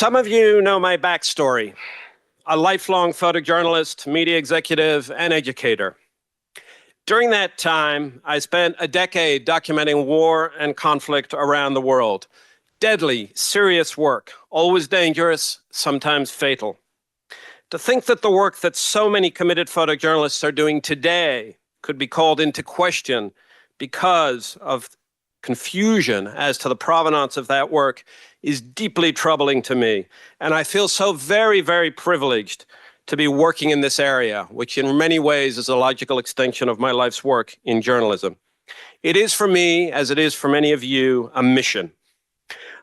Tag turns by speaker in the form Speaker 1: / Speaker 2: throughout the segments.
Speaker 1: Some of you know my backstory. A lifelong photojournalist, media executive, and educator. During that time, I spent a decade documenting war and conflict around the world. Deadly, serious work, always dangerous, sometimes fatal. To think that the work that so many committed photojournalists are doing today could be called into question because of confusion as to the provenance of that work is deeply troubling to me. And I feel so very, very privileged to be working in this area, which in many ways is a logical extension of my life's work in journalism. It is for me, as it is for many of you, a mission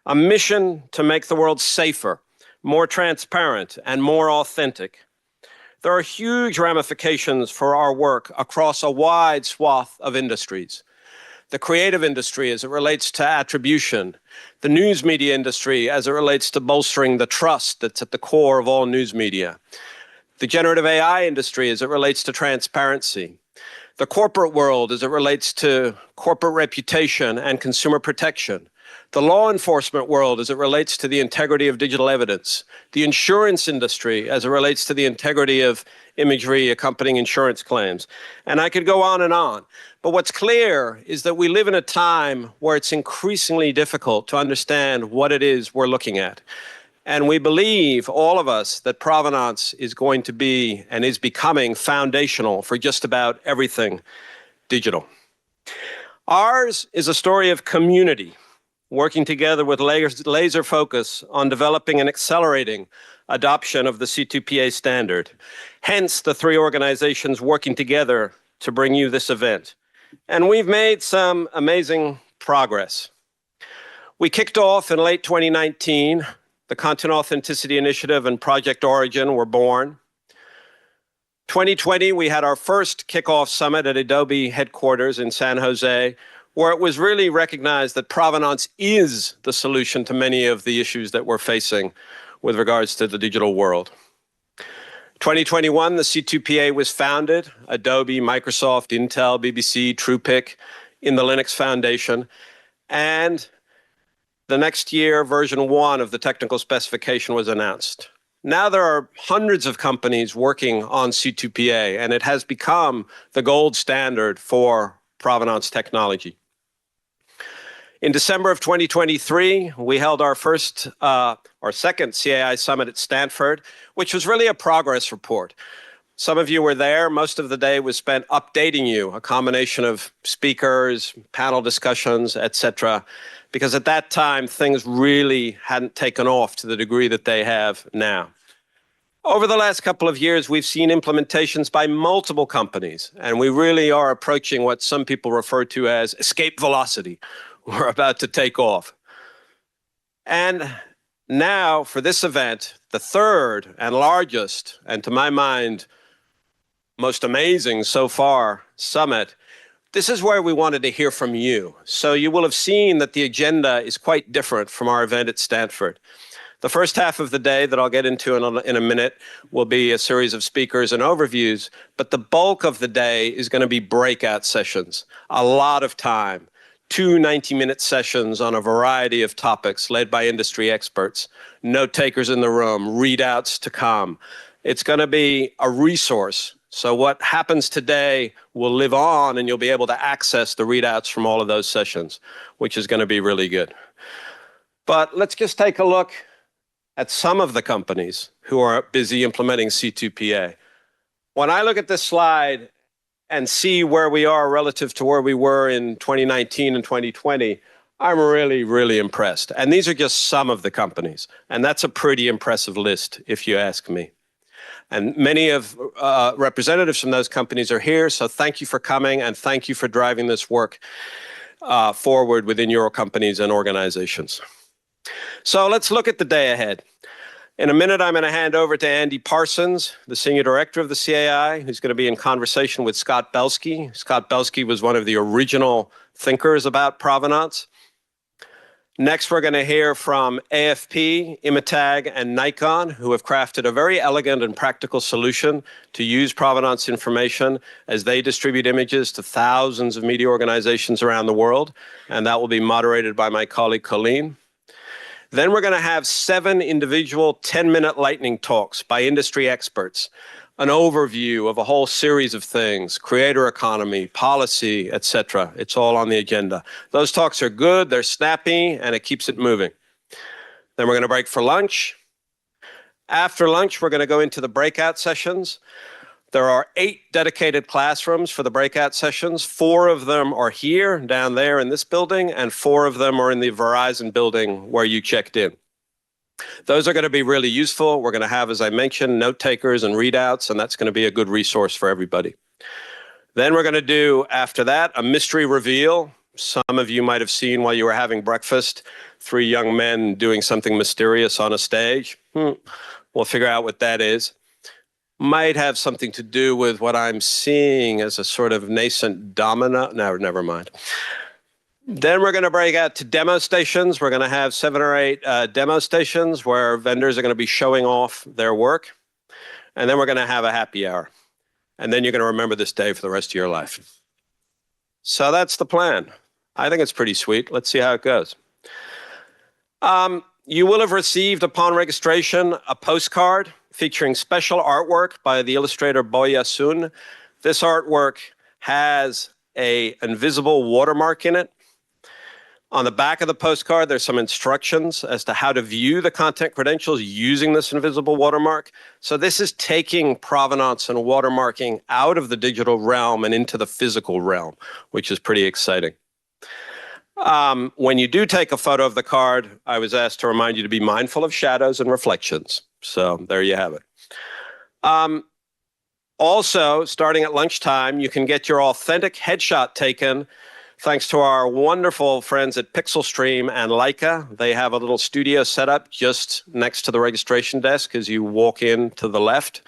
Speaker 1: to make the world safer, more transparent, and more authentic. There are huge ramifications for our work across a wide swath of industries. The creative industry as it relates to attribution, the news media industry as it relates to bolstering the trust that's at the core of all news media, the generative AI industry as it relates to transparency, the corporate world as it relates to corporate reputation and consumer protection, the law enforcement world as it relates to the integrity of digital evidence, the insurance industry as it relates to the integrity of imagery accompanying insurance claims. And I could go on and on. But what's clear is that we live in a time where it's increasingly difficult to understand what it is we're looking at. And we believe, all of us, that provenance is going to be and is becoming foundational for just about everything digital. Ours is a story of community, working together with laser focus on developing and accelerating adoption of the C2PA standard. Hence, the three organizations working together to bring you this event. And we've made some amazing progress. We kicked off in late 2019. The Content Authenticity Initiative and Project Origin were born. 2020, we had our first kickoff summit at Adobe headquarters in San Jose, where it was really recognized that provenance is the solution to many of the issues that we're facing with regards to the digital world. 2021, the C2PA was founded, Adobe, Microsoft, Intel, BBC, TruePic, in the Linux Foundation. And the next year, version 1 of the technical specification was announced. Now there are hundreds of companies working on C2PA, and it has become the gold standard for provenance technology. In December of 2023, we held our second CAI summit at Stanford, which was really a progress report. Some of you were there. Most of the day was spent updating you, a combination of speakers, panel discussions, etc., because at that time, things really hadn't taken off to the degree that they have now. Over the last couple of years, we've seen implementations by multiple companies, and we really are approaching what some people refer to as escape velocity. We're about to take off. And now for this event, the third and largest, and to my mind, most amazing so far summit, this is where we wanted to hear from you. So you will have seen that the agenda is quite different from our event at Stanford. The first half of the day that I'll get into in a minute will be a series of speakers and overviews, but the bulk of the day is going to be breakout sessions, a lot of time. 2 90-minute sessions on a variety of topics led by industry experts, note takers in the room, readouts to come. It's going to be a resource. So what happens today will live on, and you'll be able to access the readouts from all of those sessions, which is going to be really good. But let's just take a look at some of the companies who are busy implementing C2PA. When I look at this slide and see where we are relative to where we were in 2019 and 2020, I'm really, really impressed. And these are just some of the companies. And that's a pretty impressive list, if you ask me. And many of representatives from those companies are here, so thank you for coming, and thank you for driving this work forward within your companies and organizations. So let's look at the day ahead. In a minute, I'm going to hand over to Andy Parsons, the Senior Director of the CAI, who's going to be in conversation with Scott Belsky. Scott Belsky was one of the original thinkers about provenance. Next, we're going to hear from AFP, Imatag, and Nikon, who have crafted a very elegant and practical solution to use provenance information as they distribute images to thousands of media organizations around the world. And that will be moderated by my colleague, Colleen. Then we're going to have 7 individual 10-minute lightning talks by industry experts, an overview of a whole series of things, creator economy, policy, etc. It's all on the agenda. Those talks are good, they're snappy, and it keeps it moving. Then we're going to break for lunch. After lunch, we're going to go into the breakout sessions. There are 8 dedicated classrooms for the breakout sessions. 4 of them are here, down there in this building, and 4 of them are in the Verizon building where you checked in. Those are going to be really useful. We're going to have, as I mentioned, note takers and readouts, and that's going to be a good resource for everybody. Then we're going to do, after that, a mystery reveal. Some of you might have seen while you were having breakfast, 3 young men doing something mysterious on a stage. We'll figure out what that is. Might have something to do with what I'm seeing as a sort of nascent domino. No, never mind. Then we're going to break out to demo stations. We're going to have 7 or 8 demo stations where vendors are going to be showing off their work. And then we're going to have a happy hour. And then you're going to remember this day for the rest of your life. So that's the plan. I think it's pretty sweet. Let's see how it goes. You will have received, upon registration, a postcard featuring special artwork by the illustrator Boya Sun. This artwork has an invisible watermark in it. On the back of the postcard, there's some instructions as to how to view the content credentials using this invisible watermark. So this is taking provenance and watermarking out of the digital realm and into the physical realm, which is pretty exciting. When you do take a photo of the card, I was asked to remind you to be mindful of shadows and reflections. So there you have it. Also, starting at lunchtime, you can get your authentic headshot taken thanks to our wonderful friends at Pixel Stream and Leica. They have a little studio set up just next to the registration desk as you walk in to the left.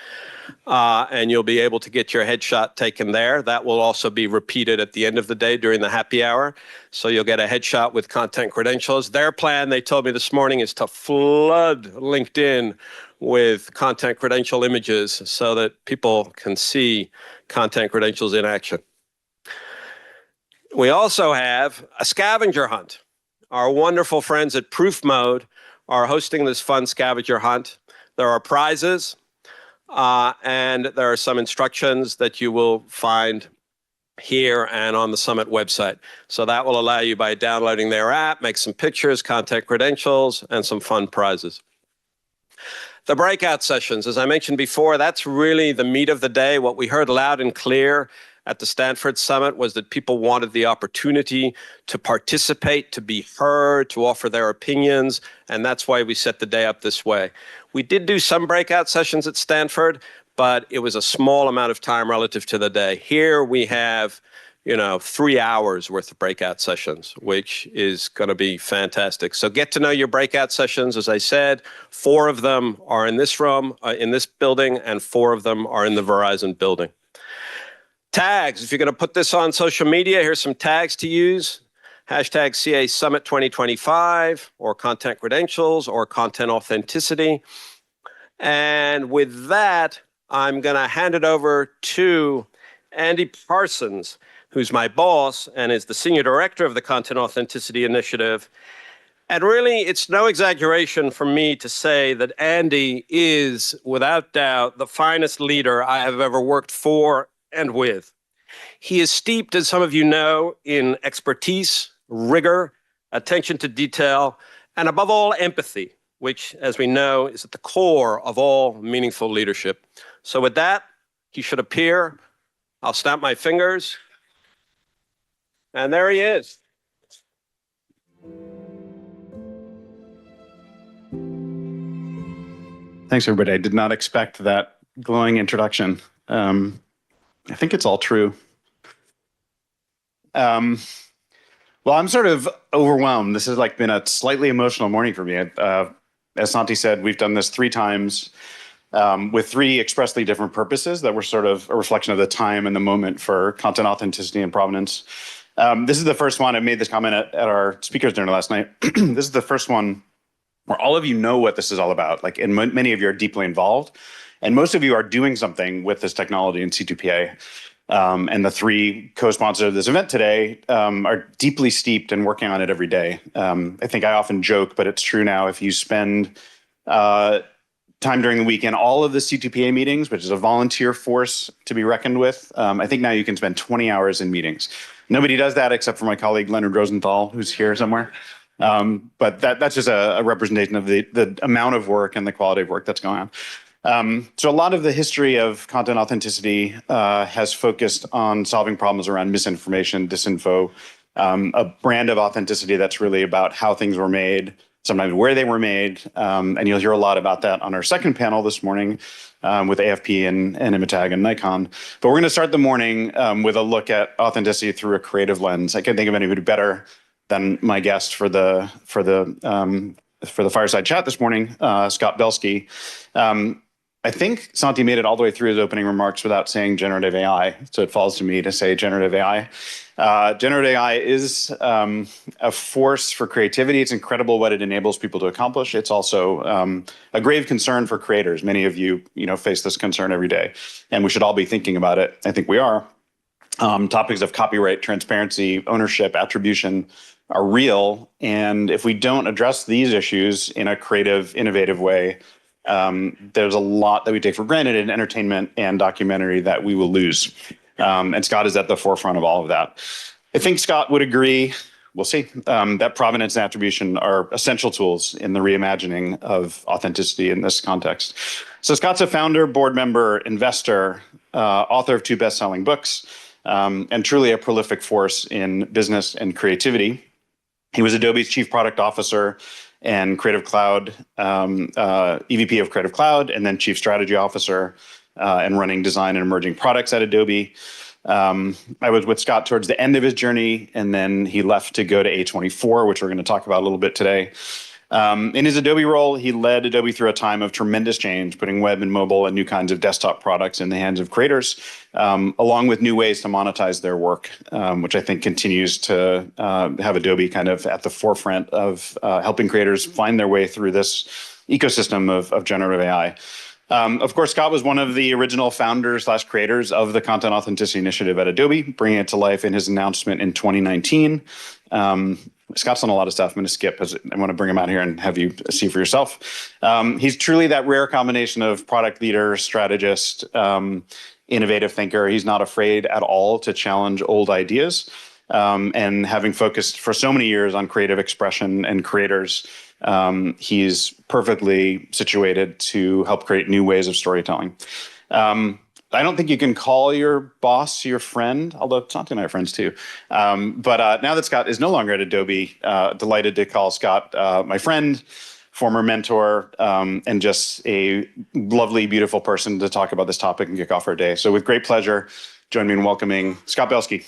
Speaker 1: And you'll be able to get your headshot taken there. That will also be repeated at the end of the day during the happy hour. So you'll get a headshot with content credentials. Their plan, they told me this morning, is to flood LinkedIn with content credential images so that people can see content credentials in action. We also have a scavenger hunt. Our wonderful friends at Proof Mode are hosting this fun scavenger hunt. There are prizes. And there are some instructions that you will find here and on the Summit website. So that will allow you, by downloading their app, make some pictures, content credentials, and some fun prizes. The breakout sessions, as I mentioned before, that's really the meat of the day. What we heard loud and clear at the Stanford Summit was that people wanted the opportunity to participate, to be heard, to offer their opinions, and that's why we set the day up this way. We did do some breakout sessions at Stanford, but it was a small amount of time relative to the day. Here we have, 3 hours worth of breakout sessions, which is going to be fantastic. So get to know your breakout sessions. As I said, 4 of them are in this room, in this building, and 4 of them are in the Verizon building. Tags, if you're going to put this on social media, here's some tags to use. Hashtag CA Summit 2025, or content credentials, or content authenticity. And with that, I'm going to hand it over to Andy Parsons, who's my boss and is the Senior Director of the Content Authenticity Initiative. And really, it's no exaggeration for me to say that Andy is, without doubt, the finest leader I have ever worked for and with. He is steeped, as some of you know, in expertise, rigor, attention to detail, and above all, empathy, which, as we know, is at the core of all meaningful leadership. So with that, he should appear. I'll snap my fingers. And there he is.
Speaker 2: Thanks, everybody. I did not expect that glowing introduction. I think it's all true. Well, I'm sort of overwhelmed. This has been a slightly emotional morning for me. As Santi said, we've done this 3 times with 3 expressly different purposes that were sort of a reflection of the time and the moment for content authenticity and provenance. This is the first one. I made this comment at our speakers dinner last night. This is the first one where all of you know what this is all about. And many of you are deeply involved. And most of you are doing something with this technology in C2PA. And the three co-sponsors of this event today are deeply steeped in working on it every day. I think I often joke, but it's true now. If you spend time during the weekend, all of the C2PA meetings, which is a volunteer force to be reckoned with, I think now you can spend 20 hours in meetings. Nobody does that except for my colleague Leonard Rosenthal, who's here somewhere. But that's just a representation of the amount of work and the quality of work that's going on. So a lot of the history of content authenticity has focused on solving problems around misinformation, disinfo, a brand of authenticity that's really about how things were made, sometimes where they were made. And you'll hear a lot about that on our second panel this morning with AFP and Imatag and Nikon. But we're going to start the morning with a look at authenticity through a creative lens. I can't think of anybody better than my guest for the fireside chat this morning, Scott Belsky. I think Santi made it all the way through his opening remarks without saying generative AI. So it falls to me to say generative AI. Generative AI is a force for creativity. It's incredible what it enables people to accomplish. It's also a grave concern for creators. Many of you, face this concern every day, and we should all be thinking about it. I think we are. Topics of copyright, transparency, ownership, attribution are real. And if we don't address these issues in a creative, innovative way, there's a lot that we take for granted in entertainment and documentary that we will lose. And Scott is at the forefront of all of that. I think Scott would agree, we'll see, that provenance and attribution are essential tools in the reimagining of authenticity in this context. So Scott's a founder, board member, investor, author of 2 best-selling books, and truly a prolific force in business and creativity. He was Adobe's chief product officer and Creative Cloud, EVP of Creative Cloud, and then chief strategy officer and running design and emerging products at Adobe. I was with Scott towards the end of his journey, and then he left to go to A24, which we're going to talk about a little bit today. In his Adobe role, he led Adobe through a time of tremendous change, putting web and mobile and new kinds of desktop products in the hands of creators, along with new ways to monetize their work, which I think continues to have Adobe kind of at the forefront of helping creators find their way through this ecosystem of generative AI. Of course, Scott was one of the original founders/creators of the Content Authenticity Initiative at Adobe, bringing it to life in his announcement in 2019. Scott's done a lot of stuff. I'm going to skip because I want to bring him out here and have you see for yourself. He's truly that rare combination of product leader, strategist, innovative thinker. He's not afraid at all to challenge old ideas. And having focused for so many years on creative expression and creators, he's perfectly situated to help create new ways of storytelling. I don't think you can call your boss your friend, although Santi and I are friends too. But now that Scott is no longer at Adobe, delighted to call Scott my friend, former mentor, and just a lovely, beautiful person to talk about this topic and kick off our day. So with great pleasure, join me in welcoming Scott Belsky.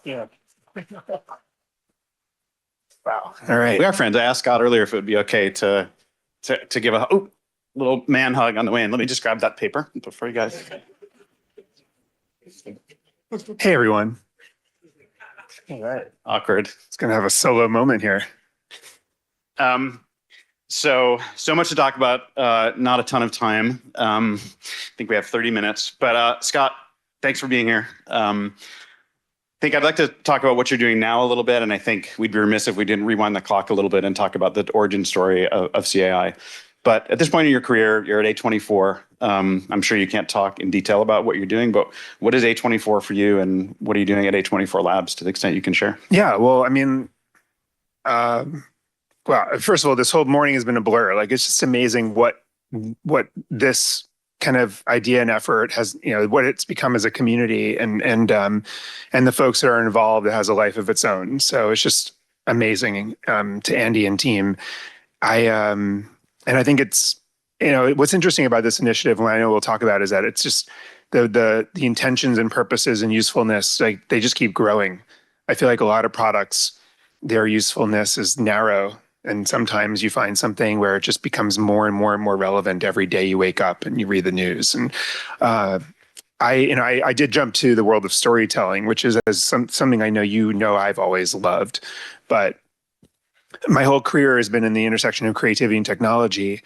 Speaker 3: Yeah. Wow. All right.
Speaker 2: We are friends. I asked Scott earlier if it would be okay to give a little man hug on the way in. Let me just grab that paper before you guys.
Speaker 3: Hey, everyone. All right.
Speaker 2: Awkward.
Speaker 3: It's going to have a solo moment here.
Speaker 2: So much to talk about. Not a ton of time. I think we have 30 minutes. But Scott, thanks for being here. I think I'd like to talk about what you're doing now a little bit, and I think we'd be remiss if we didn't rewind the clock a little bit and talk about the origin story of CAI. But at this point in your career, you're at A24. I'm sure you can't talk in detail about what you're doing, but what is A24 for you, and what are you doing at A24 Labs to the extent you can share?
Speaker 3: Yeah, well, I mean, first of all, this whole morning has been a blur. Like, it's just amazing what this kind of idea and effort has, what it's become as a community, and the folks that are involved, it has a life of its own. So it's just amazing to Andy and team. And I think it's, what's interesting about this initiative, and I know we'll talk about, is that it's just the intentions and purposes and usefulness, like, they just keep growing. I feel like a lot of products, their usefulness is narrow. And sometimes you find something where it just becomes more and more and more relevant every day you wake up and you read the news. And I did jump to the world of storytelling, which is something I know I've always loved. But my whole career has been in the intersection of creativity and technology,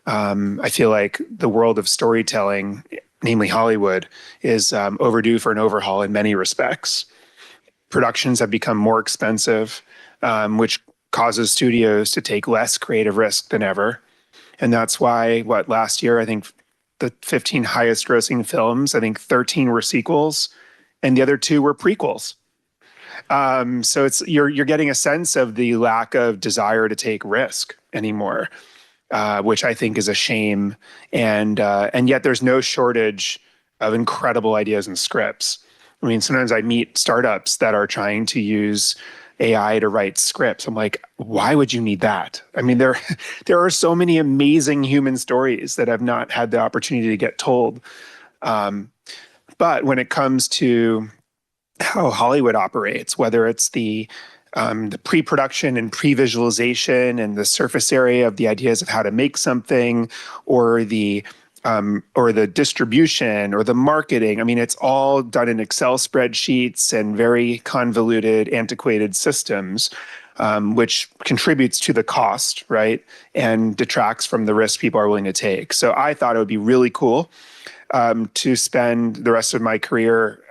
Speaker 3: I feel like the world of storytelling, namely Hollywood, is overdue for an overhaul in many respects. Productions have become more expensive, which causes studios to take less creative risk than ever. And that's why, last year, I think the 15 highest grossing films, I think 13 were sequels, and the other 2 were prequels. So you're getting a sense of the lack of desire to take risk anymore, which I think is a shame. And yet there's no shortage of incredible ideas and scripts. I mean, sometimes I meet startups that are trying to use AI to write scripts. I'm like, why would you need that? I mean, there are so many amazing human stories that have not had the opportunity to get told. But when it comes to how Hollywood operates, whether it's the pre-production and pre-visualization and the surface area of the ideas of how to make something, or the distribution or the marketing. I mean, it's all done in Excel spreadsheets and very convoluted, antiquated systems, which contributes to the cost, right? And detracts from the risk people are willing to take. So I thought it would be really cool to spend the rest of my career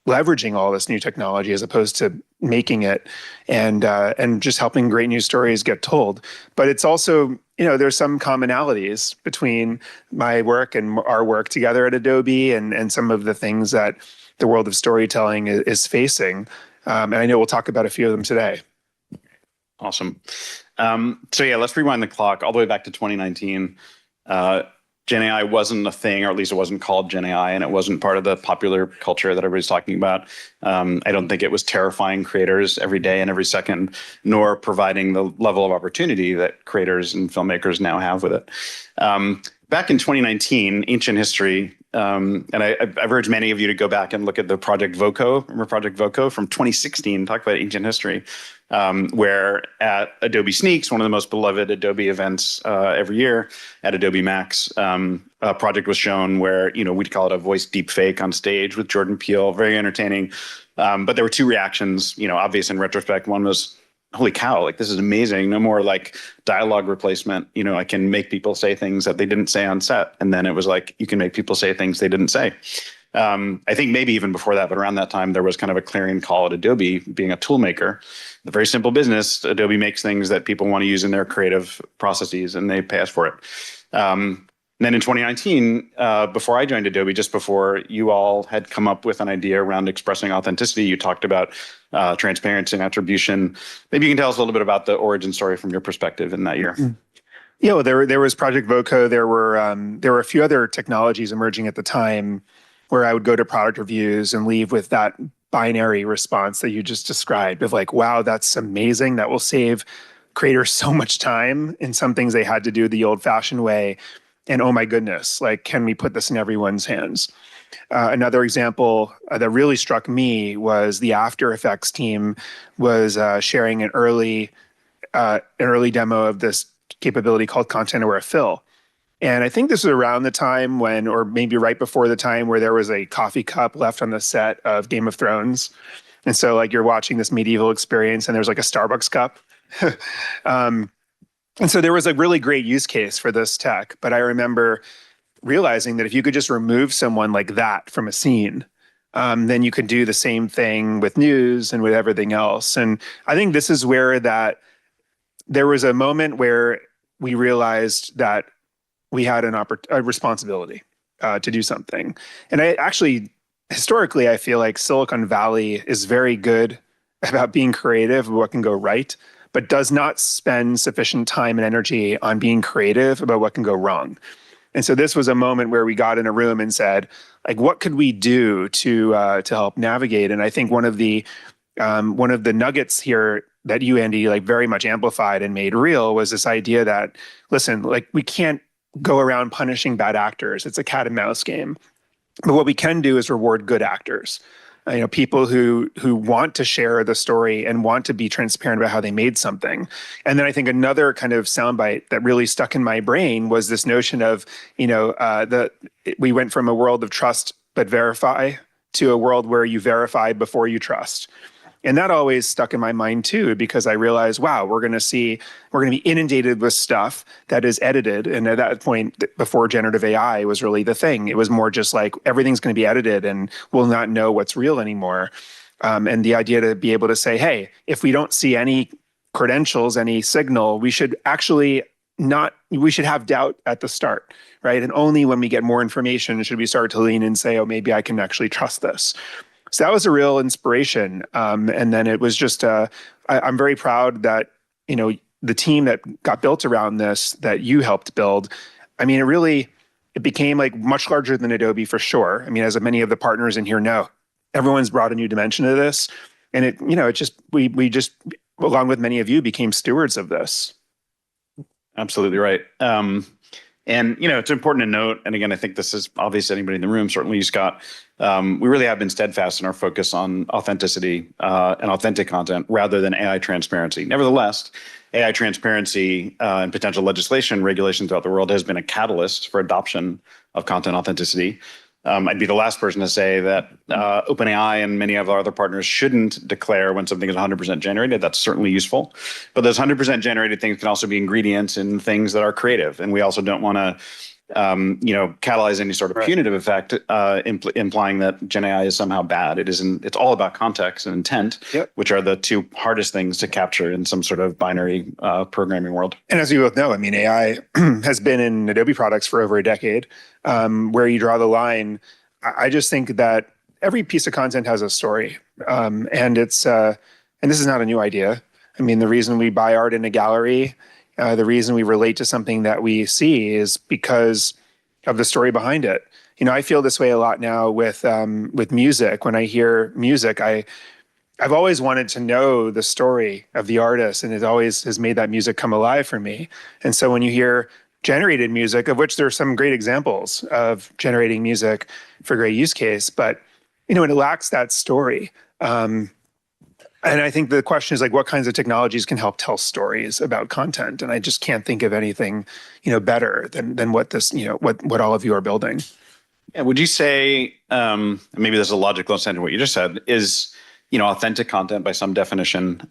Speaker 3: leveraging all this new technology as opposed to making it, and just helping great news stories get told. But it's also, there's some commonalities between my work and our work together at Adobe, and some of the things that the world of storytelling is facing. And I know we'll talk about a few of them today.
Speaker 2: Awesome. So yeah, let's rewind the clock all the way back to 2019. Gen AI wasn't a thing, or at least it wasn't called Gen AI, and it wasn't part of the popular culture that everybody's talking about. I don't think it was terrifying creators every day and every second, nor providing the level of opportunity that creators and filmmakers now have with it. Back in 2019, ancient history, and I've urged many of you to go back and look at the Project Voco. Remember Project Voco from 2016? Talk about ancient history, where at Adobe Sneaks, one of the most beloved Adobe events every year at Adobe Max, a project was shown where, we'd call it a voice deep fake on stage with Jordan Peele, very entertaining. But there were 2 reactions, obvious in retrospect. One was, holy cow, like this is amazing. No more like dialogue replacement. I can make people say things that they didn't say on set. And then it was like, you can make people say things they didn't say. I think maybe even before that, but around that time, there was kind of a clarion call at Adobe being a tool maker. A very simple business. Adobe makes things that people want to use in their creative processes, and they pay us for it. And then in 2019, before I joined Adobe, just before you all had come up with an idea around expressing authenticity, you talked about transparency and attribution. Maybe you can tell us a little bit about the origin story from your perspective in that year.
Speaker 3: Yeah, well, there was Project Voco. There were a few other technologies emerging at the time where I would go to product reviews and leave with that binary response that you just described of like, wow, that's amazing. That will save creators so much time in some things they had to do the old-fashioned way. And oh my goodness, like, can we put this in everyone's hands? Another example that really struck me was the After Effects team was sharing an early demo of this capability called Content Aware Fill. And I think this was around the time when, or maybe right before the time where there was a coffee cup left on the set of Game of Thrones. And so like you're watching this medieval experience and there's like a Starbucks cup. And so there was a really great use case for this tech, but I remember realizing that if you could just remove someone like that from a scene, then you could do the same thing with news and with everything else. And I think this is where that there was a moment where we realized that we had a responsibility to do something. And I actually, historically, I feel like Silicon Valley is very good about being creative about what can go right, but does not spend sufficient time and energy on being creative about what can go wrong. And so this was a moment where we got in a room and said, like, what could we do to help navigate? And I think one of the nuggets here that you, Andy, like very much amplified and made real was this idea that, listen, like we can't go around punishing bad actors. It's a cat and mouse game. But what we can do is reward good actors. People who want to share the story and want to be transparent about how they made something. And then I think another kind of soundbite that really stuck in my brain was this notion of, we went from a world of trust but verify to a world where you verify before you trust. And that always stuck in my mind too, because I realized, wow, we're going to be inundated with stuff that is edited. And at that point, before generative AI was really the thing, it was more just like everything's going to be edited and we'll not know what's real anymore. And the idea to be able to say, hey, if we don't see any credentials, any signal, we should have doubt at the start, right? And only when we get more information should we start to lean and say, oh, maybe I can actually trust this. So that was a real inspiration. And then it was just, I'm very proud that, the team that got built around this, that you helped build, I mean, it became like much larger than Adobe for sure. I mean, as many of the partners in here know, everyone's brought a new dimension to this. And we just, along with many of you, became stewards of this.
Speaker 2: Absolutely right. And, it's important to note, and again, I think this is obvious to anybody in the room, certainly you, Scott, we really have been steadfast in our focus on authenticity and authentic content rather than AI transparency. Nevertheless, AI transparency and potential legislation regulation throughout the world has been a catalyst for adoption of content authenticity. I'd be the last person to say that OpenAI and many of our other partners shouldn't declare when something is 100% generated. That's certainly useful. But those 100% generated things can also be ingredients in things that are creative. And we also don't want to, catalyze any sort of punitive effect, implying that Gen AI is somehow bad. It isn't. It's all about context and intent, which are the two hardest things to capture in some sort of binary programming world.
Speaker 3: And as we both know, I mean, AI has been in Adobe products for over a decade. Where you draw the line, I just think that every piece of content has a story, and this is not a new idea. I mean, the reason we buy art in a gallery, the reason we relate to something that we see is because of the story behind it. I feel this way a lot now with music. When I hear music, I've always wanted to know the story of the artist, and it always has made that music come alive for me. And so when you hear generated music, of which there are some great examples of generating music for great use case, but it lacks that story. And I think the question is like, what kinds of technologies can help tell stories about content? And I just can't think of anything, better than what this, what all of you are building.
Speaker 2: Yeah, would you say, maybe there's a logical extent to what you just said, is, authentic content by some definition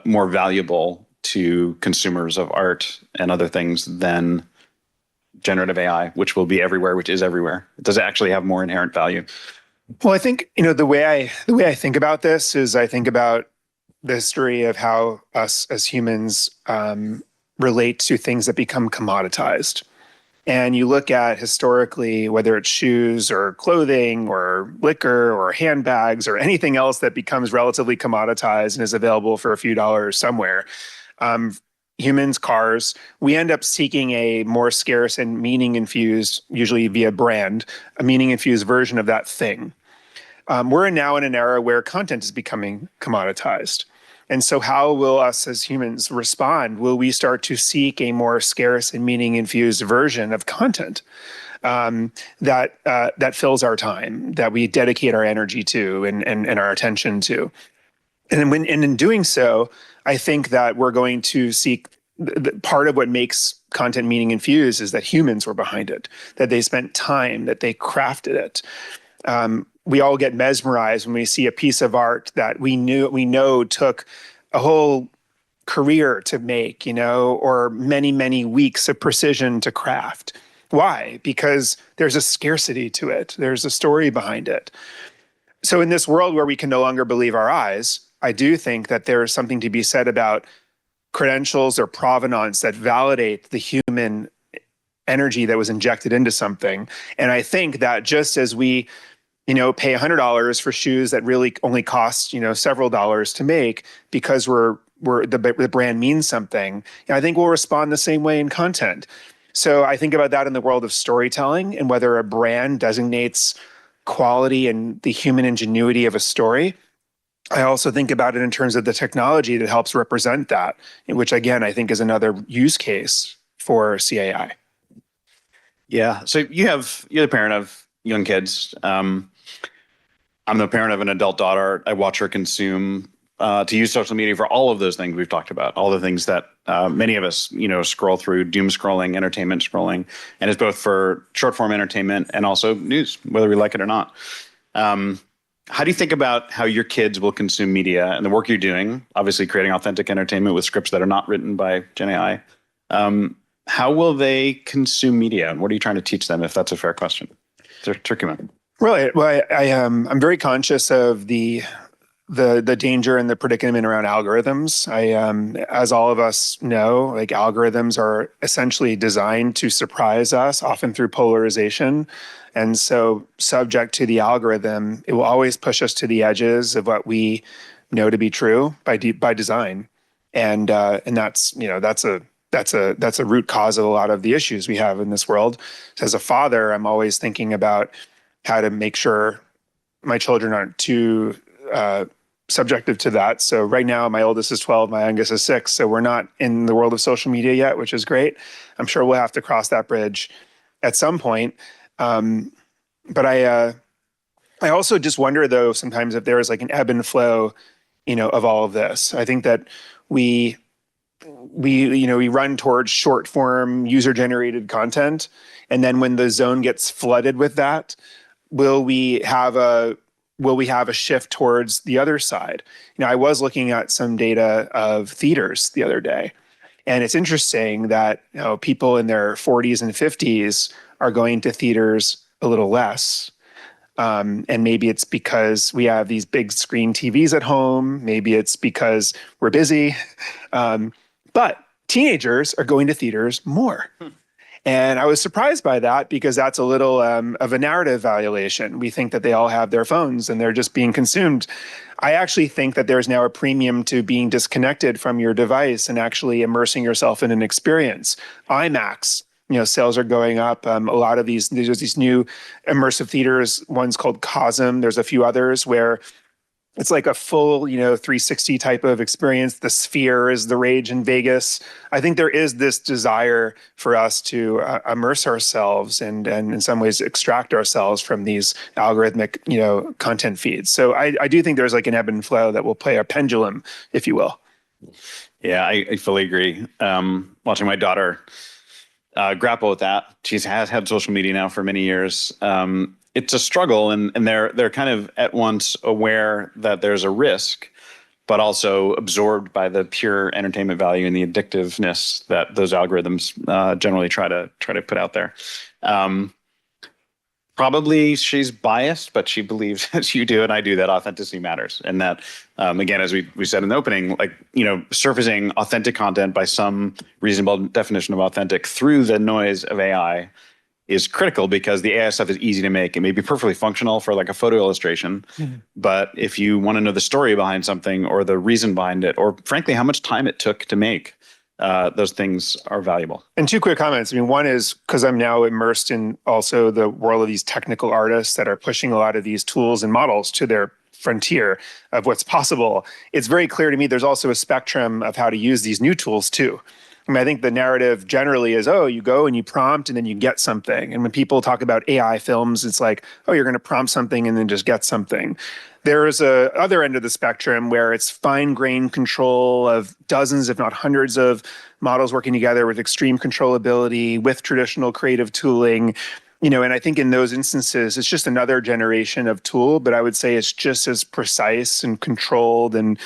Speaker 2: more valuable to consumers of art and other things than generative AI, which will be everywhere, which is everywhere? Does it actually have more inherent value?
Speaker 3: Well, I think, the way I think about this is I think about the history of how us as humans relate to things that become commoditized. And you look at historically, whether it's shoes or clothing or liquor or handbags or anything else that becomes relatively commoditized and is available for a few dollars somewhere, humans, cars, we end up seeking a more scarce and meaning-infused, usually via brand, a meaning-infused version of that thing. We're now in an era where content is becoming commoditized. And so how will us as humans respond? Will we start to seek a more scarce and meaning-infused version of content that fills our time, that we dedicate our energy to and our attention to? And in doing so, I think that we're going to seek part of what makes content meaning infused is that humans were behind it, that they spent time, that they crafted it. We all get mesmerized when we see a piece of art that we know took a whole career to make, or many, many weeks of precision to craft. Why? Because there's a scarcity to it. There's a story behind it. So in this world where we can no longer believe our eyes, I do think that there is something to be said about credentials or provenance that validate the human energy that was injected into something. And I think that just as we pay $100 for shoes that really only cost, several dollars to make because the brand means something, I think we'll respond the same way in content. So I think about that in the world of storytelling and whether a brand designates quality and the human ingenuity of a story. I also think about it in terms of the technology that helps represent that, which again, I think is another use case for CAI.
Speaker 2: Yeah. So you're the parent of young kids. I'm the parent of an adult daughter. I watch her consume, to use social media for all of those things we've talked about, all the things that many of us, scroll through, doom scrolling, entertainment scrolling, and it's both for short form entertainment and also news, whether we like it or not. how do you think about how your kids will consume media and the work you're doing, obviously creating authentic entertainment with scripts that are not written by Gen AI? How will they consume media, and what are you trying to teach them, if that's a fair question? It's a tricky one.
Speaker 3: Right. Well, I'm very conscious of the danger and the predicament around algorithms. As all of us know, like algorithms are essentially designed to surprise us, often through polarization. And so subject to the algorithm, it will always push us to the edges of what we know to be true by design. And that's a root cause of a lot of the issues we have in this world. So as a father, I'm always thinking about how to make sure my children aren't too subjective to that. So right now, my oldest is 12, my youngest is 6. So we're not in the world of social media yet, which is great. I'm sure we'll have to cross that bridge at some point. But I also just wonder, though, sometimes if there is like an ebb and flow, of all of this. I think that we run towards short form user generated content, and then when the zone gets flooded with that, will we have a shift towards the other side? I was looking at some data of theaters the other day, and it's interesting that people in their 40s and 50s are going to theaters a little less. And maybe it's because we have these big screen TVs at home. Maybe it's because we're busy. But teenagers are going to theaters more. And I was surprised by that, because that's a little of a narrative violation. We think that they all have their phones and they're just being consumed. I actually think that there's now a premium to being disconnected from your device and actually immersing yourself in an experience. IMAX, sales are going up. A lot of there's these new immersive theaters, one's called Cosm. There's a few others where it's like a full, 360 type of experience. The Sphere is the rage in Vegas. I think there is this desire for us to immerse ourselves and in some ways extract ourselves from these algorithmic, content feeds. So I do think there's like an ebb and flow that will play a pendulum, if you will.
Speaker 2: Yeah, I fully agree. Watching my daughter grapple with that. She has had social media now for many years. It's a struggle, and they're kind of at once aware that there's a risk, but also absorbed by the pure entertainment value and the addictiveness that those algorithms generally try to put out there. Probably she's biased, but she believes, as you do and I do, that authenticity matters, and that again, as we said in the opening, surfacing authentic content by some reasonable definition of authentic through the noise of AI is critical, because the AI stuff is easy to make. It may be perfectly functional for like a photo illustration, but if you want to know the story behind something or the reason behind it, or frankly, how much time it took to make, those things are valuable.
Speaker 3: And two quick comments. One is because I'm now immersed in also the world of these technical artists that are pushing a lot of these tools and models to their frontier of what's possible. It's very clear to me there's also a spectrum of how to use these new tools too. I think the narrative generally is, you go and you prompt and then you get something. And when people talk about AI films, it's like, you're going to prompt something and then just get something. There is a other end of the spectrum where it's fine-grained control of dozens, if not hundreds of models working together with extreme controllability, with traditional creative tooling. And I think in those instances, it's just another generation of tool, but I would say it's just as precise and controlled and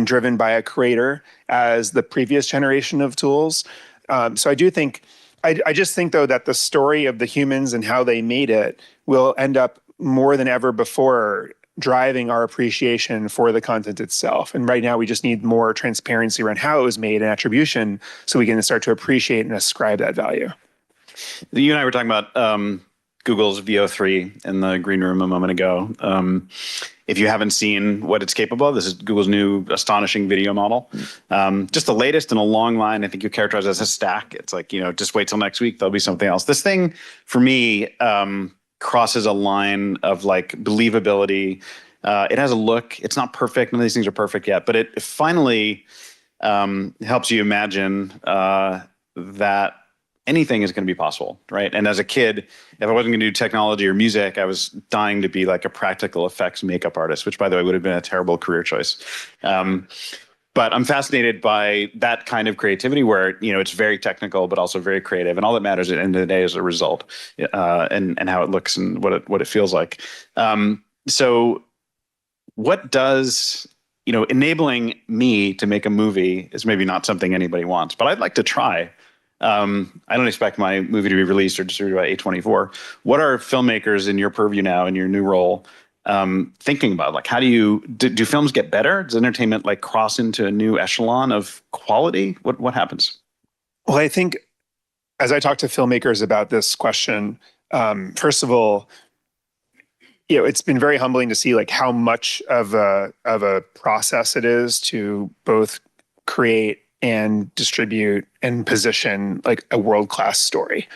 Speaker 3: driven by a creator as the previous generation of tools. So I do think, I just think though that the story of the humans and how they made it will end up more than ever before driving our appreciation for the content itself. And right now we just need more transparency around how it was made and attribution, so we can start to appreciate and ascribe that value.
Speaker 2: You and I were talking about Google's VO3 in the green room a moment ago. If you haven't seen what it's capable of, this is Google's new astonishing video model. Just the latest in a long line. I think you characterize it as a stack. It's like, just wait till next week, there'll be something else. This thing, for me, crosses a line of like believability. It has a look. It's not perfect. None of these things are perfect yet, but it finally helps you imagine that anything is going to be possible, right? And as a kid, if I wasn't going to do technology or music, I was dying to be like a practical effects makeup artist, which, by the way, would have been a terrible career choice. But I'm fascinated by that kind of creativity where, it's very technical, but also very creative. And all that matters at the end of the day is the result and how it looks and what it feels like. So what does, enabling me to make a movie is maybe not something anybody wants, but I'd like to try. I don't expect my movie to be released or distributed by A24. What are filmmakers in your purview now, in your new role, thinking about? Like, how do films get better? Does entertainment like cross into a new echelon of quality? What happens?
Speaker 3: Well, I think as I talk to filmmakers about this question, first of all, it's been very humbling to see like how much of a process it is to both create and distribute and position like a world-class story.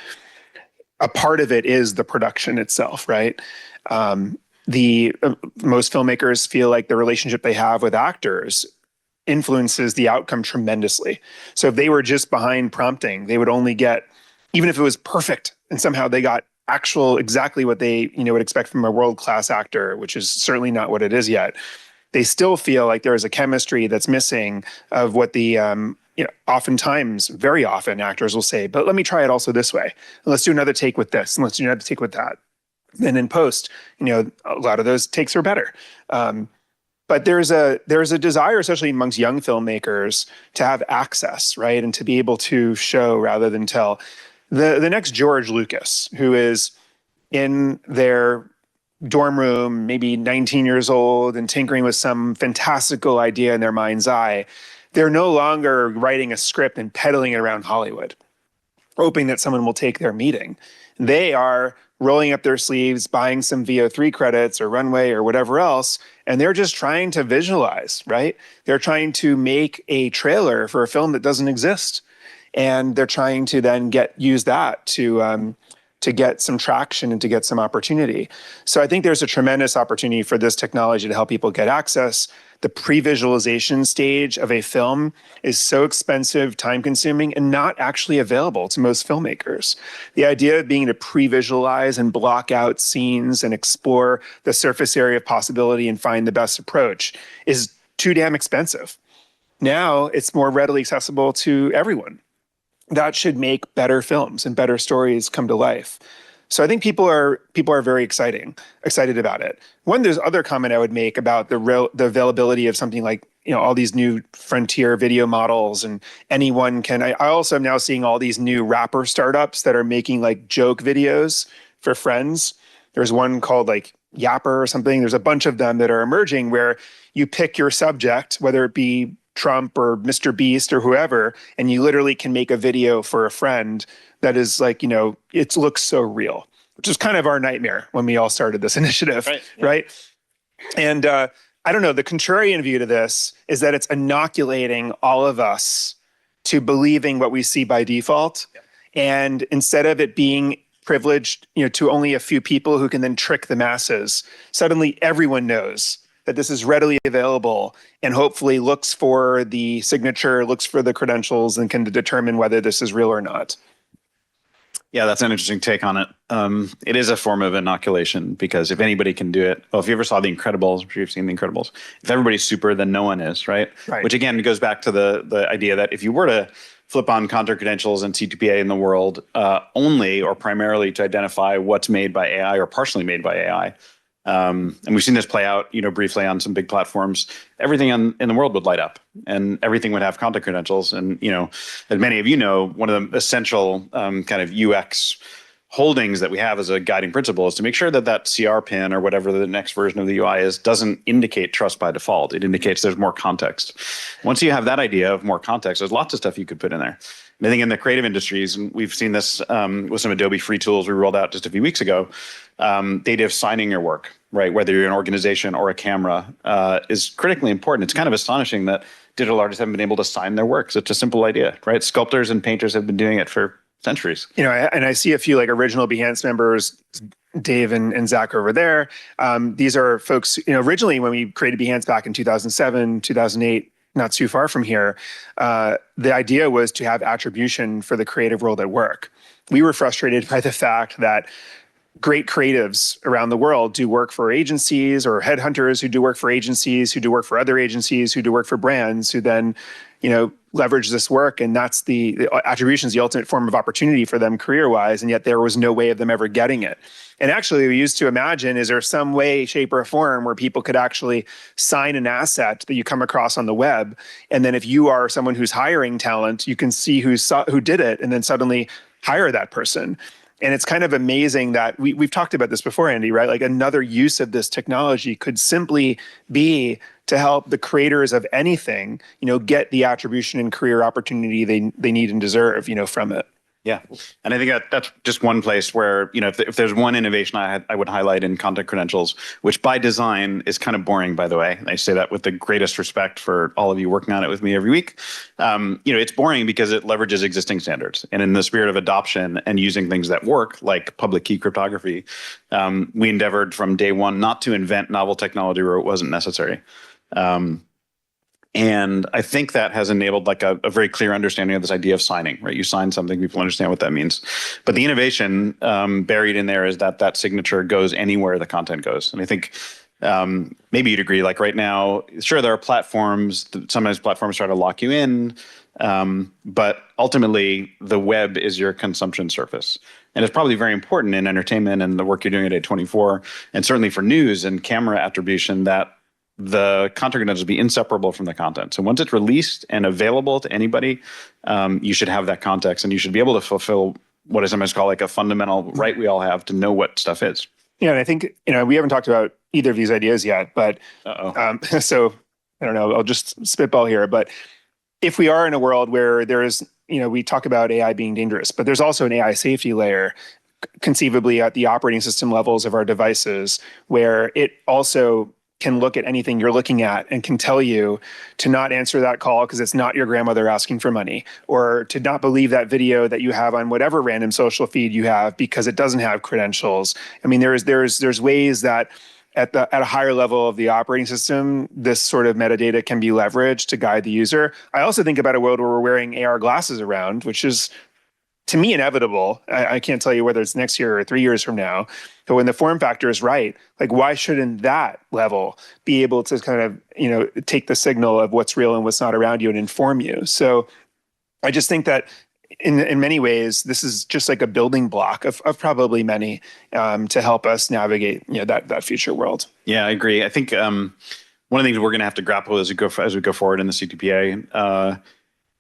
Speaker 3: A part of it is the production itself, right? Most filmmakers feel like the relationship they have with actors influences the outcome tremendously. So if they were just behind prompting, they would only get, even if it was perfect and somehow they got exactly what they would expect from a world-class actor, which is certainly not what it is yet, they still feel like there is a chemistry that's missing of what the oftentimes, very often, actors will say, but let me try it also this way. And let's do another take with this, and let's do another take with that. And in post, a lot of those takes are better. But there's a desire, especially amongst young filmmakers, to have access, right? And to be able to show rather than tell. The next George Lucas, who is in their dorm room, maybe 19 years old, and tinkering with some fantastical idea in their mind's eye, they're no longer writing a script and peddling it around Hollywood, hoping that someone will take their meeting. They are rolling up their sleeves, buying some VO3 credits or runway or whatever else, and they're just trying to visualize, right? They're trying to make a trailer for a film that doesn't exist. And they're trying to then use that to get some traction and to get some opportunity. So I think there's a tremendous opportunity for this technology to help people get access. The pre-visualization stage of a film is so expensive, time-consuming, and not actually available to most filmmakers. The idea of being to pre-visualize and block out scenes and explore the surface area of possibility and find the best approach is too damn expensive. Now it's more readily accessible to everyone. That should make better films and better stories come to life. So I think people are very excited about it. There's other comment I would make about the availability of something like all these new frontier video models, and anyone can. I also am now seeing all these new rapper startups that are making like joke videos for friends. There's one called like Yapper or something. There's a bunch of them that are emerging where you pick your subject, whether it be Trump or Mr. Beast or whoever, and you literally can make a video for a friend that is like, it looks so real, which is kind of our nightmare when we all started this initiative, right? And I don't know, the contrarian view to this is that it's inoculating all of us to believing what we see by default. Yeah. And instead of it being privileged, to only a few people who can then trick the masses, suddenly everyone knows that this is readily available and hopefully looks for the signature, looks for the credentials, and can determine whether this is real or not.
Speaker 2: Yeah, that's an interesting take on it. It is a form of inoculation because if anybody can do it, well, if you ever saw The Incredibles, I'm sure you've seen The Incredibles, if everybody's super, then no one is, right? Which again goes back to the idea that if you were to flip on content credentials and C2PA in the world only or primarily to identify what's made by AI or partially made by AI, and we've seen this play out, briefly on some big platforms. Everything in the world would light up, and everything would have content credentials. And as many of you know, one of the essential kind of UX holdings that we have as a guiding principle is to make sure that CR pin or whatever the next version of the UI is doesn't indicate trust by default. It indicates there's more context. Once you have that idea of more context, there's lots of stuff you could put in there. And I think in the creative industries, and we've seen this with some Adobe free tools we rolled out just a few weeks ago, the idea of signing your work, right? Whether you're an organization or a camera is critically important. It's kind of astonishing that digital artists haven't been able to sign their work. It's a simple idea, right? Sculptors and painters have been doing it for centuries.
Speaker 3: And I see a few like original Behance members, Dave and Zach over there. These are folks, originally when we created Behance back in 2007, 2008, not too far from here, the idea was to have attribution for the creative world at work. We were frustrated by the fact that great creatives around the world do work for agencies or headhunters who do work for agencies, who do work for other agencies, who do work for brands, who then leverage this work, and that's the attribution is the ultimate form of opportunity for them career-wise, and yet there was no way of them ever getting it. And actually, we used to imagine, is there some way, shape, or form where people could actually sign an asset that you come across on the web, and then if you are someone who's hiring talent, you can see who did it, and then suddenly hire that person. And it's kind of amazing that we've talked about this before, Andy, right? Like another use of this technology could simply be to help the creators of anything, get the attribution and career opportunity they need and deserve, from it.
Speaker 2: Yeah. And I think that's just one place where, if there's one innovation I would highlight in content credentials, which by design is kind of boring, by the way. And I say that with the greatest respect for all of you working on it with me every week. It's boring because it leverages existing standards. And in the spirit of adoption and using things that work, like public key cryptography, we endeavored from day one not to invent novel technology where it wasn't necessary. And I think that has enabled like a very clear understanding of this idea of signing, right? You sign something, people understand what that means. But the innovation buried in there is that signature goes anywhere the content goes. And I think maybe you'd agree, like right now, sure, there are platforms, sometimes platforms try to lock you in, but ultimately the web is your consumption surface. And it's probably very important in entertainment and the work you're doing at A24, and certainly for news and camera attribution, that the content credentials be inseparable from the content. So once it's released and available to anybody, you should have that context, and you should be able to fulfill what I sometimes call like a fundamental right we all have to know what stuff is.
Speaker 3: Yeah, and I think, we haven't talked about either of these ideas yet, but so I don't know, I'll just spitball here. But if we are in a world where there is, we talk about AI being dangerous, but there's also an AI safety layer, conceivably at the operating system levels of our devices, where it also can look at anything you're looking at and can tell you to not answer that call because it's not your grandmother asking for money, or to not believe that video that you have on whatever random social feed you have because it doesn't have credentials. I mean, there's ways that at a higher level of the operating system, this sort of metadata can be leveraged to guide the user. I also think about a world where we're wearing AR glasses around, which is, to me, inevitable. I can't tell you whether it's next year or 3 years from now, but when the form factor is right, like why shouldn't that level be able to kind of, take the signal of what's real and what's not around you and inform you? So I just think that in many ways, this is just like a building block of probably many to help us navigate, that future world.
Speaker 2: Yeah, I agree. I think one of the things we're going to have to grapple as we go forward in the CTPA,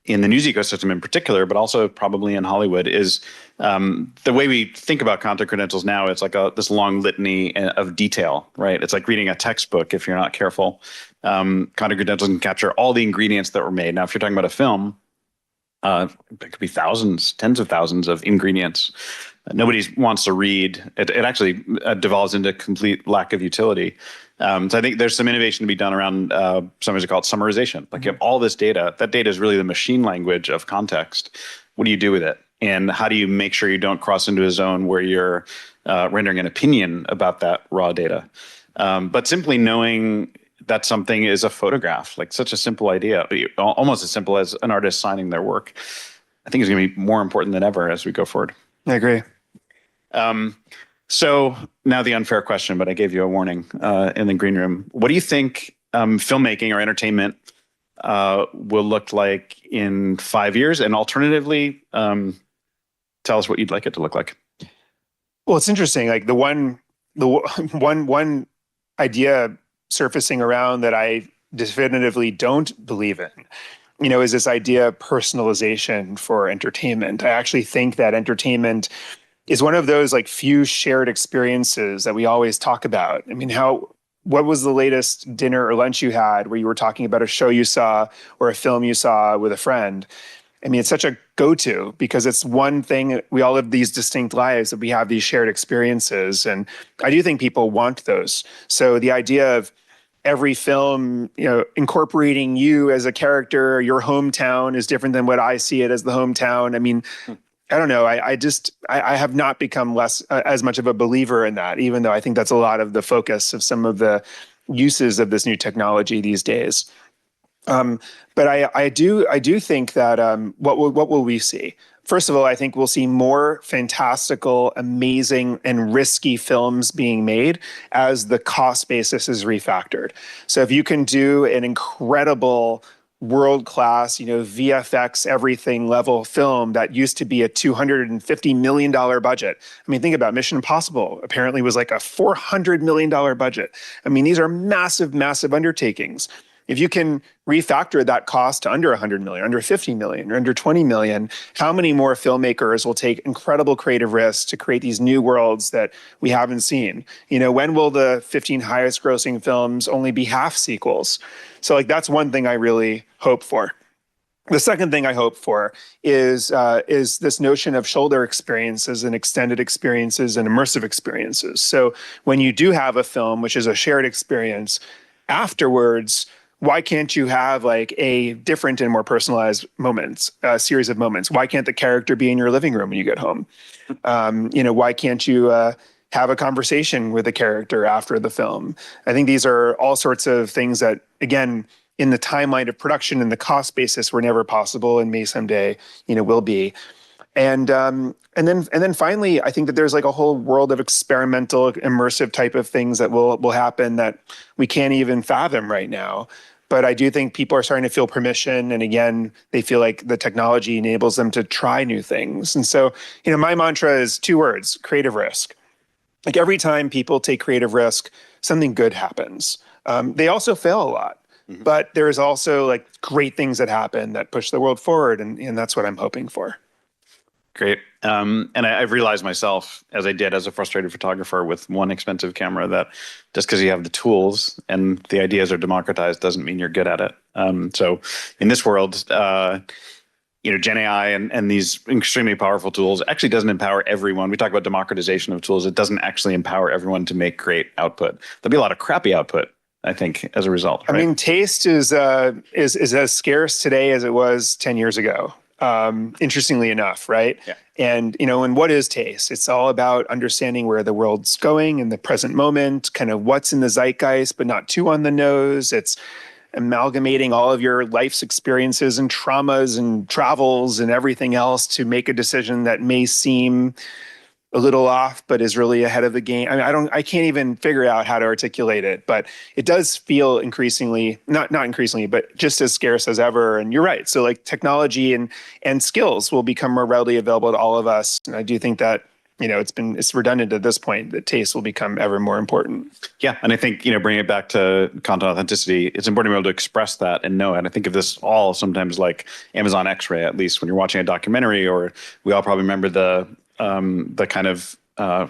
Speaker 2: in the news ecosystem in particular, but also probably in Hollywood, is the way we think about content credentials now. It's like this long litany of detail, right? It's like reading a textbook if you're not careful. Content credentials can capture all the ingredients that were made. Now, if you're talking about a film, it could be thousands, tens of thousands of ingredients. Nobody wants to read. It actually devolves into complete lack of utility. So I think there's some innovation to be done around sometimes called summarization. Like you have all this data. That data is really the machine language of context. What do you do with it? And how do you make sure you don't cross into a zone where you're rendering an opinion about that raw data? But simply knowing that something is a photograph, like such a simple idea, almost as simple as an artist signing their work, I think is going to be more important than ever as we go forward.
Speaker 3: I agree.
Speaker 2: So now the unfair question, but I gave you a warning in the green room. What do you think filmmaking or entertainment will look like in 5 years? And alternatively, tell us what you'd like it to look like.
Speaker 3: Well, it's interesting. Like the one idea surfacing around that I definitively don't believe in, is this idea of personalization for entertainment. I actually think that entertainment is one of those like few shared experiences that we always talk about. I mean, what was the latest dinner or lunch you had where you were talking about a show you saw or a film you saw with a friend? I mean, it's such a go-to because it's one thing. We all live these distinct lives that we have these shared experiences. And I do think people want those. So the idea of every film, incorporating you as a character, your hometown is different than what I see it as the hometown. I mean, I don't know. I have not become as much of a believer in that, even though I think that's a lot of the focus of some of the uses of this new technology these days. But I do think that what will we see? First of all, I think we'll see more fantastical, amazing, and risky films being made as the cost basis is refactored. So if you can do an incredible world-class, VFX everything level film that used to be a $250 million budget. I mean, think about Mission Impossible apparently was like a $400 million budget. I mean, these are massive, massive undertakings. If you can refactor that cost to under 100 million, under 50 million, or under 20 million, how many more filmmakers will take incredible creative risks to create these new worlds that we haven't seen? When will the 15 highest grossing films only be half sequels? So like that's one thing I really hope for. The second thing I hope for is this notion of shoulder experiences and extended experiences and immersive experiences. So when you do have a film, which is a shared experience, afterwards, why can't you have like a different and more personalized moments, a series of moments? Why can't the character be in your living room when you get home? Why can't you have a conversation with the character after the film? I think these are all sorts of things that, again, in the timeline of production and the cost basis were never possible and may someday, will be. And then finally, I think that there's like a whole world of experimental, immersive type of things that will happen that we can't even fathom right now. But I do think people are starting to feel permission. And again, they feel like the technology enables them to try new things. And so, my mantra is 2 words: creative risk. Like every time people take creative risk, something good happens. They also fail a lot. Mm-hmm. But there's also like great things that happen that push the world forward. And that's what I'm hoping for.
Speaker 2: Great. And I've realized myself, as I did as a frustrated photographer with one expensive camera, that just because you have the tools and the ideas are democratized doesn't mean you're good at it. So in this world, Gen AI and these extremely powerful tools actually doesn't empower everyone. We talk about democratization of tools. It doesn't actually empower everyone to make great output. There'll be a lot of crappy output, I think, as a result. Right?
Speaker 3: I mean, taste is as scarce today as it was 10 years ago. Interestingly enough, right? Yeah. And, and what is taste? It's all about understanding where the world's going in the present moment, kind of what's in the zeitgeist, but not too on the nose. It's amalgamating all of your life's experiences and traumas and travels and everything else to make a decision that may seem a little off, but is really ahead of the game. I mean, I can't even figure out how to articulate it, but it does feel increasingly, not increasingly, but just as scarce as ever. And you're right. So like technology and skills will become more readily available to all of us. And I do think that, it's redundant at this point that taste will become ever more important.
Speaker 2: Yeah. And I think, bringing it back to content authenticity, it's important to be able to express that and know it. And I think of this all sometimes like Amazon X-Ray, at least when you're watching a documentary, or we all probably remember the kind of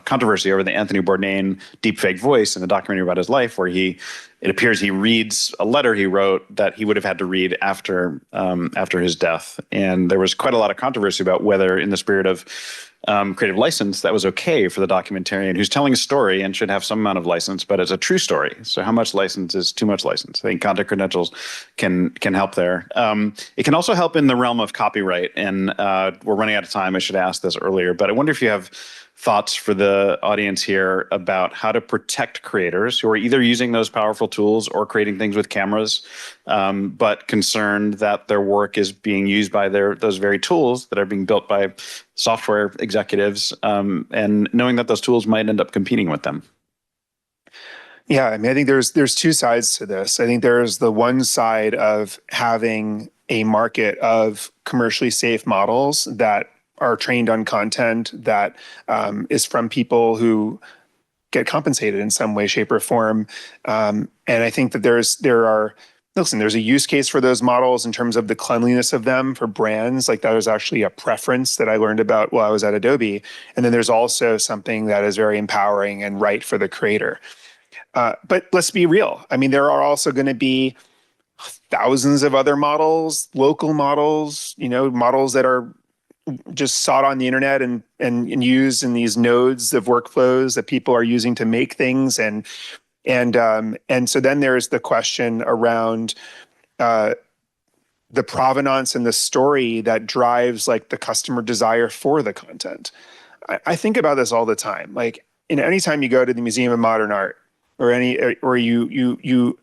Speaker 2: controversy over the Anthony Bourdain deepfake voice in a documentary about his life, where it appears he reads a letter he wrote that he would have had to read after his death. And there was quite a lot of controversy about whether, in the spirit of creative license, that was okay for the documentarian who's telling a story and should have some amount of license, but it's a true story. So how much license is too much license? I think content credentials can help there. It can also help in the realm of copyright. And we're running out of time. I should have asked this earlier, but I wonder if you have thoughts for the audience here about how to protect creators who are either using those powerful tools or creating things with cameras, but concerned that their work is being used by those very tools that are being built by software executives, and knowing that those tools might end up competing with them.
Speaker 3: Yeah, I mean, I think there's 2 sides to this. I think there's the one side of having a market of commercially safe models that are trained on content that is from people who get compensated in some way, shape, or form. And I think that there's a use case for those models in terms of the cleanliness of them for brands. Like that was actually a preference that I learned about while I was at Adobe. And then there's also something that is very empowering and right for the creator. But let's be real. I mean, there are also going to be thousands of other models, local models, models that are just sought on the internet and used in these nodes of workflows that people are using to make things. And so then there's the question around the provenance and the story that drives like the customer desire for the content. I think about this all the time. Like anytime you go to the Museum of Modern Art or you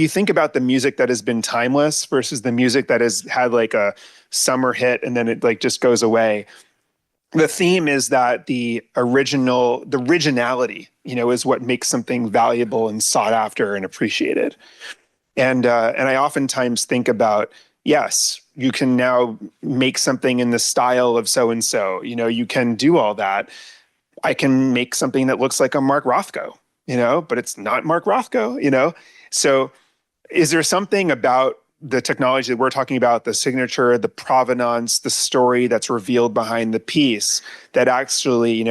Speaker 3: think about the music that has been timeless versus the music that has had like a summer hit and then it like just goes away. The theme is that the originality, is what makes something valuable and sought after and appreciated. And I oftentimes think about, yes, you can now make something in the style of so-and-so, you can do all that. I can make something that looks like a Mark Rothko, but it's not Mark Rothko, So is there something about the technology that we're talking about, the signature, the provenance, the story that's revealed behind the piece that actually,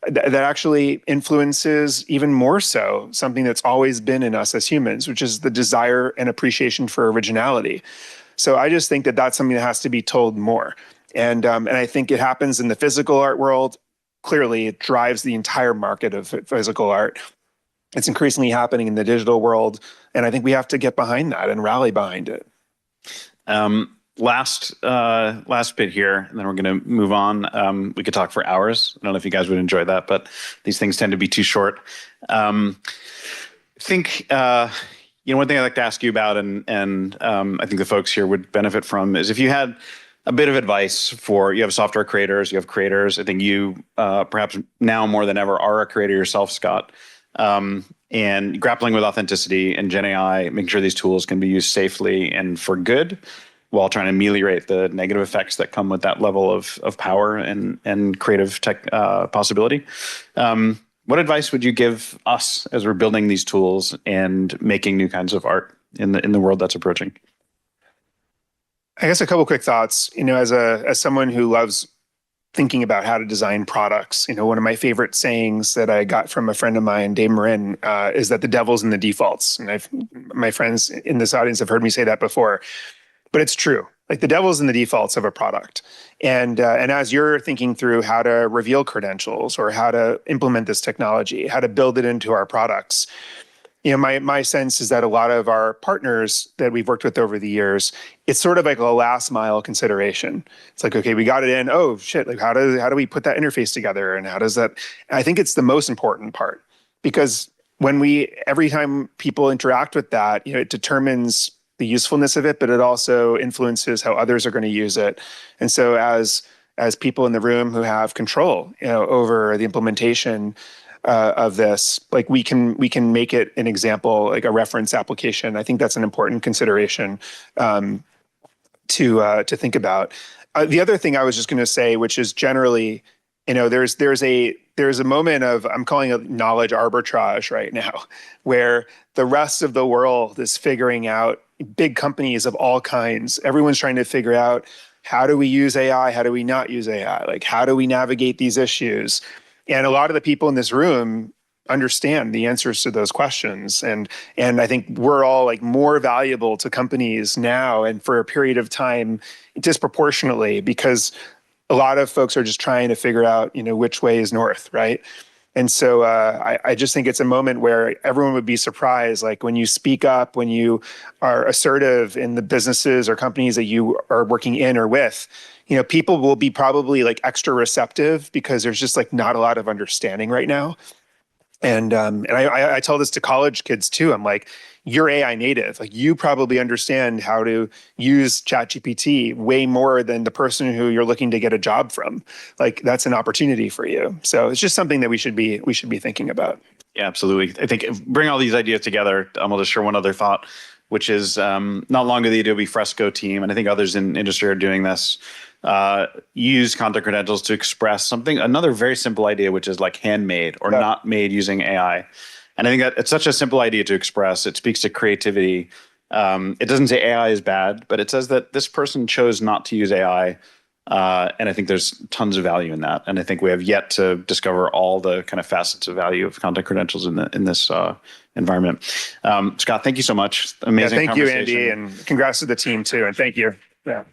Speaker 3: that actually influences even more so something that's always been in us as humans, which is the desire and appreciation for originality. So I just think that that's something that has to be told more. And I think it happens in the physical art world. Clearly, it drives the entire market of physical art. It's increasingly happening in the digital world. And I think we have to get behind that and rally behind it.
Speaker 2: Last bit here, and then we're going to move on. We could talk for hours. I don't know if you guys would enjoy that, but these things tend to be too short. I think, one thing I'd like to ask you about, and I think the folks here would benefit from, is if you had a bit of advice you have software creators, you have creators. I think you, perhaps now more than ever, are a creator yourself, Scott. And grappling with authenticity and Gen AI, making sure these tools can be used safely and for good, while trying to ameliorate the negative effects that come with that level of power and creative tech possibility. What advice would you give us as we're building these tools and making new kinds of art in the world that's approaching?
Speaker 3: I guess a couple quick thoughts. As someone who loves thinking about how to design products, one of my favorite sayings that I got from a friend of mine, Dave Marin, is that the devil's in the defaults. And my friends in this audience have heard me say that before, but it's true. Like the devil's in the defaults of a product. And as you're thinking through how to reveal credentials or how to implement this technology, how to build it into our products, my sense is that a lot of our partners that we've worked with over the years, it's sort of like a last mile consideration. It's like, okay, we got it in. Oh shit! Like how do we put that interface together? And how does that? And I think it's the most important part, because every time people interact with that, it determines the usefulness of it, but it also influences how others are going to use it. And so as people in the room who have control, over the implementation of this, like we can make it an example, like a reference application. I think that's an important consideration to think about. The other thing I was just going to say, which is generally, there's a moment of, I'm calling it knowledge arbitrage right now, where the rest of the world is figuring out, big companies of all kinds, everyone's trying to figure out, how do we use AI? How do we not use AI? Like, how do we navigate these issues? And a lot of the people in this room understand the answers to those questions. And I think we're all like more valuable to companies now and for a period of time disproportionately, because a lot of folks are just trying to figure out, which way is north, right? And so I just think it's a moment where everyone would be surprised, like when you speak up, when you are assertive in the businesses or companies that you are working in or with, people will be probably like extra receptive, because there's just like not a lot of understanding right now. And I tell this to college kids too. I'm like, you're AI native. Like you probably understand how to use ChatGPT way more than the person who you're looking to get a job from. Like that's an opportunity for you. So it's just something that we should be thinking about.
Speaker 2: Yeah, absolutely. I think bring all these ideas together. I'll just share one other thought, which is not long ago the Adobe Fresco team, and I think others in industry are doing this, use content credentials to express another very simple idea, which is like handmade or not made using AI. And I think that it's such a simple idea to express. It speaks to creativity. It doesn't say AI is bad, but it says that this person chose not to use AI. And I think there's tons of value in that. And I think we have yet to discover all the kind of facets of value of content credentials in this environment. Scott, thank you so much. Amazing
Speaker 3: thank you,
Speaker 2: conversation.
Speaker 3: Andy, and congrats to the team too. And thank you. Yeah.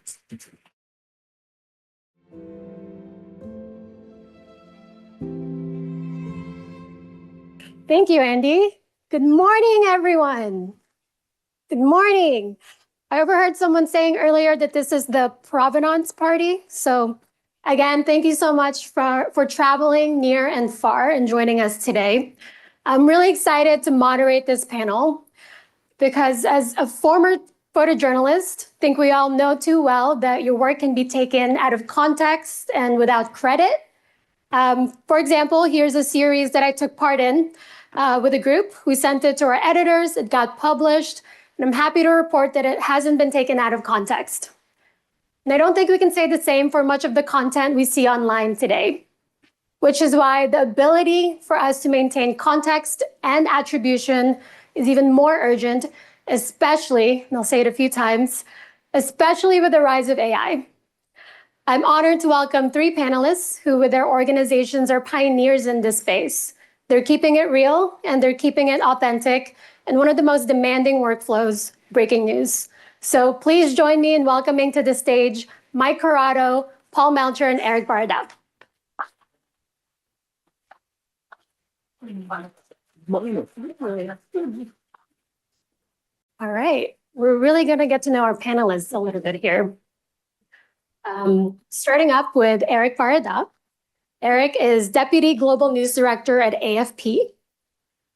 Speaker 4: Thank you, Andy. Good morning, everyone. Good morning. I overheard someone saying earlier that this is the provenance party. So again, thank you so much for traveling near and far and joining us today. I'm really excited to moderate this panel because as a former photojournalist, I think we all know too well that your work can be taken out of context and without credit. For example, here's a series that I took part in with a group. We sent it to our editors. It got published. And I'm happy to report that it hasn't been taken out of context. And I don't think we can say the same for much of the content we see online today, which is why the ability for us to maintain context and attribution is even more urgent, especially, and I'll say it a few times, especially with the rise of AI. I'm honored to welcome 3 panelists who, with their organizations, are pioneers in this space. They're keeping it real and they're keeping it authentic in one of the most demanding workflows, breaking news. So please join me in welcoming to the stage Mike Corrado, Paul Melcher, and Eric Barada. All right, we're really going to get to know our panelists a little bit here. Starting up with Eric Barada. Eric is Deputy Global News Director at AFP.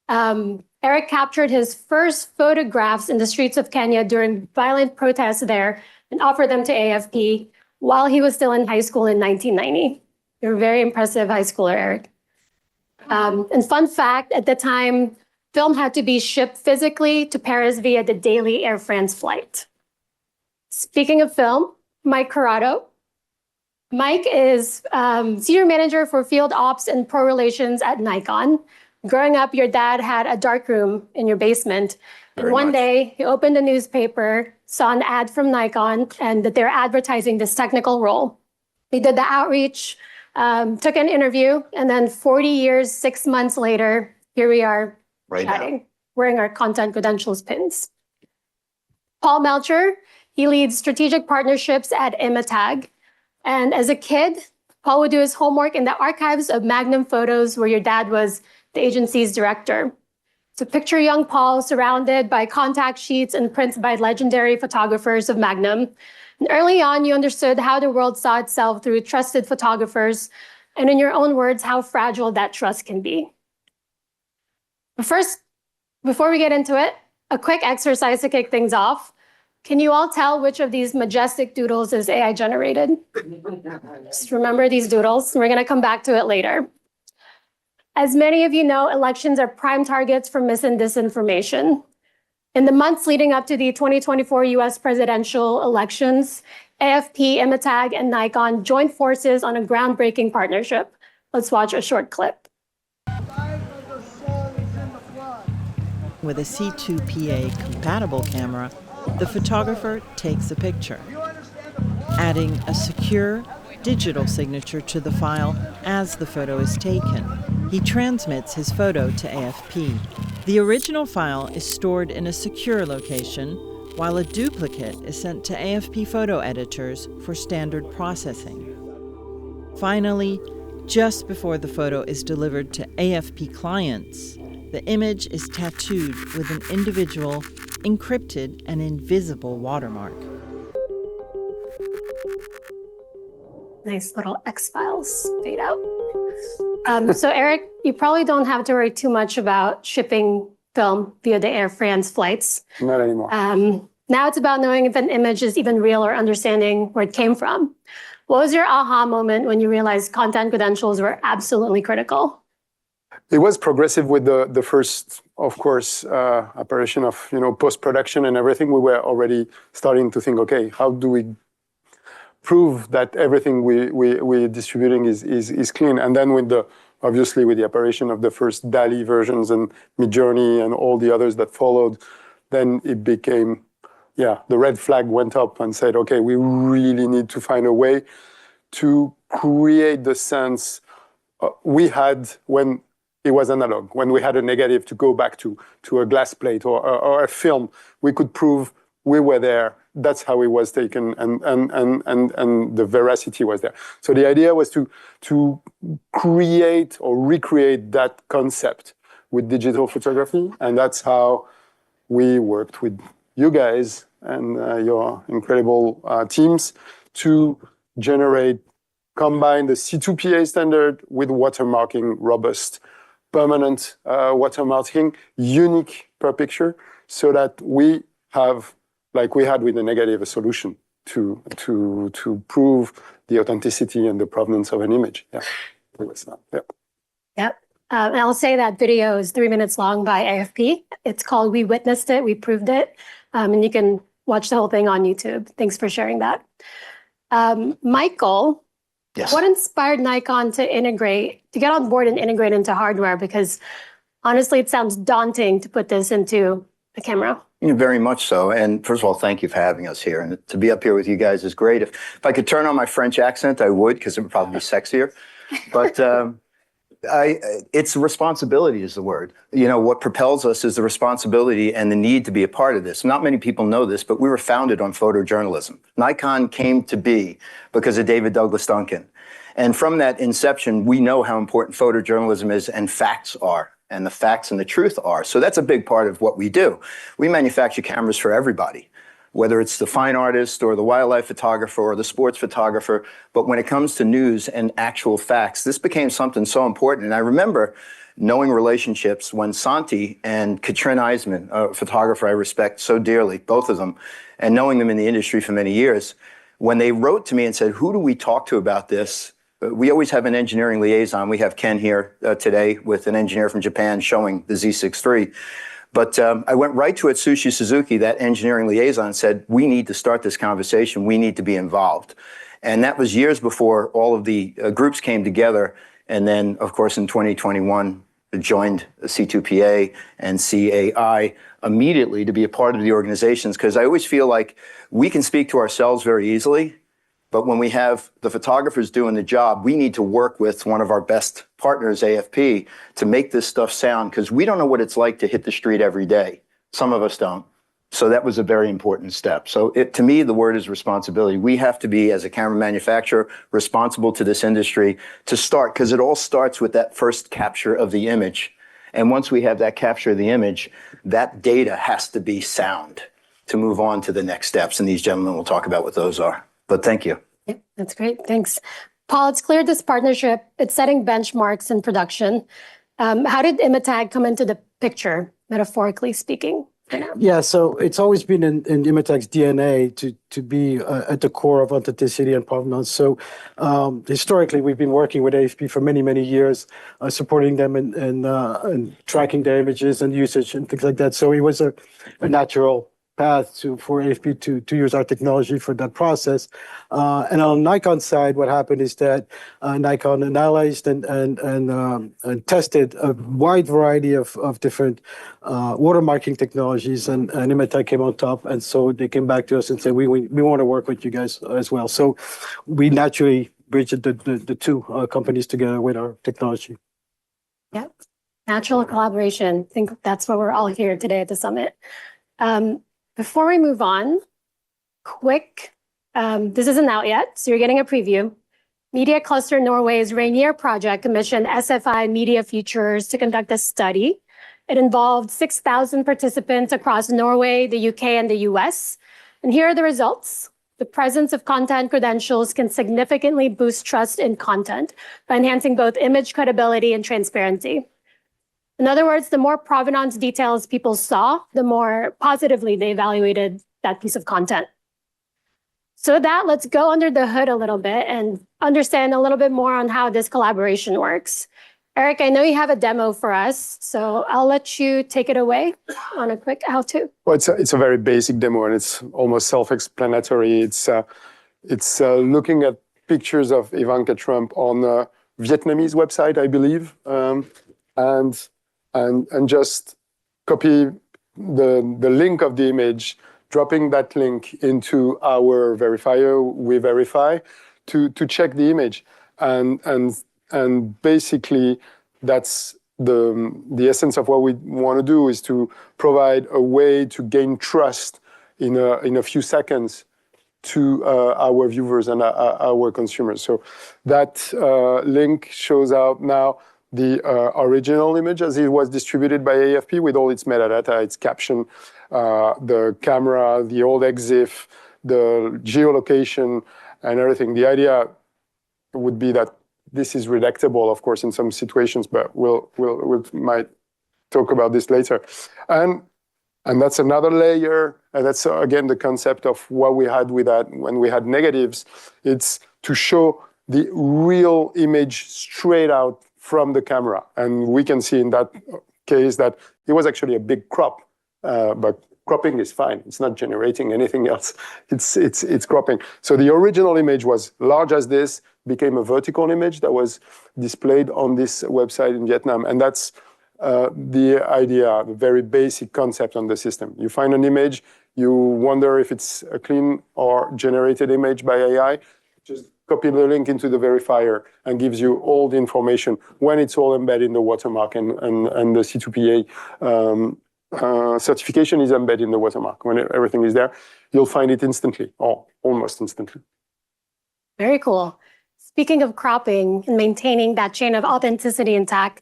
Speaker 4: Eric captured his first photographs in the streets of Kenya during violent protests there and offered them to AFP while he was still in high school in 1990. You're a very impressive high schooler, Eric. And fun fact, at the time, film had to be shipped physically to Paris via the daily Air France flight. Speaking of film, Mike Corrado. Mike is Senior Manager for Field Ops and Pro Relations at Nikon. Growing up, your dad had a dark room in your basement. And one day, he opened a newspaper, saw an ad from Nikon, and that they're advertising this technical role. He did the outreach, took an interview, and then 40 years, 6 months later, here we are chatting, wearing our content credentials pins. Paul Melcher, he leads strategic partnerships at Imatag. And as a kid, Paul would do his homework in the archives of Magnum Photos, where your dad was the agency's director. So picture young Paul surrounded by contact sheets and prints by legendary photographers of Magnum. And early on, you understood how the world saw itself through trusted photographers, and in your own words, how fragile that trust can be. But first, before we get into it, a quick exercise to kick things off. Can you all tell which of these majestic doodles is AI generated? Just remember these doodles. We're going to come back to it later. As many of you know, elections are prime targets for mis and disinformation. In the months leading up to the 2024 US presidential elections, AFP, Imatag, and Nikon joined forces on a groundbreaking partnership. Let's watch a short clip.
Speaker 5: With a C2PA compatible camera, the photographer takes a picture, adding a secure digital signature to the file as the photo is taken. He transmits his photo to AFP. The original file is stored in a secure location, while a duplicate is sent to AFP photo editors for standard processing. Finally, just before the photo is delivered to AFP clients, the image is tattooed with an individual, encrypted, and invisible watermark.
Speaker 4: Nice little X-Files fade out. So Eric, you probably don't have to worry too much about shipping film via the Air France flights.
Speaker 6: Not anymore.
Speaker 4: Now it's about knowing if an image is even real or understanding where it came from. What was your aha moment when you realized content credentials were absolutely critical?
Speaker 6: It was progressive with the first, of course, apparition of post-production and everything. We were already starting to think, okay, how do we prove that everything we're distributing is clean? And then obviously with the apparition of the first DALL-E versions and Midjourney and all the others that followed, then it became, the red flag went up and said, okay, we really need to find a way to create the sense we had when it was analog, when we had a negative to go back to a glass plate or a film. We could prove we were there. That's how it was taken, and the veracity was there. So the idea was to create or recreate that concept with digital photography, and that's how we worked with you guys and your incredible teams to combine the C2PA standard with watermarking, robust, permanent watermarking, unique per picture, so that we have, like we had with the negative, a solution to prove the authenticity and the provenance of an image.
Speaker 4: Yep. And I'll say that video is 3 minutes long by AFP. It's called We Witnessed It, We Proved It. And you can watch the whole thing on YouTube. Thanks for sharing that. Michael,
Speaker 7: Yes.
Speaker 4: what inspired Nikon to get on board and integrate into hardware? Because honestly, it sounds daunting to put this into a camera.
Speaker 7: Very much so. And first of all, thank you for having us here. And to be up here with you guys is great. If I could turn on my French accent, I would, because it would probably be sexier. But it's responsibility is the word. What propels us is the responsibility and the need to be a part of this. Not many people know this, but we were founded on photojournalism. Nikon came to be because of David Douglas Duncan. And from that inception, we know how important photojournalism is and facts are. And the facts and the truth are. So that's a big part of what we do. We manufacture cameras for everybody, whether it's the fine artist or the wildlife photographer or the sports photographer. But when it comes to news and actual facts, this became something so important. And I remember knowing relationships when Santi and Katrin Eisman, a photographer I respect so dearly, both of them, and knowing them in the industry for many years, when they wrote to me and said, who do we talk to about this? We always have an engineering liaison. We have Ken here today with an engineer from Japan showing the Z6 III. But I went right to Atsushi Suzuki, that engineering liaison, and said, we need to start this conversation. We need to be involved. And that was years before all of the groups came together. And then, of course, in 2021, joined C2PA and CAI immediately to be a part of the organizations. Because I always feel like we can speak to ourselves very easily. But when we have the photographers doing the job, we need to work with one of our best partners, AFP, to make this stuff sound, because we don't know what it's like to hit the street every day. Some of us don't. So that was a very important step. So to me, the word is responsibility. We have to be, as a camera manufacturer, responsible to this industry to start, because it all starts with that first capture of the image. And once we have that capture of the image, that data has to be sound to move on to the next steps. And these gentlemen will talk about what those are. But thank you.
Speaker 4: Yep, that's great. Thanks. Paul, it's clear this partnership, it's setting benchmarks in production. How did Imatag come into the picture, metaphorically speaking?
Speaker 8: Yeah, so it's always been in Imatag's DNA to be at the core of authenticity and provenance. So historically, we've been working with AFP for many, many years, supporting them and tracking their images and usage and things like that. So it was a natural path for AFP to use our technology for that process. And on Nikon's side, what happened is that Nikon analyzed and tested a wide variety of different watermarking technologies, and Imatag came on top. And so they came back to us and said, we want to work with you guys as well. So we naturally bridged the two companies together with our technology.
Speaker 4: Yeah, natural collaboration. I think that's why we're all here today at the summit. Before we move on, quick, this isn't out yet, so you're getting a preview. Media Cluster Norway's Rainier project commissioned SFI Media Futures to conduct a study. It involved 6,000 participants across Norway, the UK, and the US. And here are the results. The presence of content credentials can significantly boost trust in content by enhancing both image credibility and transparency. In other words, the more provenance details people saw, the more positively they evaluated that piece of content. So with that, let's go under the hood a little bit and understand a little bit more on how this collaboration works. Eric, I know you have a demo for us, so I'll let you take it away on a quick how-to.
Speaker 6: Well, it's a very basic demo, and it's almost self-explanatory. It's looking at pictures of Ivanka Trump on a Vietnamese website, I believe, and just copy the link of the image, dropping that link into our verifier, We Verify, to check the image. And basically, that's the essence of what we want to do, is to provide a way to gain trust in a few seconds to our viewers and our consumers. So that link shows out now the original image as it was distributed by AFP with all its metadata, its caption, the camera, the old EXIF, the geolocation, and everything. The idea would be that this is redactable, of course, in some situations, but we might talk about this later. And that's another layer, and that's again the concept of what we had with that when we had negatives. It's to show the real image straight out from the camera. And we can see in that case that it was actually a big crop, but cropping is fine. It's not generating anything else. It's cropping. So the original image was large as this, became a vertical image that was displayed on this website in Vietnam. And that's the idea, the very basic concept on the system. You find an image, you wonder if it's a clean or generated image by AI, just copy the link into the verifier and gives you all the information when it's all embedded in the watermark, and the C2PA certification is embedded in the watermark. When everything is there, you'll find it instantly, or almost instantly.
Speaker 4: Very cool. Speaking of cropping and maintaining that chain of authenticity intact,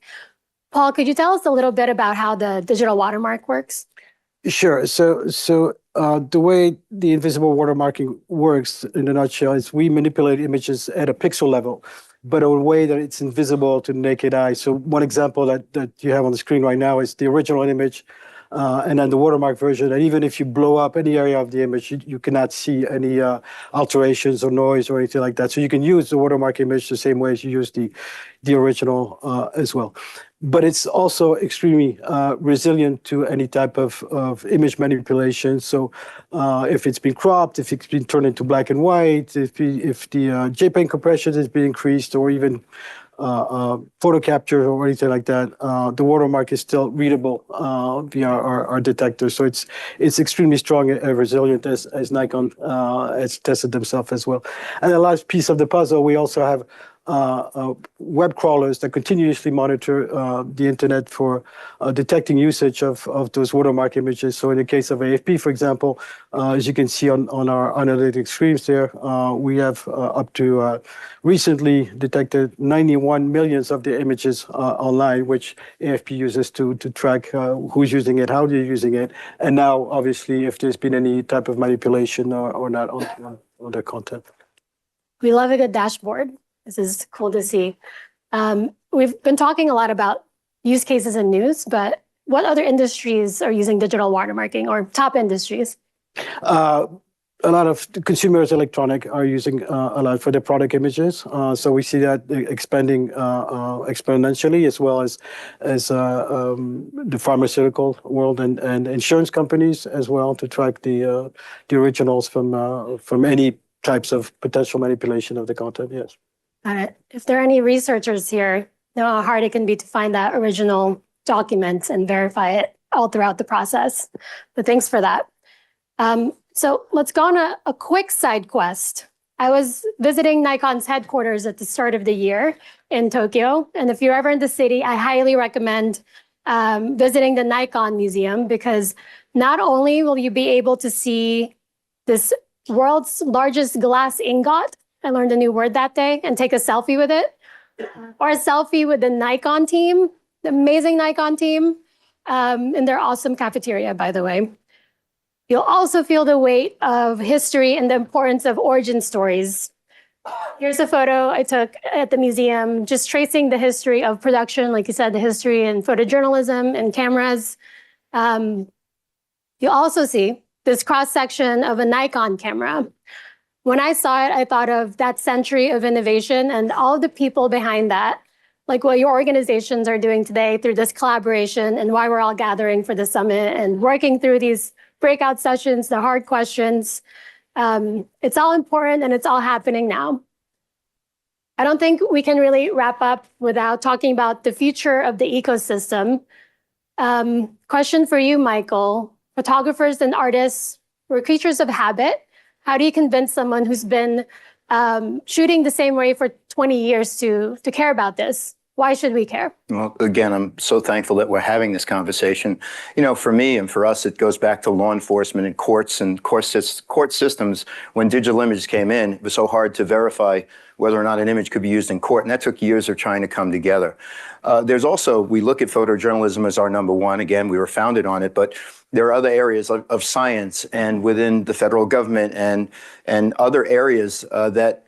Speaker 4: Paul, could you tell us a little bit about how the digital watermark works?
Speaker 8: Sure. So the way the invisible watermarking works in a nutshell is we manipulate images at a pixel level, but in a way that it's invisible to the naked eye. So one example that you have on the screen right now is the original image, and then the watermark version. And even if you blow up any area of the image, you cannot see any alterations or noise or anything like that. So you can use the watermark image the same way as you use the original as well. But it's also extremely resilient to any type of image manipulation. So if it's been cropped, if it's been turned into black and white, if the JPEG compression has been increased, or even photo capture or anything like that, the watermark is still readable via our detector. So it's extremely strong and resilient, as Nikon has tested themselves as well. And the last piece of the puzzle, we also have web crawlers that continuously monitor the internet for detecting usage of those watermark images. So in the case of AFP, for example, as you can see on our analytics screens there, we have up to recently detected 91 millions of the images online, which AFP uses to track who's using it, how they're using it, and now obviously if there's been any type of manipulation or not on their content.
Speaker 4: We love a good dashboard. This is cool to see. We've been talking a lot about use cases in news, but what other industries are using digital watermarking, or top industries?
Speaker 8: A lot of consumers electronic are using a lot for their product images. So we see that expanding exponentially, as well as the pharmaceutical world and insurance companies as well, to track the originals from any types of potential manipulation of the content. Yes.
Speaker 4: If there are any researchers here, know how hard it can be to find that original document and verify it all throughout the process. But thanks for that. So let's go on a quick side quest. I was visiting Nikon's headquarters at the start of the year in Tokyo. And if you're ever in the city, I highly recommend visiting the Nikon Museum, because not only will you be able to see this world's largest glass ingot, I learned a new word that day, and take a selfie with it, or a selfie with the Nikon team, the amazing Nikon team, in their awesome cafeteria, by the way. You'll also feel the weight of history and the importance of origin stories. Here's a photo I took at the museum, just tracing the history of production, like you said, the history in photojournalism and cameras. You'll also see this cross-section of a Nikon camera. When I saw it, I thought of that century of innovation and all of the people behind that, like what your organizations are doing today through this collaboration, and why we're all gathering for the summit and working through these breakout sessions, the hard questions. It's all important, and it's all happening now. I don't think we can really wrap up without talking about the future of the ecosystem. Question for you, Michael. Photographers and artists, we're creatures of habit. How do you convince someone who's been shooting the same way for 20 years to care about this? Why should we care?
Speaker 7: Well, again, I'm so thankful that we're having this conversation. You know, for me and for us, it goes back to law enforcement and courts and court systems. When digital images came in, it was so hard to verify whether or not an image could be used in court, and that took years of trying to come together. There's also, we look at photojournalism as our number one. Again, we were founded on it, but there are other areas of science and within the federal government and other areas that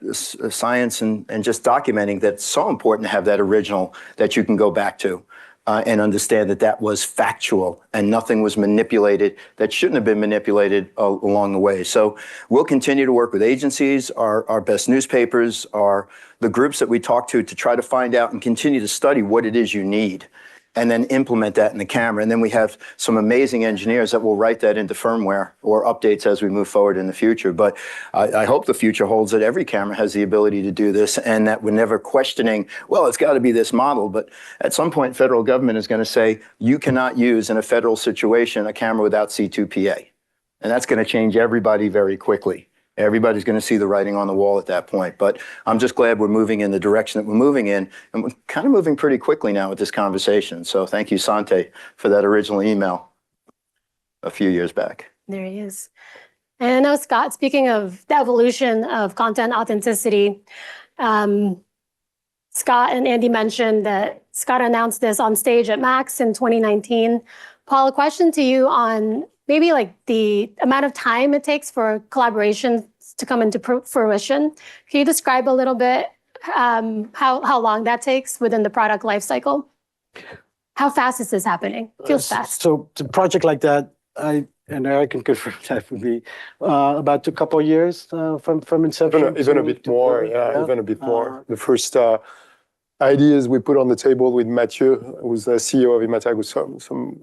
Speaker 7: science and just documenting, that's so important to have that original that you can go back to and understand that that was factual and nothing was manipulated that shouldn't have been manipulated along the way. So we'll continue to work with agencies, our best newspapers, the groups that we talk to try to find out and continue to study what it is you need. and then implement that in the camera. And then we have some amazing engineers that will write that into firmware or updates as we move forward in the future. But I hope the future holds that every camera has the ability to do this, and that we're never questioning, well, it's got to be this model. But at some point, federal government is going to say, you cannot use in a federal situation a camera without C2PA. And that's going to change everybody very quickly. Everybody's going to see the writing on the wall at that point. But I'm just glad we're moving in the direction that we're moving in. And we're kind of moving pretty quickly now with this conversation. So thank you, Santi, for that original email a few years back.
Speaker 4: There he is. And I know, Scott, speaking of the evolution of content authenticity, Scott and Andy mentioned that Scott announced this on stage at Max in 2019. Paul, a question to you on maybe like the amount of time it takes for collaborations to come into fruition. Can you describe a little bit how long that takes within the product lifecycle? How fast is this happening? Feels fast.
Speaker 8: So a project like that, and Eric can confirm that for me, about a couple of years from inception.
Speaker 6: Even a bit more, even a bit more. The first ideas we put on the table with Mathieu, who's the CEO of Imatag, was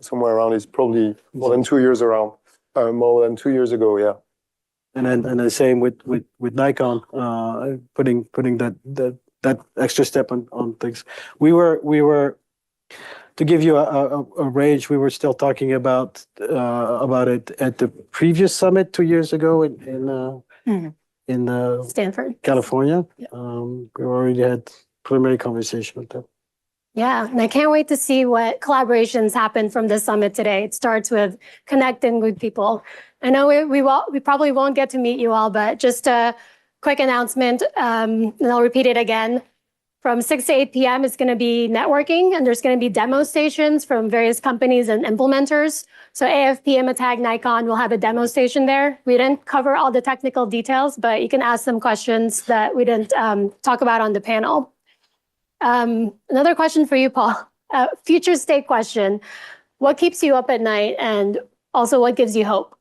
Speaker 6: somewhere around, is probably more than 2 years ago, yeah.
Speaker 8: And then the same with Nikon, putting that extra step on things. We were to give you a range. We were still talking about it at the previous summit 2 years ago in
Speaker 4: Stanford,
Speaker 8: California.
Speaker 4: Yeah.
Speaker 8: We already had preliminary conversation with them.
Speaker 4: Yeah, and I can't wait to see what collaborations happen from this summit today. It starts with connecting with people. I know we probably won't get to meet you all, but just a quick announcement, and I'll repeat it again. From 6 to 8 p.m. it's going to be networking, and there's going to be demo stations from various companies and implementers. So AFP, Imatag, Nikon will have a demo station there. We didn't cover all the technical details, but you can ask them questions that we didn't talk about on the panel. Another question for you, Paul. Future state question. What keeps you up at night, and also what gives you hope?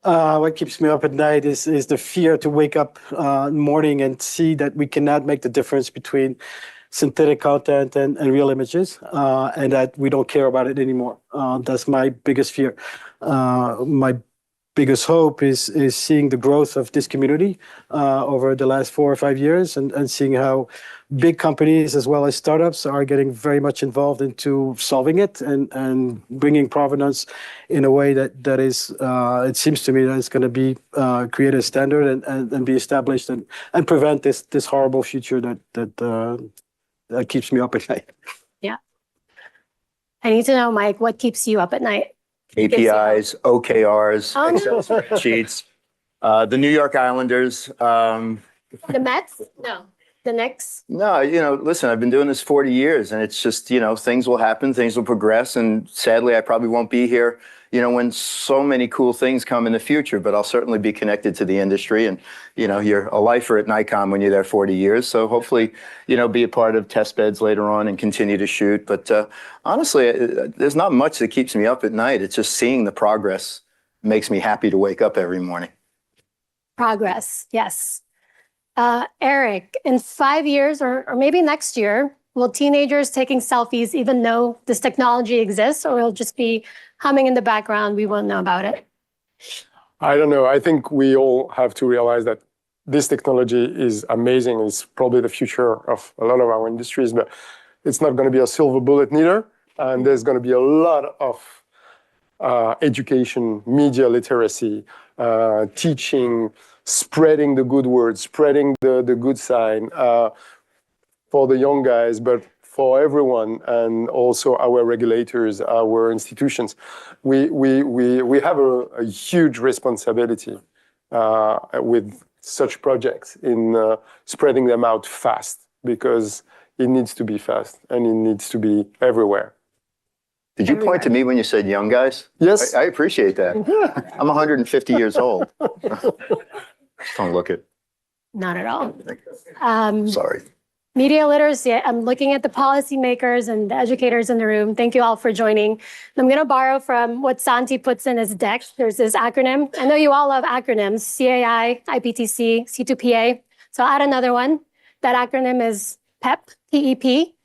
Speaker 8: What keeps me up at night is the fear to wake up in the morning and see that we cannot make the difference between synthetic content and real images, and that we don't care about it anymore. That's my biggest fear. My biggest hope is seeing the growth of this community over the last 4 or 5 years, and seeing how big companies as well as startups are getting very much involved into solving it and bringing provenance in a way that is, it seems to me that it's going to be create a standard and be established and prevent this horrible future that keeps me up at night.
Speaker 4: Yeah. I need to know, Mike, what keeps you up at night?
Speaker 7: KPIs, OKRs,
Speaker 4: Oh, no.
Speaker 7: Excel spreadsheets, the New York Islanders.
Speaker 4: The Mets? No. The Knicks?
Speaker 7: No, listen, I've been doing this 40 years, and it's just, things will happen, things will progress, and sadly, I probably won't be here, when so many cool things come in the future, but I'll certainly be connected to the industry, and, you're a lifer at Nikon when you're there 40 years, so hopefully, be a part of test beds later on and continue to shoot, but honestly, there's not much that keeps me up at night. It's just seeing the progress makes me happy to wake up every morning.
Speaker 4: Progress, yes. Eric, in 5 years or maybe next year, will teenagers taking selfies even know this technology exists, or it'll just be humming in the background, we won't know about it?
Speaker 6: I don't know. I think we all have to realize that this technology is amazing. It's probably the future of a lot of our industries, but it's not going to be a silver bullet neither. And there's going to be a lot of education, media literacy, teaching, spreading the good word, spreading the good sign for the young guys, but for everyone, and also our regulators, our institutions. We have a huge responsibility with such projects in spreading them out fast, because it needs to be fast and it needs to be everywhere.
Speaker 7: Did you point to me when you said young guys?
Speaker 6: Yes.
Speaker 7: I appreciate that. I'm 150 years old. Don't look it.
Speaker 4: Not at all.
Speaker 7: Sorry.
Speaker 4: Media literacy, I'm looking at the policymakers and the educators in the room. Thank you all for joining. I'm going to borrow from what Santi puts in his deck. There's this acronym. I know you all love acronyms, CAI, IPTC, C2PA. So I'll add another one. That acronym is PEP, P-E-P.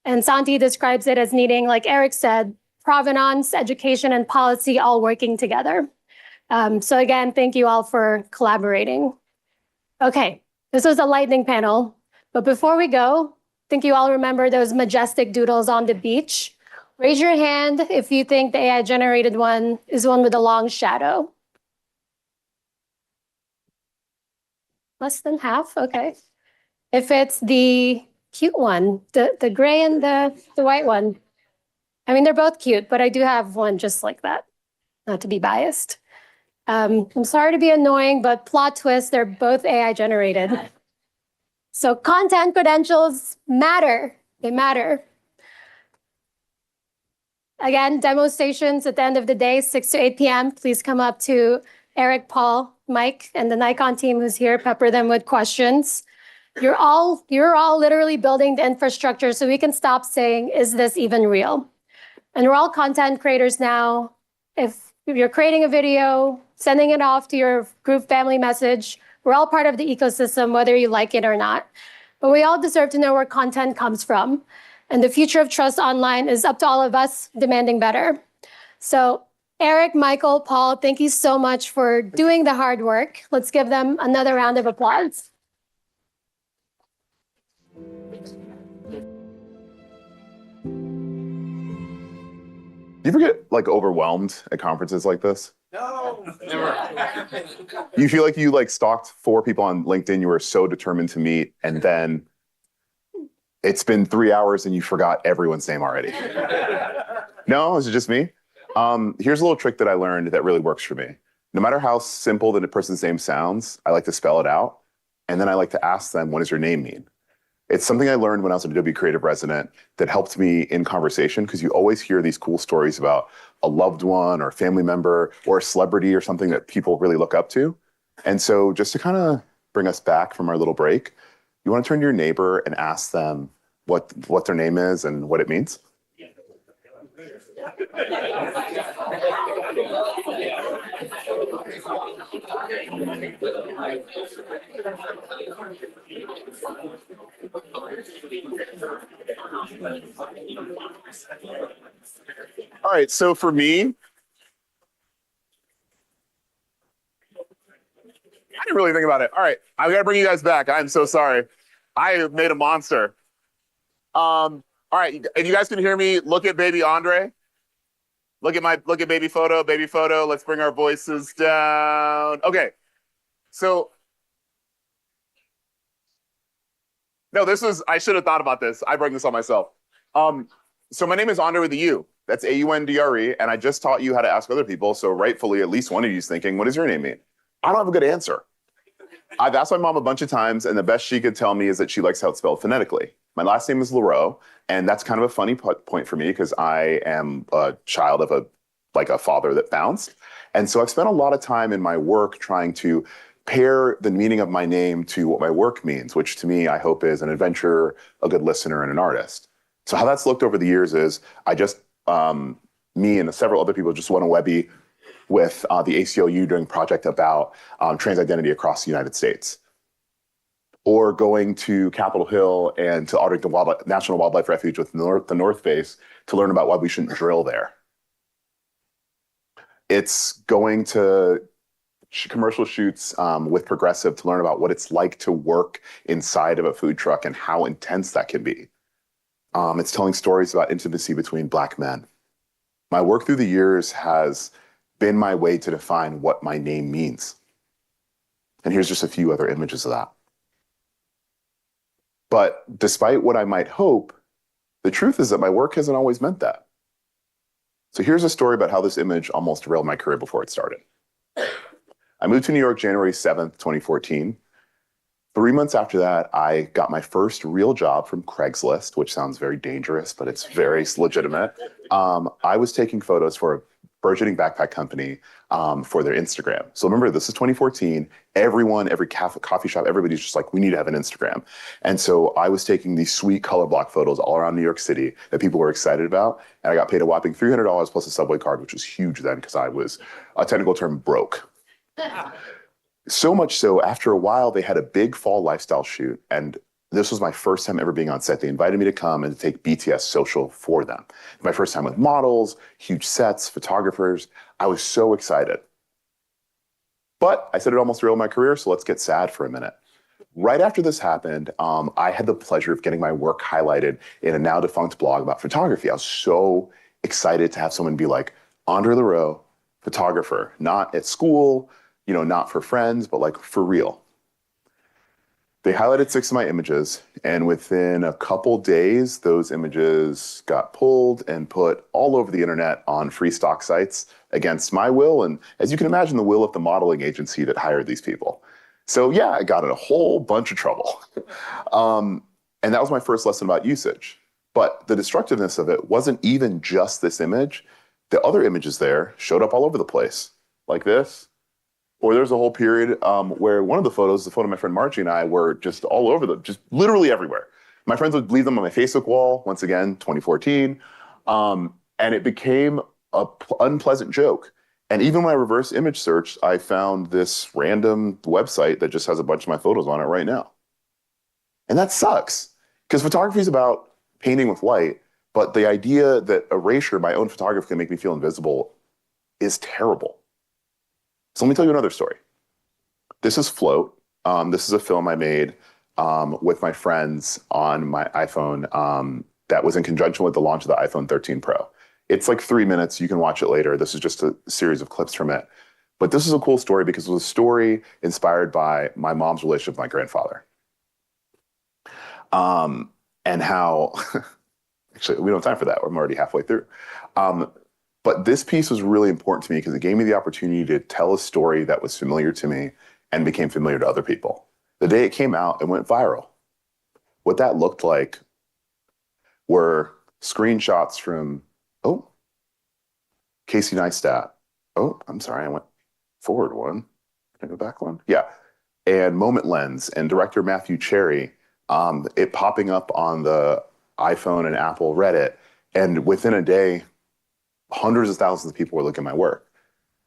Speaker 4: And Santi describes it as needing, like Eric said, provenance, education, and policy all working together. So again, thank you all for collaborating. Okay, this was a lightning panel, but before we go, I think you all remember those majestic doodles on the beach. Raise your hand if you think the AI-generated one is one with a long shadow. Less than half, okay. If it's the cute one, the gray and the white one. I mean, they're both cute, but I do have one just like that, not to be biased. I'm sorry to be annoying, but plot twist, they're both AI generated. So content credentials matter, they matter. Again, demo stations at the end of the day, 6 to 8 p.m. Please come up to Eric, Paul, Mike, and the Nikon team who's here, pepper them with questions. You're all literally building the infrastructure so we can stop saying, is this even real? And we're all content creators now. If you're creating a video, sending it off to your group family message, we're all part of the ecosystem, whether you like it or not. But we all deserve to know where content comes from. And the future of trust online is up to all of us demanding better. So Eric, Michael, Paul, thank you so much for doing the hard work. Let's give them another round of applause.
Speaker 9: Do you ever get like overwhelmed at conferences like this?
Speaker 1: No, never.
Speaker 9: You feel like you like stalked 4 people on LinkedIn you were so determined to meet, and then it's been 3 hours and you forgot everyone's name already. No, is it just me? Here's a little trick that I learned that really works for me. No matter how simple the person's name sounds, I like to spell it out. And then I like to ask them, what does your name mean? It's something I learned when I was an Adobe Creative Resident that helped me in conversation, because you always hear these cool stories about a loved one or a family member or a celebrity or something that people really look up to. And so just to kind of bring us back from our little break, you want to turn to your neighbor and ask them what their name is and what it means. All right, so for me, I didn't really think about it. All right, I gotta bring you guys back. I'm so sorry. I have made a monster. All right, if you guys can hear me, look at baby Aundre. Look at baby photo. Let's bring our voices down. Okay, so no, I should have thought about this. I bring this on myself. So my name is Aundre with a U. That's A-U-N-D-R-E, and I just taught you how to ask other people. So rightfully, at least one of you is thinking, what does your name mean? I don't have a good answer. I've asked my mom a bunch of times, and the best she could tell me is that she likes how it's spelled phonetically. My last name is Larrow, and that's kind of a funny point for me because I am a child of a father that bounced. And so I've spent a lot of time in my work trying to pair the meaning of my name to what my work means, which to me, I hope is an adventurer, a good listener, and an artist. So how that's looked over the years is me and several other people just won a Webby with the ACLU doing a project about trans identity across the United States. Or going to Capitol Hill and to Arlington National Wildlife Refuge with the North Face to learn about why we shouldn't drill there. It's going to commercial shoots with Progressive to learn about what it's like to work inside of a food truck and how intense that can be. It's telling stories about intimacy between Black men. My work through the years has been my way to define what my name means. And here's just a few other images of that. But despite what I might hope, the truth is that my work hasn't always meant that. So here's a story about how this image almost derailed my career before it started. I moved to New York January 7th, 2014. 3 months after that, I got my first real job from Craigslist, which sounds very dangerous, but it's very legitimate. I was taking photos for a burgeoning backpack company for their Instagram. So remember, this is 2014. Everyone, every coffee shop, everybody's just like, we need to have an Instagram. And so I was taking these sweet color block photos all around New York City that people were excited about. And I got paid a whopping $300 plus a subway card, which was huge then because I was, a technical term, broke. So much so, after a while, they had a big fall lifestyle shoot. And This was my first time ever being on set. They invited me to come and to take BTS social for them. My first time with models, huge sets, photographers. I was so excited. But I said it almost derailed my career, so let's get sad for a minute. Right after this happened, I had the pleasure of getting my work highlighted in a now defunct blog about photography. I was so excited to have someone be like, Aundre Larrow, photographer, not at school, not for friends, but like for real. They highlighted 6 of my images, and within a couple days, those images got pulled and put all over the internet on free stock sites against my will, and as you can imagine, the will of the modeling agency that hired these people. So yeah, I got in a whole bunch of trouble. And that was my first lesson about usage. But the destructiveness of it wasn't even just this image. The other images there showed up all over the place, like this. Or there's a whole period where one of the photos, the photo of my friend Margie and I, were just all over just literally everywhere. My friends would leave them on my Facebook wall, once again, 2014. And it became an unpleasant joke. And even when I reverse image searched, I found this random website that just has a bunch of my photos on it right now. And that sucks, because photography is about painting with light, but the idea that erasure, my own photography, can make me feel invisible is terrible. So let me tell you another story. This is Float. This is a film I made with my friends on my iPhone that was in conjunction with the launch of the iPhone 13 Pro. It's like 3 minutes. You can watch it later. This is just a series of clips from it. But this is a cool story because it was a story inspired by my mom's relationship with my grandfather. And how, actually, we don't have time for that. I'm already halfway through. But this piece was really important to me because it gave me the opportunity to tell a story that was familiar to me and became familiar to other people. The day it came out, it went viral. What that looked like were screenshots from, Casey Neistat. I'm sorry, I went forward one. Can I go back one? Yeah. And Moment Lens and director Matthew Cherry, it popping up on the iPhone and Apple Reddit. And within a day, hundreds of thousands of people were looking at my work.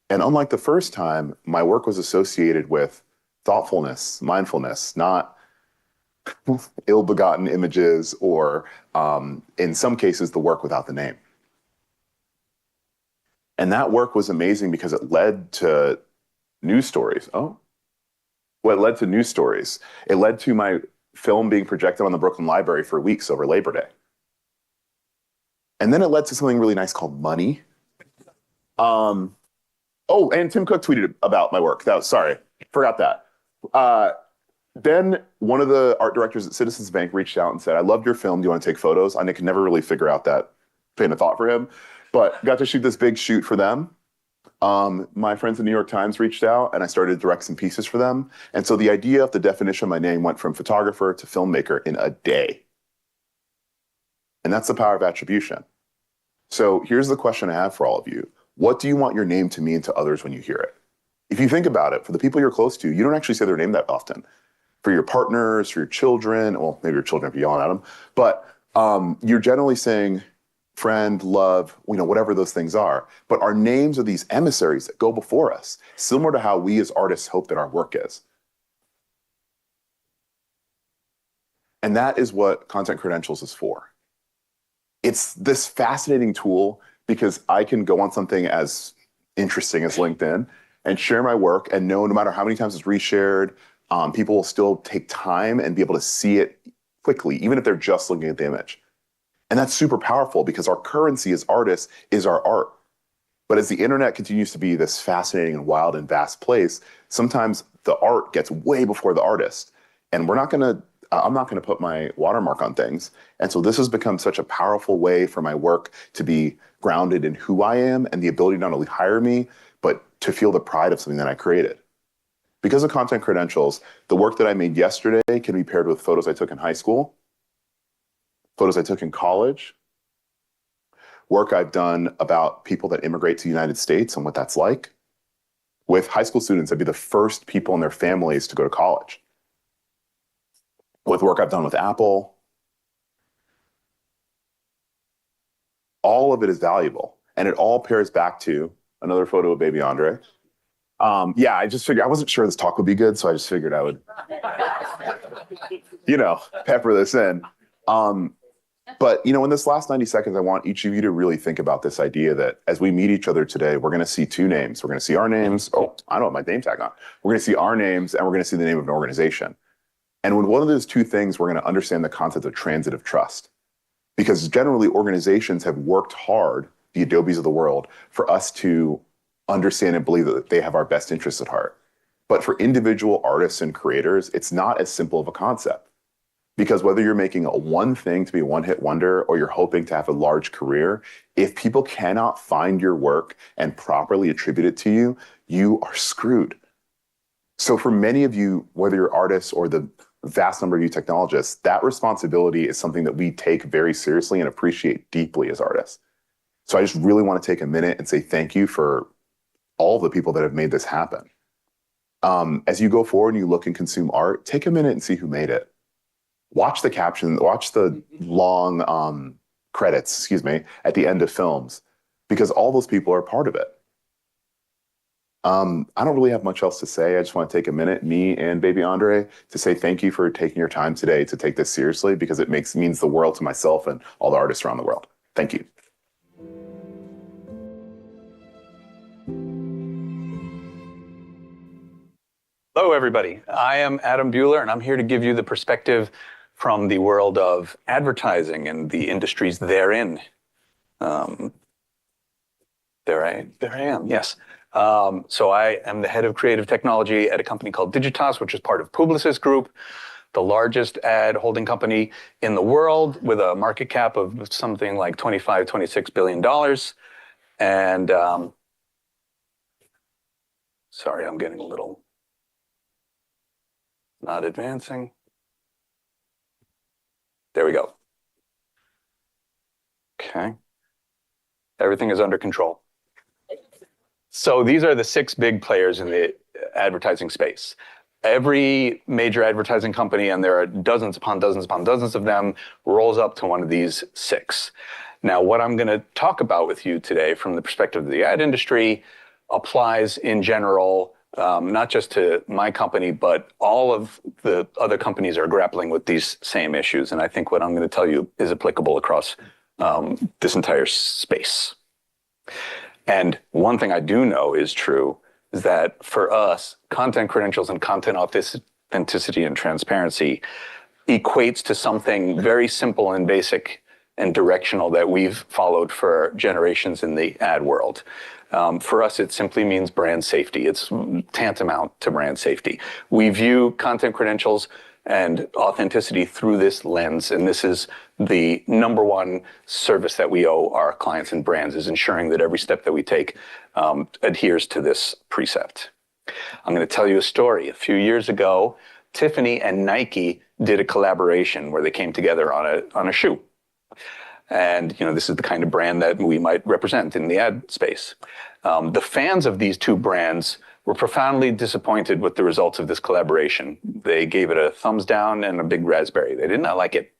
Speaker 9: And unlike the first time, my work was associated with thoughtfulness, mindfulness, not ill-begotten images or, in some cases, the work without the name. And that work was amazing because it led to news stories. It led to news stories. It led to my film being projected on the Brooklyn Library for weeks over Labor Day. And then it led to something really nice called money. And Tim Cook tweeted about my work. Sorry, forgot that. Then one of the art directors at Citizens Bank reached out and said, I loved your film. Do you want to take photos? I could never really figure out that train of thought for him, but got to shoot this big shoot for them. My friends at New York Times reached out and I started to direct some pieces for them. And so the idea of the definition of my name went from photographer to filmmaker in a day. And that's the power of attribution. So here's the question I have for all of you. What do you want your name to mean to others when you hear it? If you think about it, for the people you're close to, you don't actually say their name that often. For your partners, for your children, well, maybe your children if you're yelling at them, but you're generally saying friend, love, whatever those things are. But our names are these emissaries that go before us, similar to how we as artists hope that our work is. And that is what Content Credentials is for. It's this fascinating tool because I can go on something as interesting as LinkedIn and share my work and know no matter how many times it's reshared, people will still take time and be able to see it quickly, even if they're just looking at the image. And that's super powerful because our currency as artists is our art. But as the internet continues to be this fascinating and wild and vast place, sometimes the art gets way before the artist. And I'm not gonna put my watermark on things. And so this has become such a powerful way for my work to be grounded in who I am and the ability to not only hire me, but to feel the pride of something that I created. Because of Content Credentials, the work that I made yesterday can be paired with photos I took in high school, photos I took in college, work I've done about people that immigrate to the United States and what that's like. With high school students, I'd be the first people in their families to go to college. With work I've done with Apple, all of it is valuable. And it all pairs back to another photo of baby Aundre. Yeah, I just figured I wasn't sure this talk would be good, so I just figured I would, pepper this in. But in this last 90 seconds, I want each of you to really think about this idea that as we meet each other today, we're going to see two names. We're going to see our names. Oh, I don't have my name tag on. We're going to see our names, and we're going to see the name of an organization. And with one of those two things, we're going to understand the concept of transitive trust. Because generally, organizations have worked hard, the Adobes of the world, for us to understand and believe that they have our best interests at heart. But for individual artists and creators, it's not as simple of a concept. Because whether you're making one thing to be a one-hit wonder or you're hoping to have a large career, if people cannot find your work and properly attribute it to you, you are screwed. So for many of you, whether you're artists or the vast number of you technologists, that responsibility is something that we take very seriously and appreciate deeply as artists. So I just really want to take a minute and say thank you for all the people that have made this happen. As you go forward and you look and consume art, take a minute and see who made it. Watch the caption, watch the long credits, at the end of films, because all those people are part of it. I don't really have much else to say. I just want to take a minute, me and baby Aundre, to say thank you for taking your time today to take this seriously, because it means the world to myself and all the artists around the world. Thank you.
Speaker 10: Hello, everybody. I am Adam Buhler, and I'm here to give you the perspective from the world of advertising and the industries therein. There I am, yes. So I am the head of creative technology at a company called Digitas, which is part of Publicis Group, the largest ad holding company in the world with a market cap of something like $25, $26 billion. And sorry, I'm getting a little not advancing. There we go. Okay. Everything is under control. So these are the 6 big players in the advertising space. Every major advertising company, and there are dozens upon dozens upon dozens of them, rolls up to one of these 6. Now, what I'm going to talk about with you today from the perspective of the ad industry applies in general, not just to my company, but all of the other companies are grappling with these same issues. And I think what I'm going to tell you is applicable across this entire space. And one thing I do know is true is that for us, content credentials and content authenticity and transparency equates to something very simple and basic and directional that we've followed for generations in the ad world. For us, it simply means brand safety. It's tantamount to brand safety. We view content credentials and authenticity through this lens, and this is the number one service that we owe our clients and brands, is ensuring that every step that we take adheres to this precept. I'm going to tell you a story. A few years ago, Tiffany and Nike did a collaboration where they came together on a shoe. And this is the kind of brand that we might represent in the ad space. The fans of these two brands were profoundly disappointed with the results of this collaboration. They gave it a thumbs down and a big raspberry. They did not like it.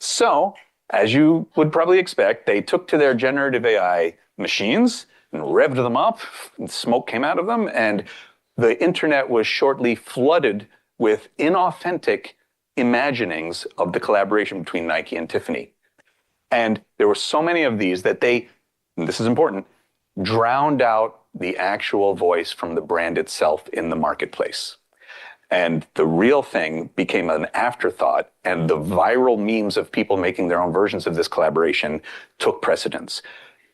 Speaker 10: So, as you would probably expect, they took to their generative AI machines and revved them up, and smoke came out of them, and the internet was shortly flooded with inauthentic imaginings of the collaboration between Nike and Tiffany. And there were so many of these that they, and this is important, drowned out the actual voice from the brand itself in the marketplace. And the real thing became an afterthought, and the viral memes of people making their own versions of this collaboration took precedence.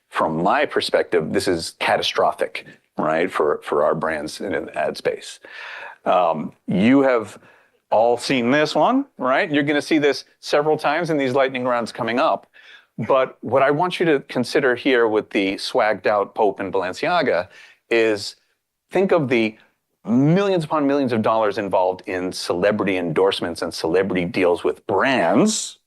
Speaker 10: From my perspective, this is catastrophic, right, for our brands in the ad space. You have all seen this one, right? You're going to see this several times in these lightning rounds coming up. But what I want you to consider here with the swagged out Pope and Balenciaga is think of the millions upon millions of dollars involved in celebrity endorsements and celebrity deals with brands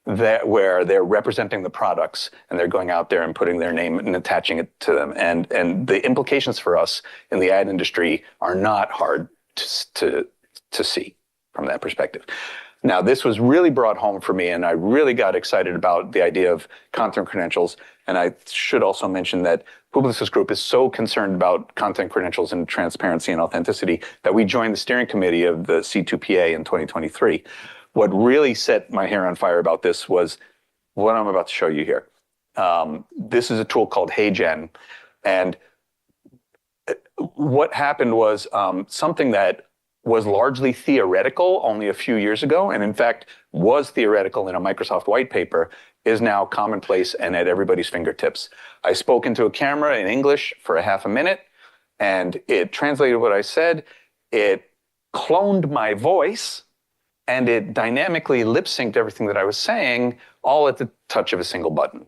Speaker 10: where they're representing the products and they're going out there and putting their name and attaching it to them. And the implications for us in the ad industry are not hard to see from that perspective. Now, this was really brought home for me, and I really got excited about the idea of content credentials And I should also mention that Publicis Group is so concerned about content credentials and transparency and authenticity that we joined the steering committee of the C2PA in 2023. What really set my hair on fire about this was what I'm about to show you here. This is a tool called HeyGen. And what happened was something that was largely theoretical only a few years ago, and in fact was theoretical in a Microsoft white paper, is now commonplace and at everybody's fingertips. I spoke into a camera in English for a half a minute, and it translated what I said. It cloned my voice, and it dynamically lip-synced everything that I was saying, all at the touch of a single button.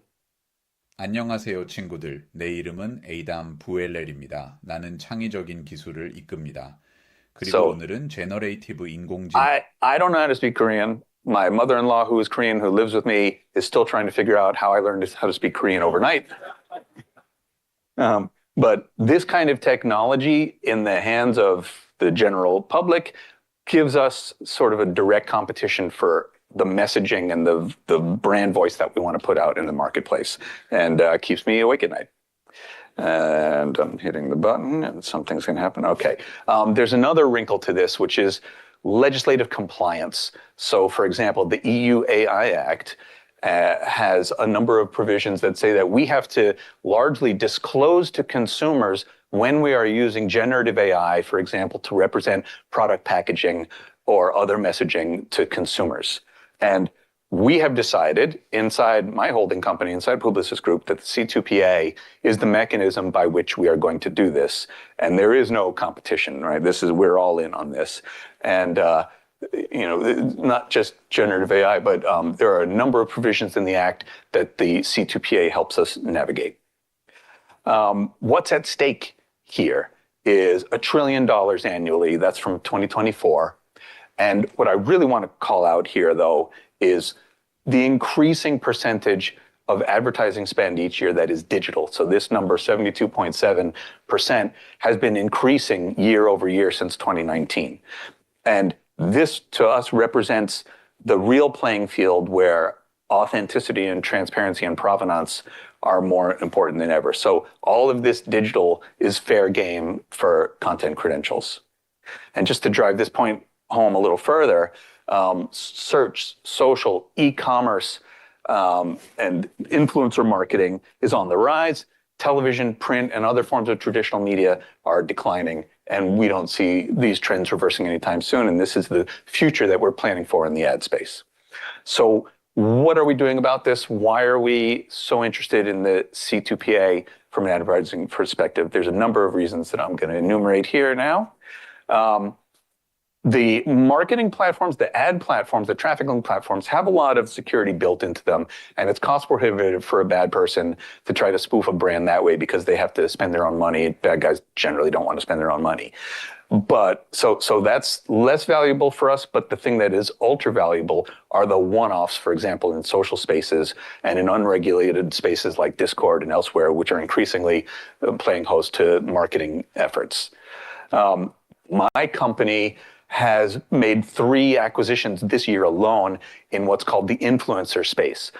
Speaker 11: 안녕하세요 친구들. 내 이름은 에이담 부엘렐입니다. 나는 창의적인 기술을 이끕니다. 그리고
Speaker 10: So,
Speaker 11: 오늘은 제너레이티브 인공지능
Speaker 10: I don't know how to speak Korean. My mother-in-law, who is Korean, who lives with me, is still trying to figure out how I learned how to speak Korean overnight. But this kind of technology in the hands of the general public gives us sort of a direct competition for the messaging and the brand voice that we want to put out in the marketplace, and keeps me awake at night. And I'm hitting the button and something's going to happen. Okay. There's another wrinkle to this, which is legislative compliance. So, for example, the EU AI Act has a number of provisions that say that we have to largely disclose to consumers when we are using generative AI, for example, to represent product packaging or other messaging to consumers. And we have decided inside my holding company, inside Publicis Group, that the C2PA is the mechanism by which we are going to do this. And there is no competition, right? We're all in on this. And, not just generative AI, but there are a number of provisions in the Act that the C2PA helps us navigate. What's at stake here is $1 trillion annually. That's from 2024. And what I really want to call out here, though, is the increasing percentage of advertising spend each year that is digital. So this number, 72.7%, has been increasing year over year since 2019. And this, to us, represents the real playing field where authenticity and transparency and provenance are more important than ever. So all of this digital is fair game for content credentials. And just to drive this point home a little further, search, social, e-commerce, and influencer marketing is on the rise. Television, print, and other forms of traditional media are declining, and we don't see these trends reversing anytime soon, and this is the future that we're planning for in the ad space. So what are we doing about this? Why are we so interested in the C2PA from an advertising perspective? There's a number of reasons that I'm going to enumerate here now. The marketing platforms, the ad platforms, the trafficking platforms have a lot of security built into them, and it's cost prohibitive for a bad person to try to spoof a brand that way because they have to spend their own money. Bad guys generally don't want to spend their own money. But so that's less valuable for us, but the thing that is ultra valuable are the one-offs, for example, in social spaces and in unregulated spaces like Discord and elsewhere, which are increasingly playing host to marketing efforts. My company has made 3 acquisitions this year alone in what's called the influencer space.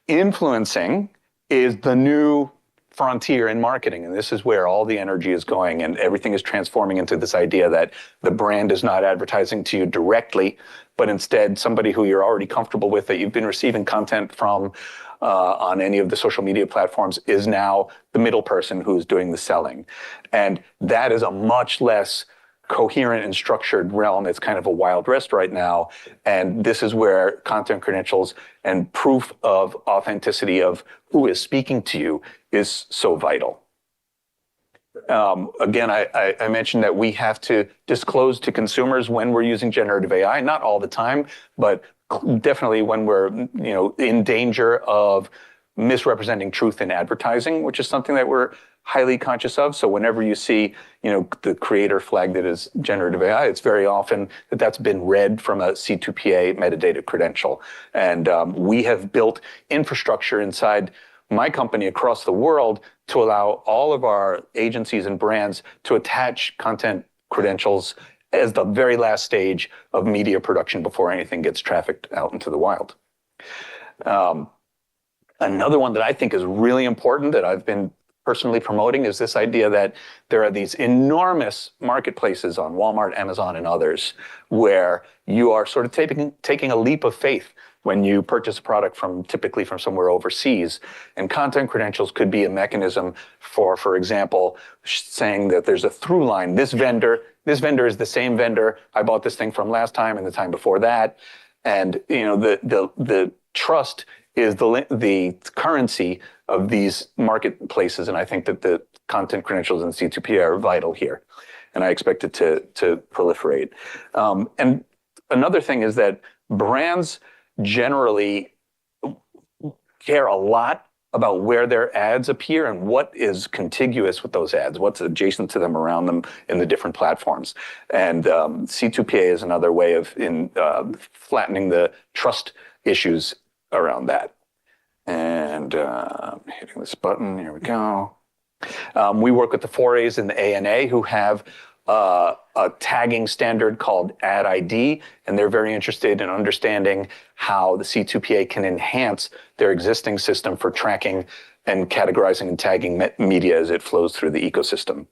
Speaker 10: Influencing is the new frontier in marketing, and this is where all the energy is going, and everything is transforming into this idea that the brand is not advertising to you directly, but instead somebody who you're already comfortable with, that you've been receiving content from on any of the social media platforms, is now the middle person who's doing the selling. And that is a much less coherent and structured realm. It's kind of a wild west right now. And this is where content credentials and proof of authenticity of who is speaking to you is so vital. Again, I mentioned that we have to disclose to consumers when we're using generative AI, not all the time, but definitely when we're in danger of misrepresenting truth in advertising, which is something that we're highly conscious of. So whenever you see, the creator flagged it as generative AI, it's very often that that's been read from a C2PA metadata credential. And we have built infrastructure inside my company across the world to allow all of our agencies and brands to attach content credentials as the very last stage of media production before anything gets trafficked out into the wild. Another one that I think is really important that I've been personally promoting is this idea that there are these enormous marketplaces on Walmart, Amazon, and others where you are sort of taking a leap of faith when you purchase a product typically from somewhere overseas. And content credentials could be a mechanism for example, saying that there's a through line. This vendor is the same vendor I bought this thing from last time and the time before that. And the trust is the currency of these marketplaces. And I think that the content credentials and C2P are vital here. And I expect it to proliferate. And another thing is that brands generally care a lot about where their ads appear and what is contiguous with those ads, what's adjacent to them, around them in the different platforms. And C2PA is another way of flattening the trust issues around that. And hitting this button, here we go. We work with the 4As in the ANA who have a tagging standard called Ad ID, and they're very interested in understanding how the C2PA can enhance their existing system for tracking and categorizing and tagging media as it flows through the ecosystem.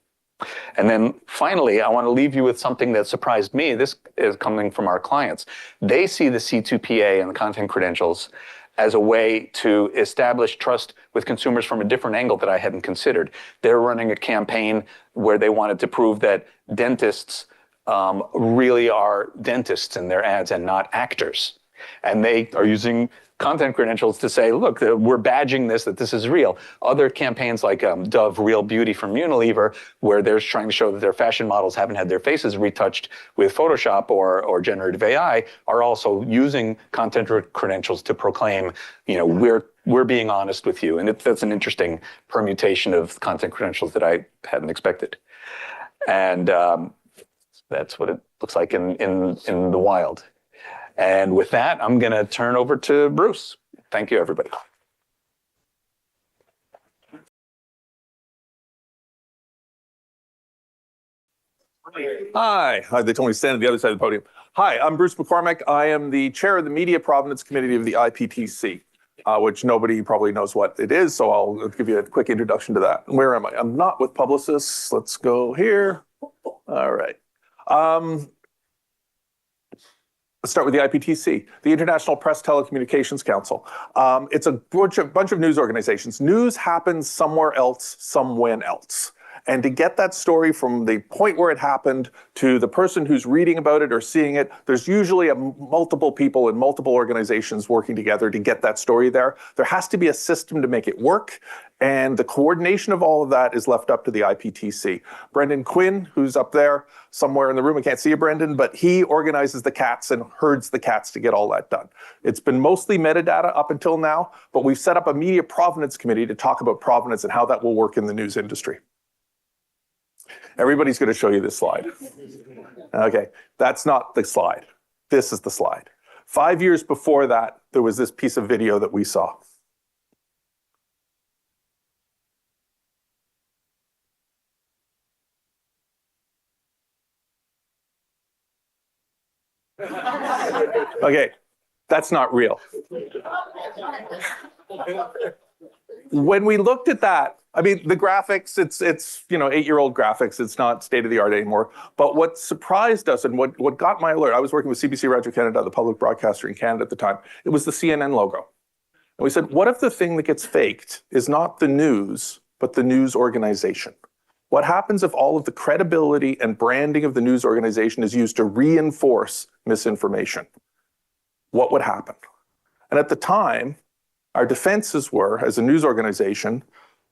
Speaker 10: And then finally, I want to leave you with something that surprised me. This is coming from our clients. They see the C2PA and the content credentials as a way to establish trust with consumers from a different angle that I hadn't considered. They're running a campaign where they wanted to prove that dentists really are dentists in their ads and not actors. And they are using content credentials to say, look, we're badging this, that this is real. Other campaigns like Dove Real Beauty from Unilever, where they're trying to show that their fashion models haven't had their faces retouched with Photoshop or generative AI, are also using content credentials to proclaim, we're being honest with you. And that's an interesting permutation of content credentials that I hadn't expected. And that's what it looks like in the wild. And with that, I'm going to turn over to Bruce. Thank you, everybody.
Speaker 12: Hi. They told me to stand at the other side of the podium. Hi, I'm Bruce MacCormack. I am the chair of the Media Provenance Committee of the IPTC, which nobody probably knows what it is, so I'll give you a quick introduction to that. Where am I? I'm not with Publicis. Let's go here. All right. Let's start with the IPTC, the International Press Telecommunications Council. It's a bunch of news organizations. News happens somewhere else, somewhen else. And to get that story from the point where it happened to the person who's reading about it or seeing it, there's usually multiple people in multiple organizations working together to get that story there. There has to be a system to make it work. And the coordination of all of that is left up to the IPTC. Brendan Quinn, who's up there somewhere in the room, I can't see you, Brendan, but he organizes the cats and herds the cats to get all that done. It's been mostly metadata up until now, but we've set up a media provenance committee to talk about provenance and how that will work in the news industry. Everybody's going to show you this slide. Okay, that's not the slide. This is the slide. 5 years before that, there was this piece of video that we saw. Okay, that's not real. When we looked at that, I mean, the graphics, it's 8-year-old graphics. It's not state of the art anymore. But what surprised us and what got my alert, I was working with CBC Radio Canada, the public broadcaster in Canada at the time. It was the CNN logo. And we said, what if the thing that gets faked is not the news, but the news organization? What happens if all of the credibility and branding of the news organization is used to reinforce misinformation? What would happen? And at the time, our defenses were, as a news organization,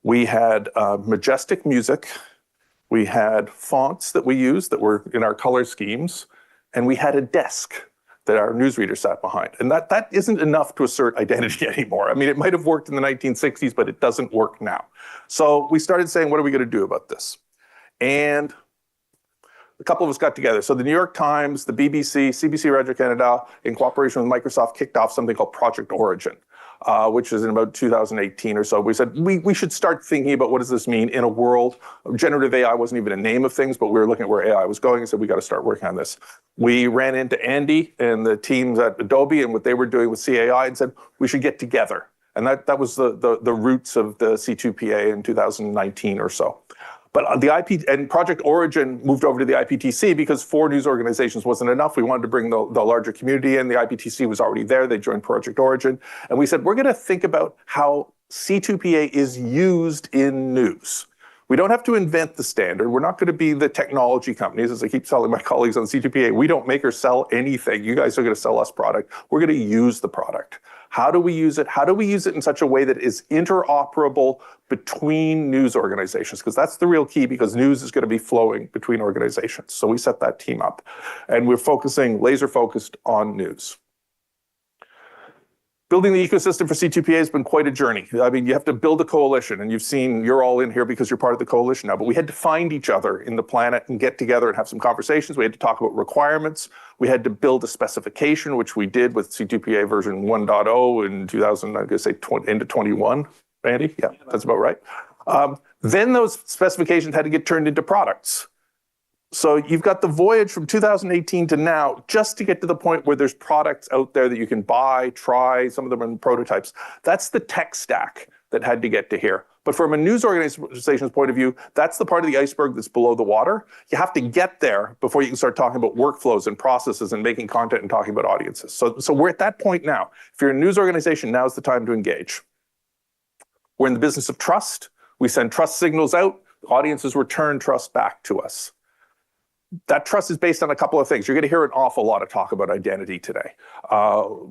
Speaker 12: we had majestic music, we had fonts that we used that were in our color schemes, and we had a desk that our newsreader sat behind. And that isn't enough to assert identity anymore. I mean, it might have worked in the 1960s, but it doesn't work now. So we started saying, what are we going to do about this? And a couple of us got together. So the New York Times, the BBC, CBC Radio Canada, in cooperation with Microsoft, kicked off something called Project Origin, which is in about 2018 or so. We said, we should start thinking about what does this mean in a world. Generative AI wasn't even a name of things, but we were looking at where AI was going and said, we got to start working on this. We ran into Andy and the teams at Adobe and what they were doing with CAI and said, we should get together And that was the roots of the C2PA in 2019 or so. But the IP and Project Origin moved over to the IPTC because 4 news organizations wasn't enough. We wanted to bring the larger community in. The IPTC was already there. They joined Project Origin. And we said, we're going to think about how C2PA is used in news. We don't have to invent the standard. We're not going to be the technology companies, as I keep telling my colleagues on C2PA. We don't make or sell anything. You guys are going to sell us product. We're going to use the product. How do we use it? How do we use it in such a way that is interoperable between news organizations? Because that's the real key, because news is going to be flowing between organizations. So we set that team up, and we're laser focused on news. Building the ecosystem for C2PA has been quite a journey. I mean, you have to build a coalition, and you're all in here because you're part of the coalition now, but we had to find each other in the planet and get together and have some conversations. We had to talk about requirements. We had to build a specification, which we did with C2PA version 1.0 in 2000, I'm going to say into 21, Andy? Yeah, that's about right. Then those specifications had to get turned into products. So you've got the voyage from 2018 to now, just to get to the point where there's products out there that you can buy, try, some of them are in prototypes. That's the tech stack that had to get to here. But from a news organization's point of view, that's the part of the iceberg that's below the water. You have to get there before you can start talking about workflows and processes and making content and talking about audiences. So we're at that point now. If you're a news organization, now's the time to engage. We're in the business of trust. We send trust signals out. Audiences return trust back to us. That trust is based on a couple of things. You're going to hear an awful lot of talk about identity today.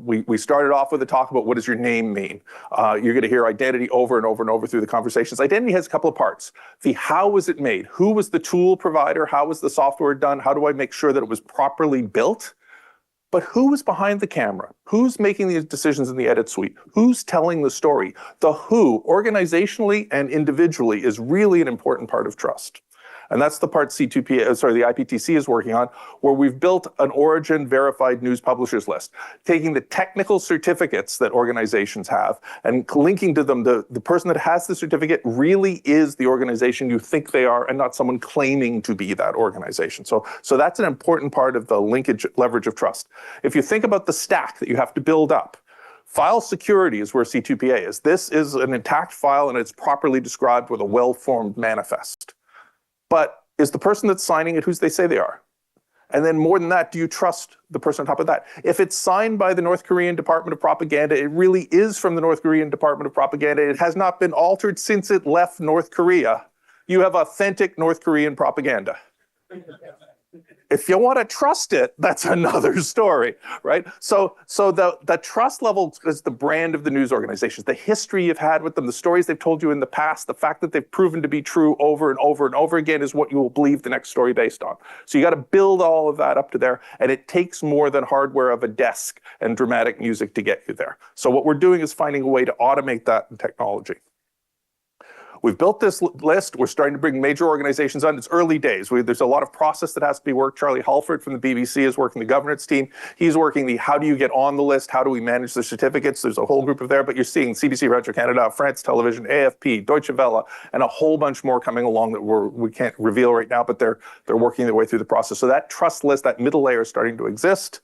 Speaker 12: We started off with a talk about what does your name mean. You're going to hear identity over and over and over through the conversations. Identity has a couple of parts. The how was it made? Who was the tool provider? How was the software done? How do I make sure that it was properly built? But who was behind the camera? Who's making these decisions in the edit suite? Who's telling the story? The who, organizationally and individually, is really an important part of trust. And that's the part the IPTC is working on, where we've built an origin verified news publishers list, taking the technical certificates that organizations have and linking to them. The person that has the certificate really is the organization you think they are and not someone claiming to be that organization. So that's an important part of the linkage leverage of trust. If you think about the stack that you have to build up, file security is where C2PA is. This is an intact file and it's properly described with a well-formed manifest. But is the person that's signing it who they say they are? And then more than that, do you trust the person on top of that? If it's signed by the North Korean Department of Propaganda, it really is from the North Korean Department of Propaganda. It has not been altered since it left North Korea. You have authentic North Korean propaganda. If you want to trust it, that's another story, right? So the trust level is the brand of the news organizations, the history you've had with them, the stories they've told you in the past, the fact that they've proven to be true over and over and over again is what you will believe the next story based on. So you got to build all of that up to there, and it takes more than hardware of a desk and dramatic music to get you there. So what we're doing is finding a way to automate that in technology. We've built this list. We're starting to bring major organizations on. It's early days. There's a lot of process that has to be worked. Charlie Halford from the BBC is working the governance team. He's working the how do you get on the list? How do we manage the certificates? There's a whole group of there, but you're seeing CBC Radio Canada, France Television, AFP, Deutsche Welle, and a whole bunch more coming along that we can't reveal right now, but they're working their way through the process. So that trust list, that middle layer is starting to exist.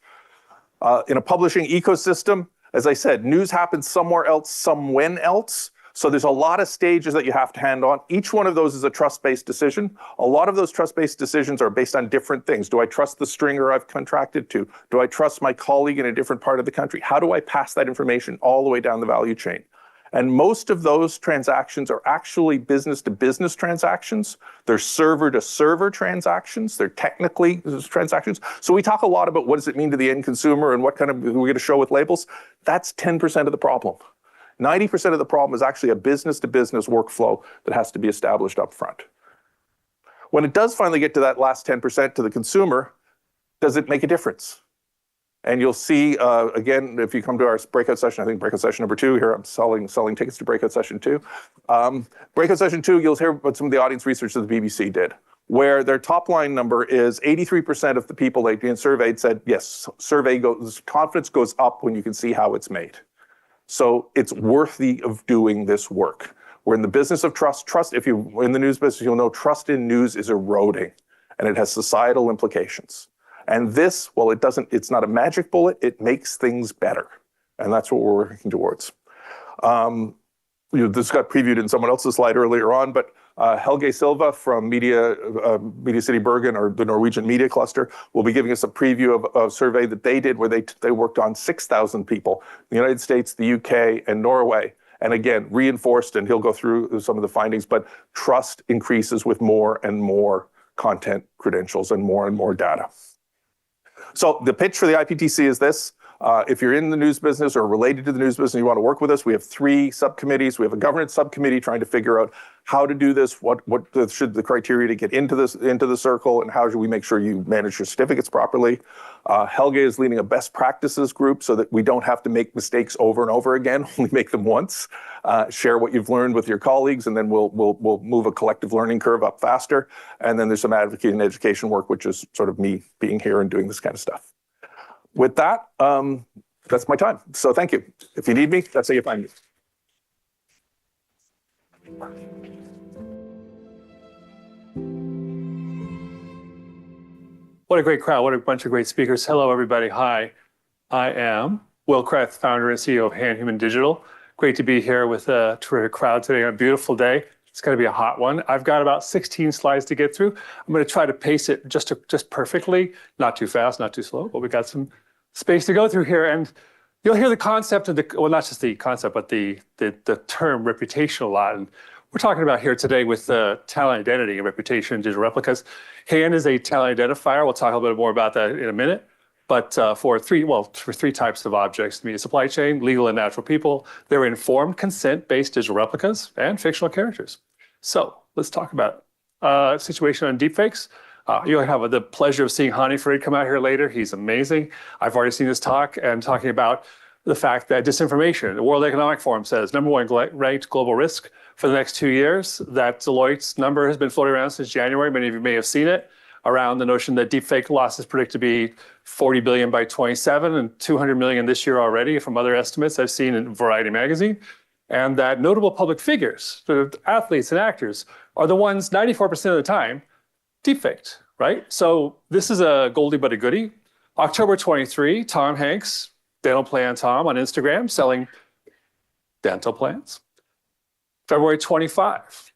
Speaker 12: In a publishing ecosystem, as I said, news happens somewhere else, somewhen else. So there's a lot of stages that you have to hand on. Each one of those is a trust-based decision. A lot of those trust-based decisions are based on different things. Do I trust the stringer I've contracted to? Do I trust my colleague in a different part of the country? How do I pass that information all the way down the value chain? And most of those transactions are actually business-to-business transactions. They're server-to-server transactions. They're technically transactions. So we talk a lot about what does it mean to the end consumer and what kind of we're going to show with labels. That's 10% of the problem. 90% of the problem is actually a business-to-business workflow that has to be established up front. When it does finally get to that last 10% to the consumer, does it make a difference? And you'll see, again, if you come to our breakout session, I think breakout session number 2, here I'm selling tickets to breakout session 2. Breakout session 2, you'll hear about some of the audience research that the BBC did, where their top line number is 83% of the people they've been surveyed said, yes, confidence goes up when you can see how it's made. So it's worthy of doing this work. We're in the business of trust. Trust, if you're in the news business, you'll know trust in news is eroding and it has societal implications. And this, well, it's not a magic bullet, it makes things better. And that's what we're working towards. This got previewed in someone else's slide earlier on, but Helge Silva from Media City Bergen, or the Norwegian Media Cluster, will be giving us a preview of a survey that they did where they worked on 6,000 people in the United States, the UK, and Norway. And again, reinforced, and he'll go through some of the findings, but trust increases with more and more content credentials and more data. So the pitch for the IPTC is this. If you're in the news business or related to the news business and you want to work with us, we have 3 subcommittees. We have a governance subcommittee trying to figure out how to do this, what should the criteria to get into the circle, and how should we make sure you manage your certificates properly. Helge is leading a best practices group so that we don't have to make mistakes over and over again, only make them once. Share what you've learned with your colleagues, and then we'll move a collective learning curve up faster. And then there's some advocacy and education work, which is sort of me being here and doing this kind of stuff. With that, that's my time. So thank you. If you need me, that's how you find me.
Speaker 13: What a great crowd. What a bunch of great speakers. Hello, everybody. Hi, I am Will Kreth, founder and CEO of Hand Human Digital. Great to be here with a terrific crowd today on a beautiful day. It's going to be a hot one. I've got about 16 slides to get through. I'm going to try to pace it just perfectly, not too fast, not too slow, but we got some space to go through here. And you'll hear the concept of well, not just the concept, but the term reputation a lot. And we're talking about here today with talent identity and reputation digital replicas. Hand is a talent identifier. We'll talk a little bit more about that in a minute. But for three types of objects, the media supply chain, legal and natural people, they're informed consent-based digital replicas and fictional characters. So let's talk about a situation on deepfakes. You'll have the pleasure of seeing Hany Farid come out here later. He's amazing. I've already seen his talk and talking about the fact that disinformation, the World Economic Forum says, #1 ranked global risk for the next 2 years. That Deloitte's number has been floating around since January. Many of you may have seen it, around the notion that deepfake losses predict to be 40 billion by 27 and 200 million this year already from other estimates I've seen in Variety magazine. And that notable public figures, the athletes and actors, are the ones 94% of the time deepfaked, right? So this is a goldie but a goodie. October 23, Tom Hanks, Dental Plan Tom on Instagram, selling dental plans. February 25,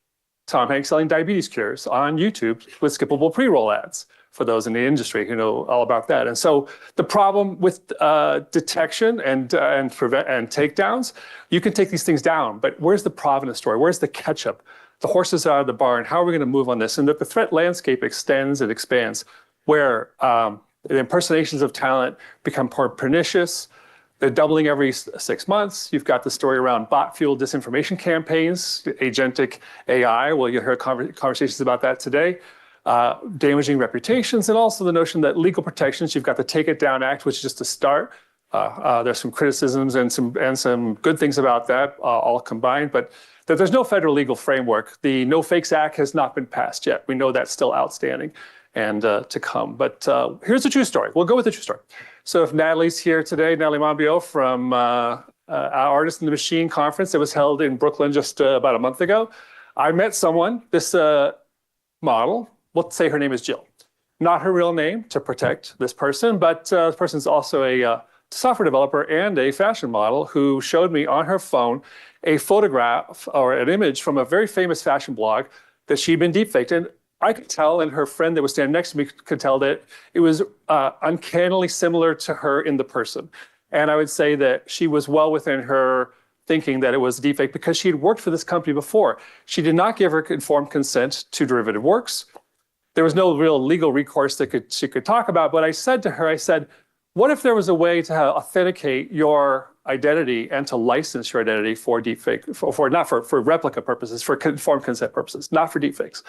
Speaker 13: Tom Hanks selling diabetes cures on YouTube with skippable pre-roll ads for those in the industry who know all about that. And so the problem with detection and takedowns, you can take these things down, but where's the provenance story? Where's the ketchup? The horses are out of the barn. How are we going to move on this? And that the threat landscape extends and expands, where the impersonations of talent become more pernicious. They're doubling every 6 months. You've got the story around bot-fueled disinformation campaigns, agentic AI. Well, you'll hear conversations about that today. Damaging reputations, and also the notion that legal protections, you've got the Take It Down Act, which is just a start. There's some criticisms and some good things about that all combined, but that there's no federal legal framework. The No Fakes Act has not been passed yet. We know that's still outstanding and to come. But here's a true story. We'll go with the true story. So if Natalie's here today, Natalie Monbiot from our Artist in the Machine conference that was held in Brooklyn just about a month ago, I met someone, this model, let's say her name is Jill. Not her real name to protect this person, but this person's also a software developer and a fashion model who showed me on her phone a photograph or an image from a very famous fashion blog that she'd been deepfaked. And I could tell, and her friend that was standing next to me could tell, that it was uncannily similar to her in the person. And I would say that she was well within her thinking that it was deepfake because she had worked for this company before. She did not give her informed consent to derivative works. There was no real legal recourse that she could talk about. But I said to her, I said, what if there was a way to authenticate your identity and to license your identity for deepfake, not for replica purposes, for informed consent purposes, not for deepfakes?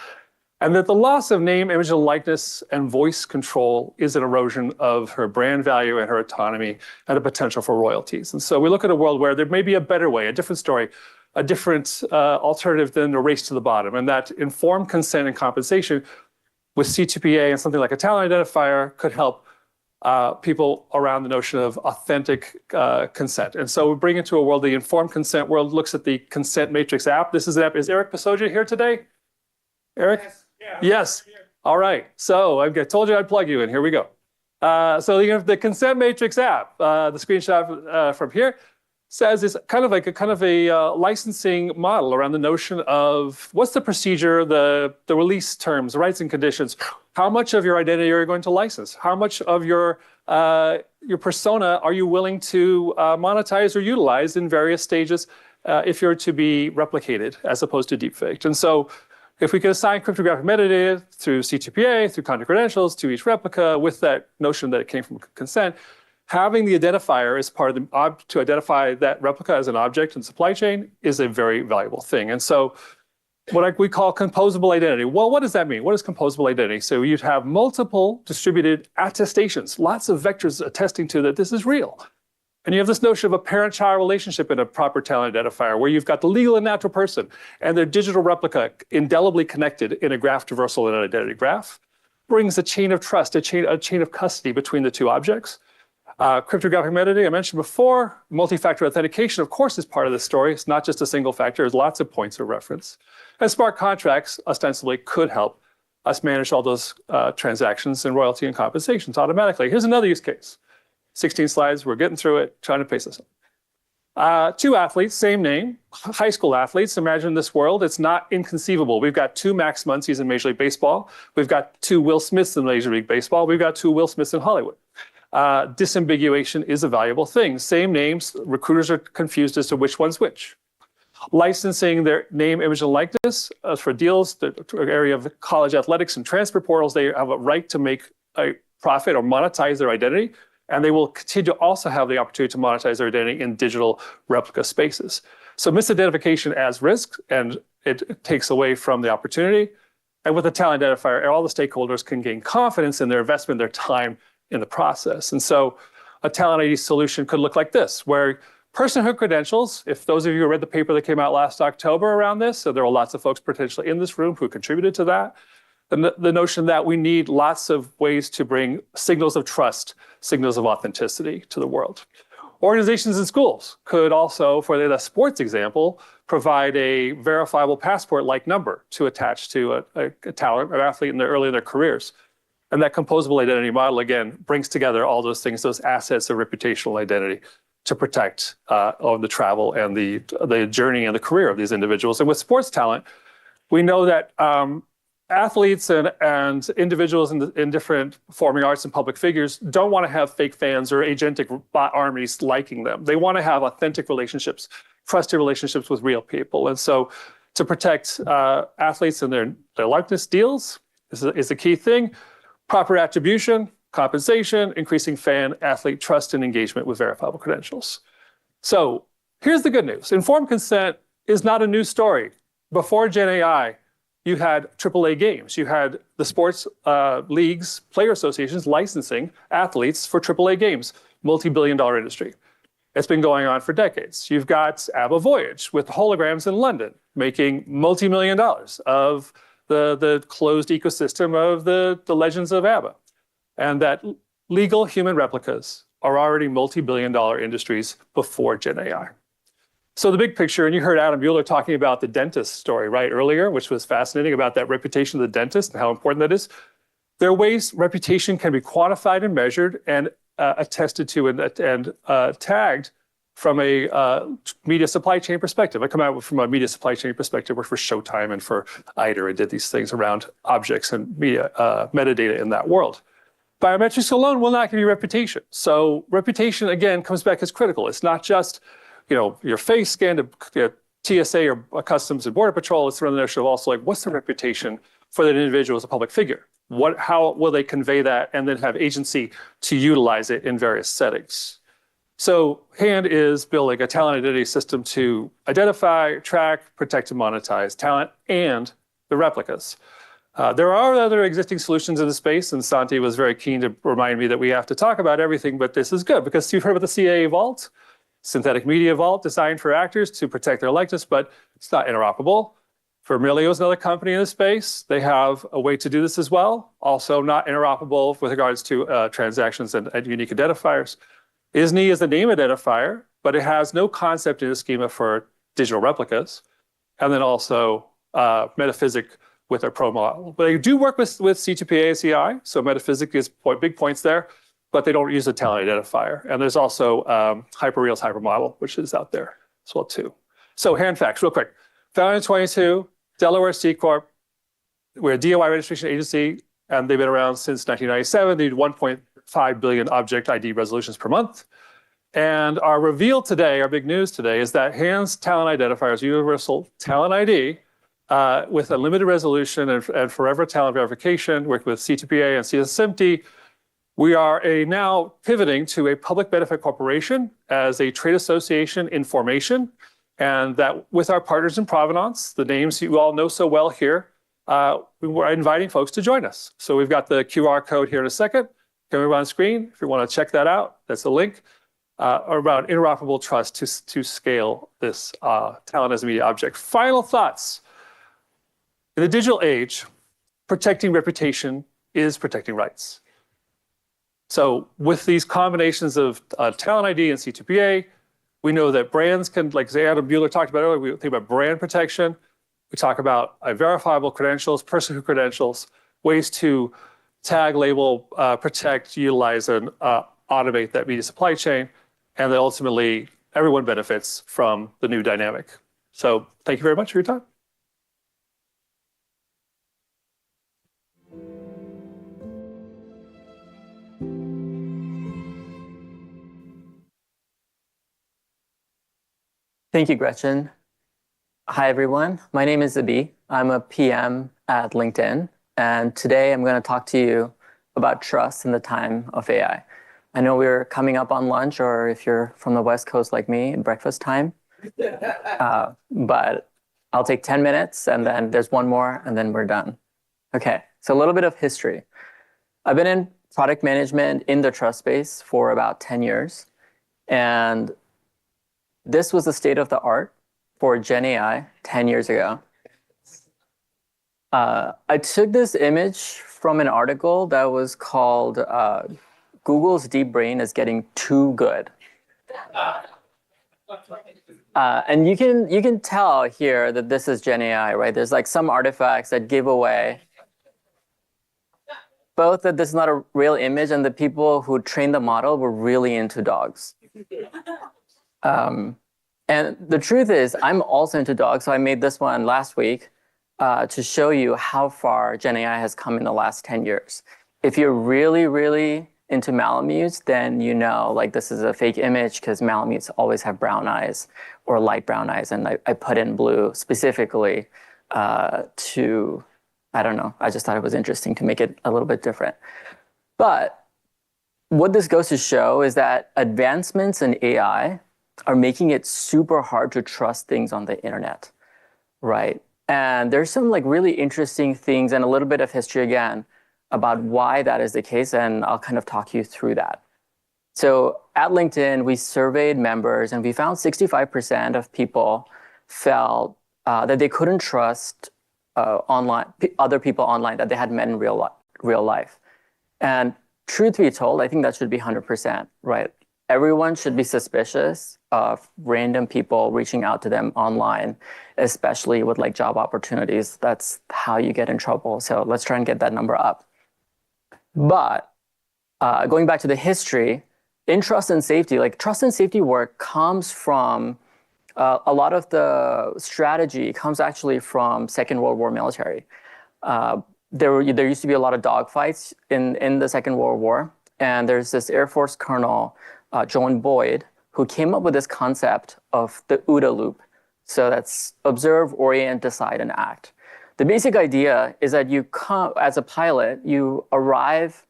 Speaker 13: And that the loss of name, image, and likeness and voice control is an erosion of her brand value and her autonomy and a potential for royalties. And so we look at a world where there may be a better way, a different story, a different alternative than a race to the bottom. And that informed consent and compensation with C2PA and something like a talent identifier could help people around the notion of authentic consent. And so we bring it to a world, the informed consent world looks at the Consent Matrix app. This is an app. Is Eric Pasoja here today? Eric? Yes. Yeah, yes. All right. So I told you I'd plug you in. Here we go. So you have the Consent Matrix app, the screenshot from here. says is kind of a licensing model around the notion of what's the procedure, the release terms, rights and conditions. How much of your identity are you going to license? How much of your persona are you willing to monetize or utilize in various stages if you're to be replicated as opposed to deepfaked? And so if we can assign cryptographic metadata through C2PA, through content credentials to each replica with that notion that it came from consent, having the identifier as part of the to identify that replica as an object in supply chain is a very valuable thing. And so what we call composable identity. Well, what does that mean? What is composable identity? So you'd have multiple distributed attestations, lots of vectors attesting to that this is real. And you have this notion of a parent-child relationship in a proper talent identifier where you've got the legal and natural person and their digital replica indelibly connected in a graph traversal and an identity graph. Brings a chain of trust, a chain of custody between the two objects. Cryptographic metadata, I mentioned before, multi-factor authentication, of course, is part of the story. It's not just a single factor. There's lots of points of reference. And smart contracts, ostensibly, could help us manage all those transactions and royalty and compensations automatically. Here's another use case. 16 slides, we're getting through it, trying to pace this up. Two athletes, same name, high school athletes. Imagine this world. It's not inconceivable. We've got two Max Muncies in Major League Baseball. We've got two Will Smiths in Major League Baseball. We've got two Will Smiths in Hollywood. Disambiguation is a valuable thing. Same names, recruiters are confused as to which one's which. Licensing their name, image, and likeness for deals, the area of college athletics and transfer portals, they have a right to make a profit or monetize their identity. And they will continue to also have the opportunity to monetize their identity in digital replica spaces. So misidentification adds risk and it takes away from the opportunity. And with a talent identifier, all the stakeholders can gain confidence in their investment, their time in the process. And so a talent ID solution could look like this, where personhood credentials, if those of you who read the paper that came out last October around this, so there are lots of folks potentially in this room who contributed to that, the notion that we need lots of ways to bring signals of trust, signals of authenticity to the world. Organizations and schools could also, for the sports example, provide a verifiable passport-like number to attach to a talent, an athlete early in their careers. And that composable identity model, again, brings together all those things, those assets of reputational identity to protect the travel and the journey and the career of these individuals. And with sports talent, we know that athletes and individuals in different performing arts and public figures don't want to have fake fans or agentic bot armies liking them. They want to have authentic relationships, trusted relationships with real people. And so to protect athletes and their likeness deals is a key thing. Proper attribution, compensation, increasing fan athlete trust and engagement with verifiable credentials. So here's the good news. Informed consent is not a new story. Before Gen AI, you had AAA games. You had the sports leagues, player associations licensing athletes for AAA games, multi-billion-dollar industry. It's been going on for decades. You've got ABBA Voyage with holograms in London, making multi-million dollars of the closed ecosystem of the legends of ABBA. And that legal human replicas are already multi-billion-dollar industries before Gen AI. So the big picture, and you heard Adam Buhler talking about the dentist story, right, earlier, which was fascinating about that reputation of the dentist and how important that is. There are ways reputation can be quantified and measured and attested to and tagged from a media supply chain perspective. I come out from a media supply chain perspective, worked for Showtime and for IDER and did these things around objects and media metadata in that world. Biometrics alone will not give you reputation. So reputation, again, comes back as critical. It's not just your face scanned to TSA or Customs and Border Patrol. It's around the notion of also like, what's the reputation for that individual as a public figure? How will they convey that and then have agency to utilize it in various settings? So HAND is building a talent identity system to identify, track, protect, and monetize talent and the replicas. There are other existing solutions in the space, and Santi was very keen to remind me that we have to talk about everything, but this is good because you've heard about the CAA Vault, synthetic media vault designed for actors to protect their likeness, but it's not interoperable. Vermilio is another company in the space. They have a way to do this as well. Also not interoperable with regards to transactions and unique identifiers. ISNI is the name identifier, but it has no concept in the schema for digital replicas. And then also Metaphysic with their pro model. But they do work with C2PA and CI, so Metaphysic is big points there. but they don't use a talent identifier. And there's also Hyperreal's Hypermodel, which is out there as well too. So hand facts, real quick. Founded in 22, Delaware C Corp. We're a DOI registration agency, and they've been around since 1997. They do 1.5 billion object ID resolutions per month. And our reveal today, our big news today, is that HAND's talent identifier is universal talent ID with a limited resolution and forever talent verification, working with C2PA and CSMT. We are now pivoting to a public benefit corporation as a trade association in formation, and that with our partners in provenance, the names you all know so well here, we're inviting folks to join us. So we've got the QR code here in a second. Coming up on screen, if you want to check that out, that's the link. Around interoperable trust to scale this talent as a media object. Final thoughts. In the digital age, protecting reputation is protecting rights. So with these combinations of talent ID and C2PA, we know that brands can, like Adam Buhler talked about earlier, we think about brand protection. We talk about verifiable credentials, personhood credentials, ways to tag, label, protect, utilize, and automate that media supply chain. And then ultimately, everyone benefits from the new dynamic. So thank you very much for your time.
Speaker 14: Thank you, Gretchen. Hi, everyone. My name is Abhi. I'm a PM at LinkedIn. And today I'm going to talk to you about trust in the time of AI. I know we're coming up on lunch, or if you're from the West Coast like me, breakfast time. But I'll take 10 minutes, and then there's one more, and then we're done. Okay, so a little bit of history. I've been in product management in the trust space for about 10 years. And this was the state of the art for Gen AI 10 years ago. I took this image from an article that was called Google's Deep Brain is Getting Too Good. And you can tell here that this is Gen AI, right? There's like some artifacts that give away both that this is not a real image and the people who trained the model were really into dogs. And the truth is, I'm also into dogs, so I made this one last week to show you how far Gen AI has come in the last 10 years. If you're really, really into Malamutes, then you know like this is a fake image because Malamutes always have brown eyes or light brown eyes. And I put in blue specifically to, I don't know, I just thought it was interesting to make it a little bit different. But what this goes to show is that advancements in AI are making it super hard to trust things on the internet, right? And there's some like really interesting things and a little bit of history again about why that is the case, and I'll kind of talk you through that. So at LinkedIn, we surveyed members, and we found 65% of people felt that they couldn't trust other people online that they had met in real life. And truth be told, I think that should be 100%, right? Everyone should be suspicious of random people reaching out to them online, especially with like job opportunities. That's how you get in trouble. So let's try and get that number up. But going back to the history, in trust and safety, like trust and safety work comes from a lot of the strategy comes actually from Second World War military. There used to be a lot of dogfights in the Second World War. And there's this Air Force colonel, John Boyd, who came up with this concept of the OODA loop. So that's observe, orient, decide, and act. The basic idea is that you come, as a pilot, you arrive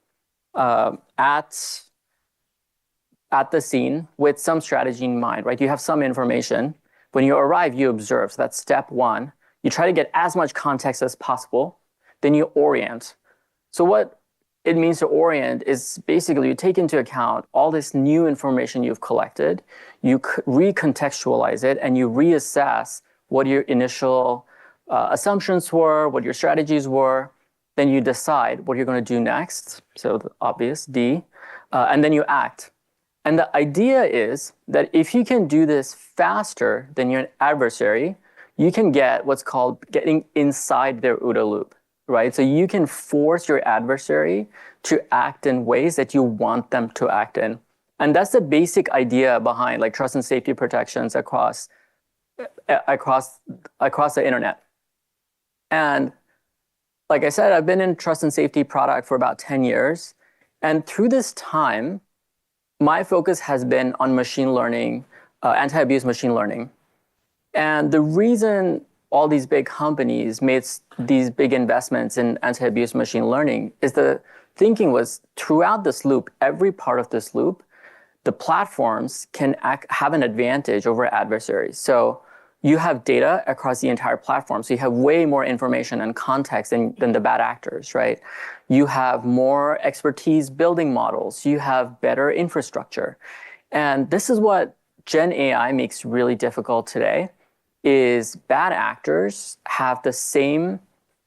Speaker 14: at the scene with some strategy in mind, right? You have some information. When you arrive, you observe. So that's step one. You try to get as much context as possible. Then you orient. So what it means to orient is basically you take into account all this new information you've collected, you recontextualize it, and you reassess what your initial assumptions were, what your strategies were. Then you decide what you're going to do next. So the obvious D, and then you act. And the idea is that if you can do this faster than your adversary, you can get what's called getting inside their OODA loop, right? So you can force your adversary to act in ways that you want them to act in. And that's the basic idea behind like trust and safety protections across the internet. And like I said, I've been in trust and safety product for about 10 years. And through this time, my focus has been on machine learning, anti-abuse machine learning. And the reason all these big companies made these big investments in anti-abuse machine learning is the thinking was throughout this loop, every part of this loop, the platforms can have an advantage over adversaries. So you have data across the entire platform. So you have way more information and context than the bad actors, right? You have more expertise building models. You have better infrastructure. And this is what Gen AI makes really difficult today, is bad actors have the same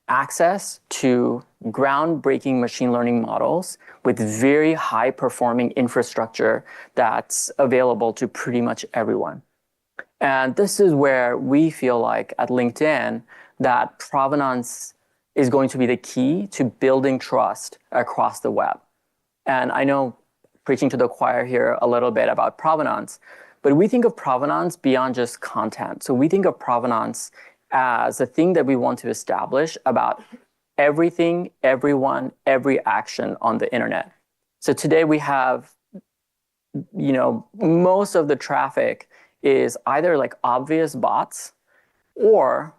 Speaker 14: access to groundbreaking machine learning models with very high performing infrastructure that's available to pretty much everyone. And this is where we feel like at LinkedIn that provenance is going to be the key to building trust across the web. And I know preaching to the choir here a little bit about provenance, but we think of provenance beyond just content. So we think of provenance as a thing that we want to establish about everything, everyone, every action on the internet. So today we have, most of the traffic is either like obvious bots or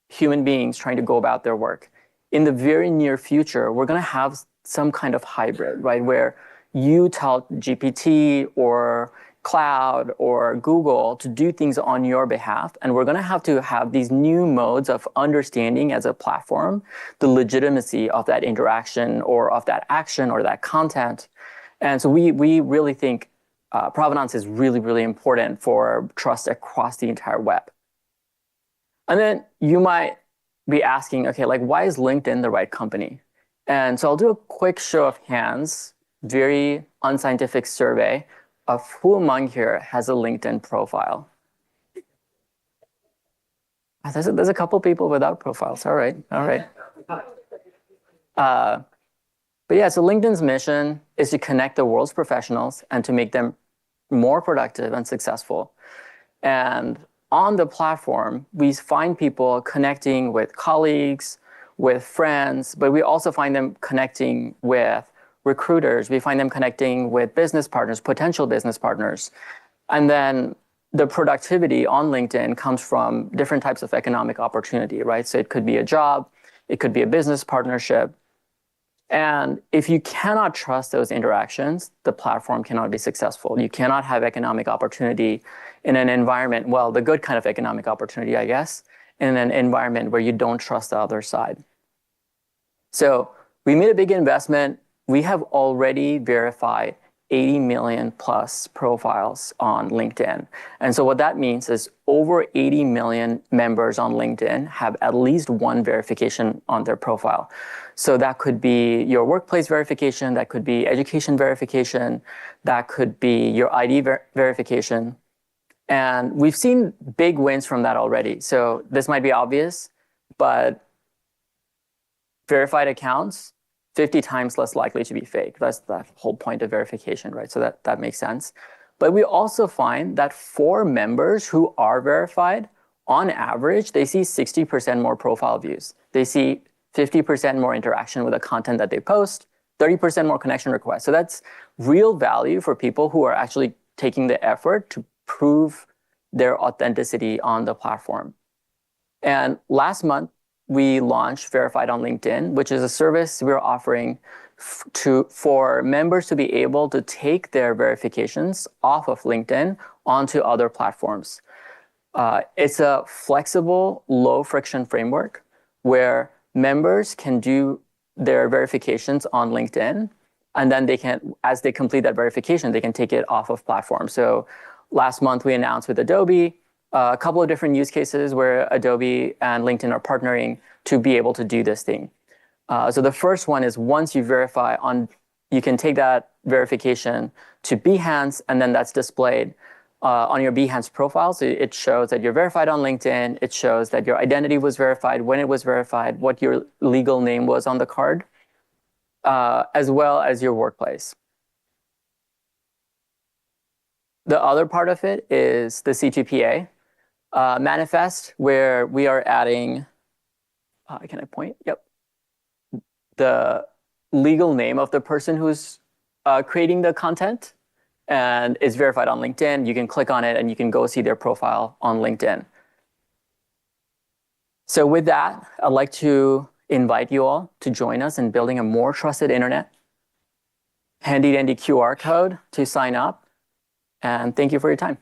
Speaker 14: human beings trying to go about their work. In the very near future, we're going to have some kind of hybrid, right? Where you tell GPT or Cloud or Google to do things on your behalf. And we're going to have these new modes of understanding as a platform, the legitimacy of that interaction or of that action or that content. And so we really think provenance is really, really important for trust across the entire web. And then you might be asking, okay, like why is LinkedIn the right company? And so I'll do a quick show of hands, very unscientific survey of who among here has a LinkedIn profile. There's a couple people without profiles. All right. But yeah, so LinkedIn's mission is to connect the world's professionals and to make them more productive and successful. And on the platform, we find people connecting with colleagues, with friends, but we also find them connecting with recruiters. We find them connecting with business partners, potential business partners. And then the productivity on LinkedIn comes from different types of economic opportunity, right? So it could be a job, it could be a business partnership. And if you cannot trust those interactions, the platform cannot be successful. You cannot have economic opportunity in an environment, well, the good kind of economic opportunity, I guess, in an environment where you don't trust the other side. So we made a big investment. We have already verified 80 million plus profiles on LinkedIn. And so what that means is over 80 million members on LinkedIn have at least one verification on their profile. So that could be your workplace verification, that could be education verification, that could be your ID verification. And we've seen big wins from that already. So this might be obvious, but verified accounts, 50 times less likely to be fake. That's the whole point of verification, right? So that makes sense. But we also find that for members who are verified, on average, they see 60% more profile views. They see 50% more interaction with the content that they post, 30% more connection requests. So that's real value for people who are actually taking the effort to prove their authenticity on the platform. And last month, we launched Verified on LinkedIn, which is a service we're offering for members to be able to take their verifications off of LinkedIn onto other platforms. It's a flexible, low-friction framework where members can do their verifications on LinkedIn, and then they can, as they complete that verification, they can take it off of platform. So last month, we announced with Adobe a couple of different use cases where Adobe and LinkedIn are partnering to be able to do this thing. So the first one is once you verify you can take that verification to Behance, and then that's displayed on your Behance profiles. It shows that you're verified on LinkedIn. It shows that your identity was verified, when it was verified, what your legal name was on the card, as well as your workplace. The other part of it is the C2PA manifest, where we are adding, can I point? Yep. The legal name of the person who's creating the content and is verified on LinkedIn. You can click on it and you can go see their profile on LinkedIn. So with that, I'd like to invite you all to join us in building a more trusted internet. Handy dandy QR code to sign up. And thank you for your time.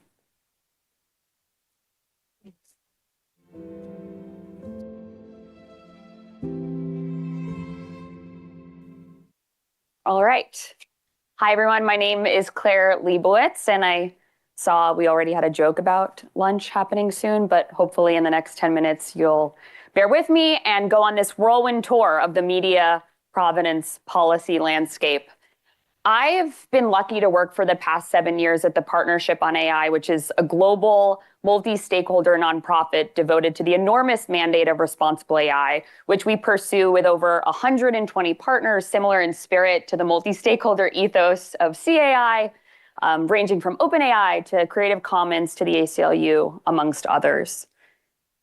Speaker 15: All right. Hi, everyone. My name is Claire Leibowicz, and I saw we already had a joke about lunch happening soon, but hopefully in the next 10 minutes, you'll bear with me and go on this whirlwind tour of the media provenance policy landscape. I've been lucky to work for the past 7 years at the Partnership on AI, which is a global multi-stakeholder nonprofit devoted to the enormous mandate of responsible AI, which we pursue with over 120 partners, similar in spirit to the multi-stakeholder ethos of CAI, ranging from OpenAI to Creative Commons to the ACLU, amongst others.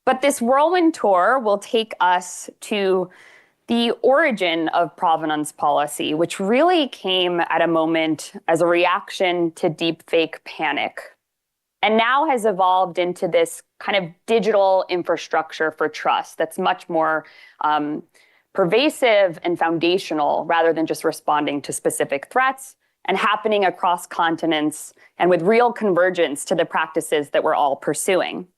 Speaker 15: But this whirlwind tour will take us to the origin of provenance policy, which really came at a moment as a reaction to deepfake panic, and now has evolved into this kind of digital infrastructure for trust that's much more pervasive and foundational rather than just responding to specific threats, and happening across continents and with real convergence to the practices that we're all pursuing.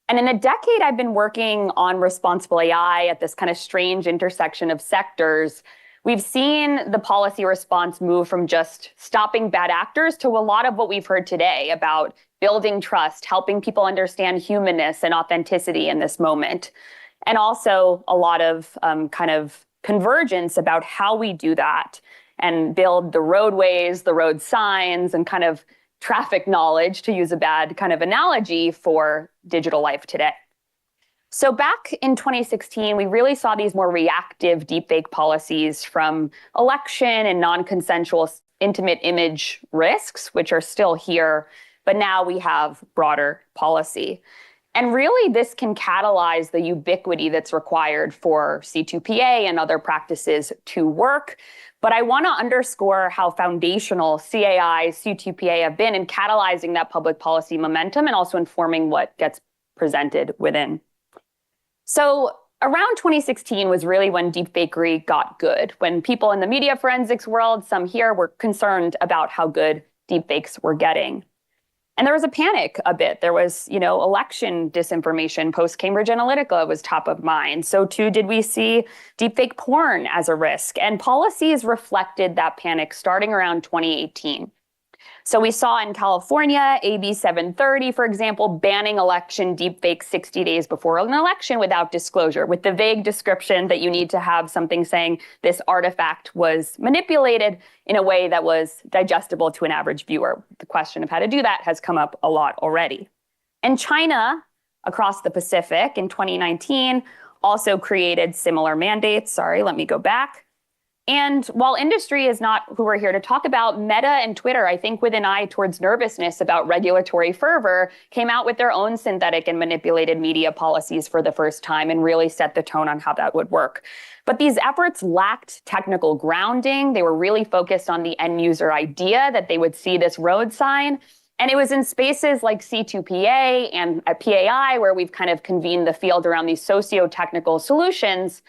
Speaker 15: And in a decade, I've been working on responsible AI at this kind of strange intersection of sectors. We've seen the policy response move from just stopping bad actors to a lot of what we've heard today about building trust, helping people understand humanness and authenticity in this moment. And also a lot of kind of convergence about how we do that and build the roadways, the road signs, and kind of traffic knowledge, to use a bad kind of analogy, for digital life today. So back in 2016, we really saw these more reactive deepfake policies from election and non-consensual intimate image risks, which are still here, but now we have broader policy. And really, this can catalyze the ubiquity that's required for C2PA and other practices to work. But I want to underscore how foundational CAI, C2PA have been in catalyzing that public policy momentum and also informing what gets presented within. So around 2016 was really when deepfakery got good, when people in the media forensics world, some here, were concerned about how good deepfakes were getting. And there was a panic a bit. There was, election disinformation. Post-Cambridge Analytica was top of mind. So too did we see deepfake porn as a risk. And policies reflected that panic starting around 2018. So we saw in California, AB 730, for example, banning election deepfakes 60 days before an election without disclosure, with the vague description that you need to have something saying this artifact was manipulated in a way that was digestible to an average viewer. The question of how to do that has come up a lot already. And China, across the Pacific in 2019, also created similar mandates. Sorry, let me go back. And while industry is not who we're here to talk about, Meta and Twitter, I think with an eye towards nervousness about regulatory fervor, came out with their own synthetic and manipulated media policies for the first time and really set the tone on how that would work. But these efforts lacked technical grounding. They were really focused on the end user idea that they would see this road sign. And it was in spaces like C2PA and at PAI, where we've kind of convened the field around these socio-technical solutions,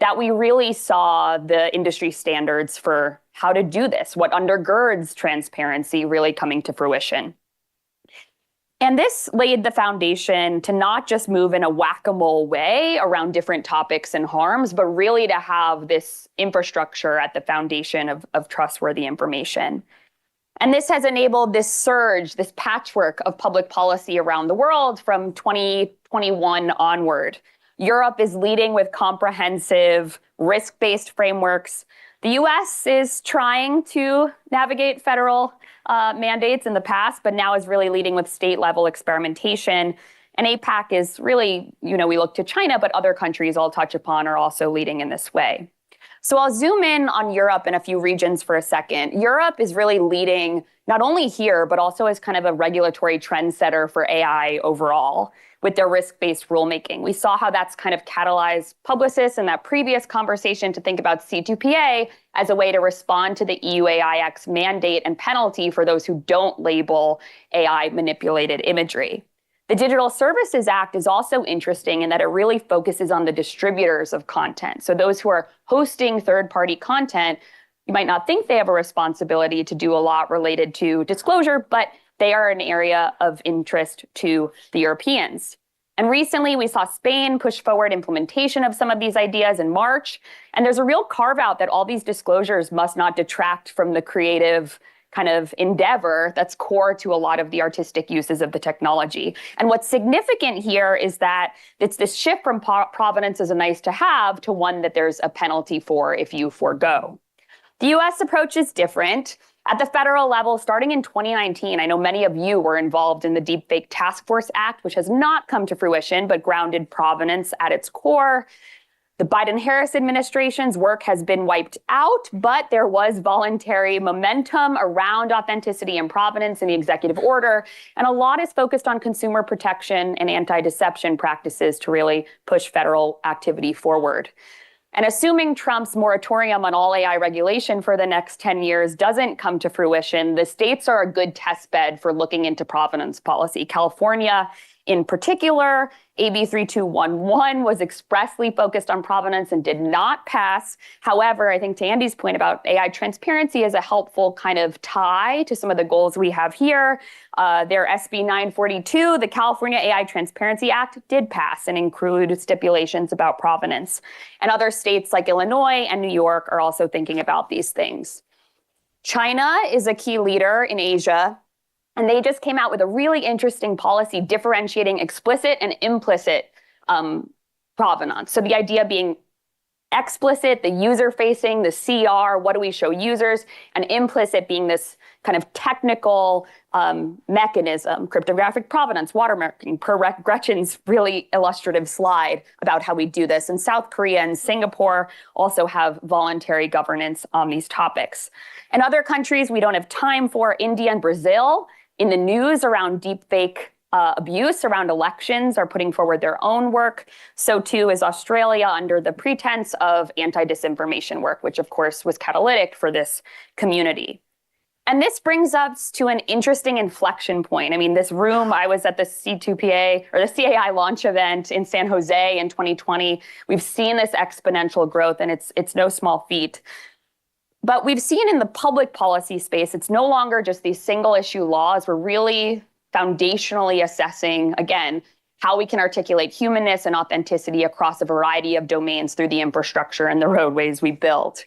Speaker 15: that we really saw the industry standards for how to do this, what undergirds transparency, really coming to fruition. And this laid the foundation to not just move in a whack-a-mole way around different topics and harms, but really to have this infrastructure at the foundation of trustworthy information. And this has enabled this surge, this patchwork of public policy around the world from 2021 onward. Europe is leading with comprehensive risk-based frameworks. The US is trying to navigate federal mandates in the past, but now is really leading with state level experimentation. And APAC is really, we look to China, but other countries I'll touch upon are also leading in this way. So I'll zoom in on Europe and a few regions for a second. Europe is really leading not only here, but also as kind of a regulatory trendsetter for AI overall with their risk-based rulemaking. We saw how that's kind of catalyzed publicists in that previous conversation to think about C2PA as a way to respond to the EU AIX mandate and penalty for those who don't label AI manipulated imagery. The Digital Services Act is also interesting in that it really focuses on the distributors of content. So those who are hosting third-party content, you might not think they have a responsibility to do a lot related to disclosure, but they are an area of interest to the Europeans. And recently we saw Spain push forward implementation of some of these ideas in March. And there's a real carve out that all these disclosures must not detract from the creative kind of endeavor that's core to a lot of the artistic uses of the technology. And what's significant here is that it's this shift from provenance as a nice to have to one that there's a penalty for if you forego. The US approach is different. At the federal level, starting in 2019, I know many of you were involved in the Deepfake Task Force Act, which has not come to fruition, but grounded provenance at its core. The Biden-Harris administration's work has been wiped out, but there was voluntary momentum around authenticity and provenance in the executive order. And a lot is focused on consumer protection and anti-deception practices to really push federal activity forward. And assuming Trump's moratorium on all AI regulation for the next 10 years doesn't come to fruition, the states are a good test bed for looking into provenance policy. California, in particular, AB 3211 was expressly focused on provenance and did not pass. However, I think to Andy's point about AI transparency is a helpful kind of tie to some of the goals we have here. Their SB 942, the California AI Transparency Act, did pass and include stipulations about provenance. And other states like Illinois and New York are also thinking about these things. China is a key leader in Asia. And they just came out with a really interesting policy differentiating explicit and implicit provenance. So the idea being explicit, the user-facing, the CR, what do we show users, and implicit being this kind of technical mechanism, cryptographic provenance, watermarking, per Gretchen's really illustrative slide about how we do this. And South Korea and Singapore also have voluntary governance on these topics. And other countries we don't have time for, India and Brazil, in the news around deepfake abuse around elections are putting forward their own work. So too is Australia under the pretense of anti-disinformation work, which of course was catalytic for this community. And this brings us to an interesting inflection point. I mean, this room, I was at the C2PA or the CAI launch event in San Jose in 2020. We've seen this exponential growth and it's no small feat. But we've seen in the public policy space, it's no longer just these single issue laws. We're really foundationally assessing, again, how we can articulate humanness and authenticity across a variety of domains through the infrastructure and the roadways we build.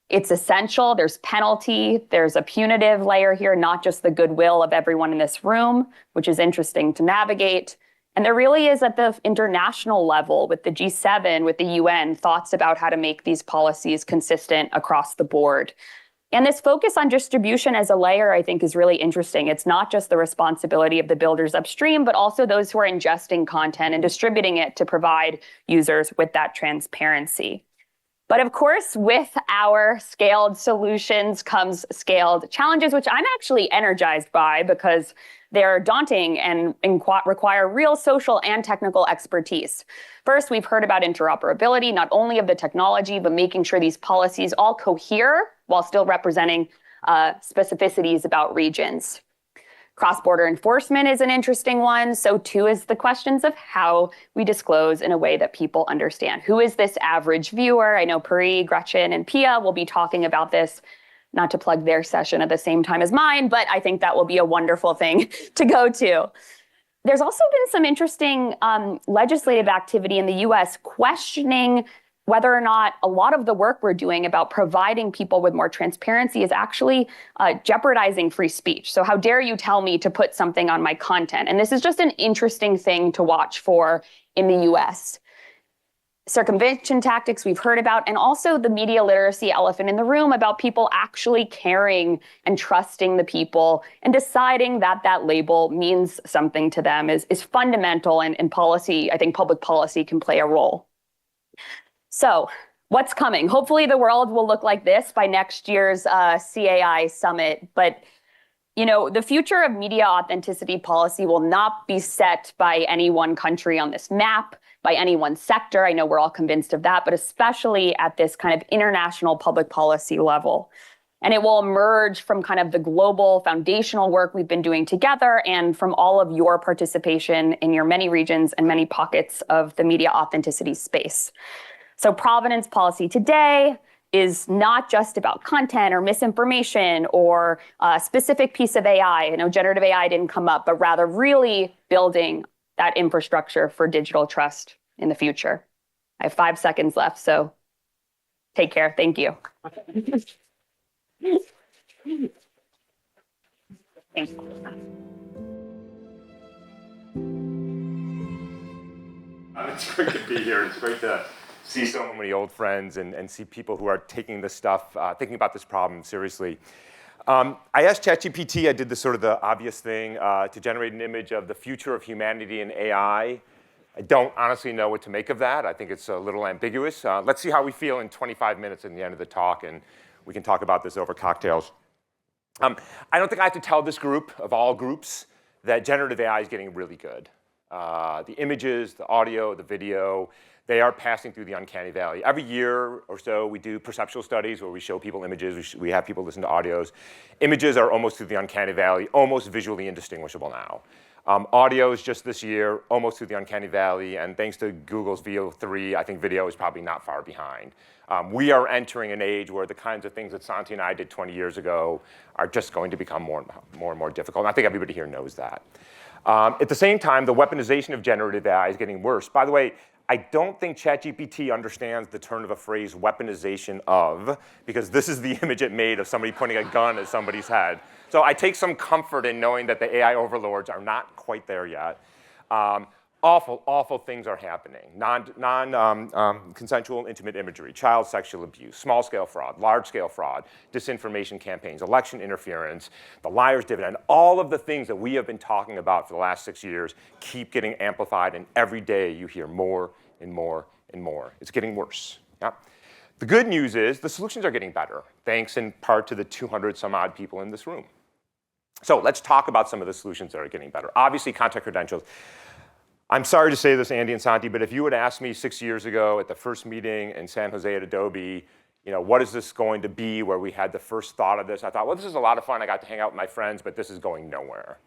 Speaker 15: It's essential. There's penalty. There's a punitive layer here, not just the goodwill of everyone in this room, which is interesting to navigate. And there really is at the international level with the G7, with the UN, thoughts about how to make these policies consistent across the board. And this focus on distribution as a layer, I think, is really interesting. It's not just the responsibility of the builders upstream, but also those who are ingesting content and distributing it to provide users with that transparency. But of course, with our scaled solutions comes scaled challenges, which I'm actually energized by because they're daunting and require real social and technical expertise. First, we've heard about interoperability, not only of the technology, but making sure these policies all cohere while still representing specificities about regions. Cross-border enforcement is an interesting one. So too is the questions of how we disclose in a way that people understand. Who is this average viewer? I know Puri, Gretchen, and Pia will be talking about this, not to plug their session at the same time as mine, but I think that will be a wonderful thing to go to. There's also been some interesting legislative activity in the US questioning whether or not a lot of the work we're doing about providing people with more transparency is actually jeopardizing free speech. So how dare you tell me to put something on my content? And this is just an interesting thing to watch for in the US. circumvention tactics we've heard about, and also the media literacy elephant in the room about people actually caring and trusting the people and deciding that that label means something to them is fundamental, and in policy, I think public policy can play a role. So what's coming? Hopefully the world will look like this by next year's CAI summit, but the future of media authenticity policy will not be set by any one country on this map, by any one sector. I know we're all convinced of that, but especially at this kind of international public policy level. And it will emerge from kind of the global foundational work we've been doing together and from all of your participation in your many regions and many pockets of the media authenticity space. So provenance policy today is not just about content or misinformation or a specific piece of AI. I know generative AI didn't come up, but rather really building that infrastructure for digital trust in the future. I have 5 seconds left, so take care. Thank you. Thanks.
Speaker 16: It's great to be here. It's great to see so many old friends and see people who are taking this stuff, thinking about this problem seriously. I asked ChatGPT, I did the sort of the obvious thing, to generate an image of the future of humanity and AI. I don't honestly know what to make of that. I think it's a little ambiguous. Let's see how we feel in 25 minutes at the end of the talk, and we can talk about this over cocktails. I don't think I have to tell this group of all groups that generative AI is getting really good. The images, the audio, the video, they are passing through the uncanny valley. Every year or so, we do perceptual studies where we show people images, we have people listen to audios. Images are almost through the uncanny valley, almost visually indistinguishable now. Audio is just this year, almost through the uncanny valley, and thanks to Google's VO3, I think video is probably not far behind. We are entering an age where the kinds of things that Santi and I did 20 years ago are just going to become more and more difficult, and I think everybody here knows that. At the same time, the weaponization of generative AI is getting worse. By the way, I don't think ChatGPT understands the turn of a phrase weaponization of, because this is the image it made of somebody pointing a gun at somebody's head. So I take some comfort in knowing that the AI overlords are not quite there yet. Awful, awful things are happening. Non-consensual intimate imagery, child sexual abuse, small-scale fraud, large-scale fraud, disinformation campaigns, election interference, the liar's dividend, all of the things that we have been talking about for the last 6 years keep getting amplified, and every day you hear more and more and more. It's getting worse. Yeah? The good news is the solutions are getting better, thanks in part to the 200 some odd people in this room. So let's talk about some of the solutions that are getting better. Obviously, content credentials. I'm sorry to say this, Andy and Santi, but if you had asked me 6 years ago at the first meeting in San Jose at Adobe, what is this going to be, where we had the first thought of this, I thought, well, this is a lot of fun. I got to hang out with my friends, but this is going nowhere.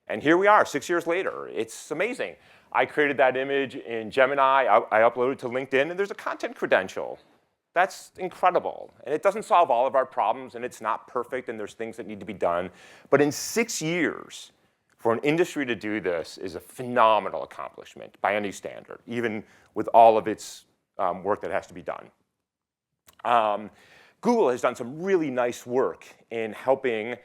Speaker 16: And here we are, 6 years later. It's amazing. I created that image in Gemini. I uploaded it to LinkedIn, and there's a content credential. That's incredible. And it doesn't solve all of our problems, and it's not perfect, and there's things that need to be done. But in 6 years, for an industry to do this is a phenomenal accomplishment by any standard, even with all of its work that has to be done. Google has done some really nice work in helping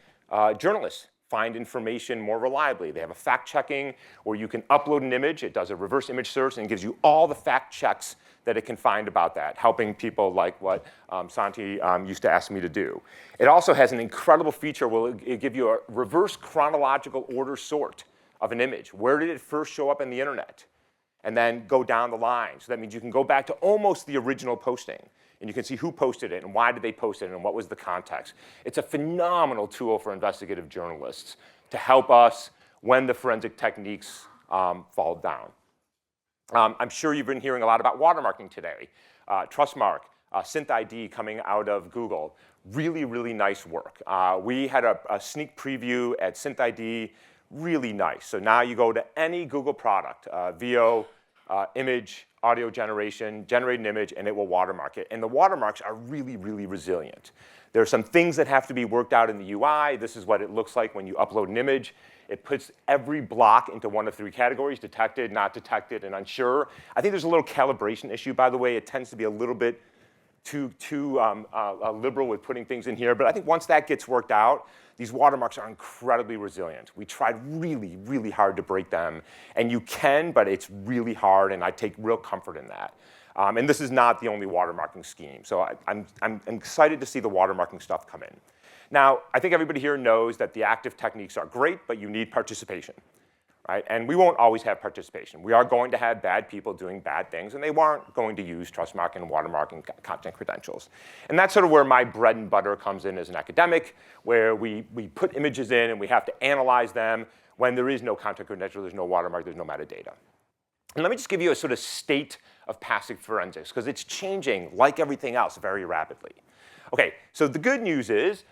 Speaker 16: journalists find information more reliably. They have a fact-checking where you can upload an image, it does a reverse image search, and gives you all the fact checks that it can find about that, helping people like what Santi used to ask me to do. It also has an incredible feature where it'll give you a reverse chronological order sort of an image. Where did it first show up in the internet? And then go down the line. So that means you can go back to almost the original posting, and you can see who posted it and why did they post it and what was the context. It's a phenomenal tool for investigative journalists to help us when the forensic techniques fall down. I'm sure you've been hearing a lot about watermarking today. Trustmark, SynthID coming out of Google. Really, really nice work. We had a sneak preview at SynthID, really nice. So now you go to any Google product, VO, image, audio generation, generate an image, and it will watermark it. And the watermarks are really, really resilient. There are some things that have to be worked out in the UI. This is what it looks like when you upload an image. It puts every block into one of 3 categories: detected, not detected, and unsure. I think there's a little calibration issue, by the way. It tends to be a little bit too liberal with putting things in here. But I think once that gets worked out, these watermarks are incredibly resilient. We tried really, really hard to break them. And you can, but it's really hard, and I take real comfort in that. And this is not the only watermarking scheme. So I'm excited to see the watermarking stuff come in. Now, I think everybody here knows that the active techniques are great, but you need participation. Right? And we won't always have participation. We are going to have bad people doing bad things, and they aren't going to use trust marking and watermarking content credentials. And that's sort of where my bread and butter comes in as an academic, where we put images in and we have to analyze them when there is no content credential, there's no watermark, there's no metadata. And let me just give you a sort of state of passive forensics, because it's changing, like everything else, very rapidly. OK, so the good news is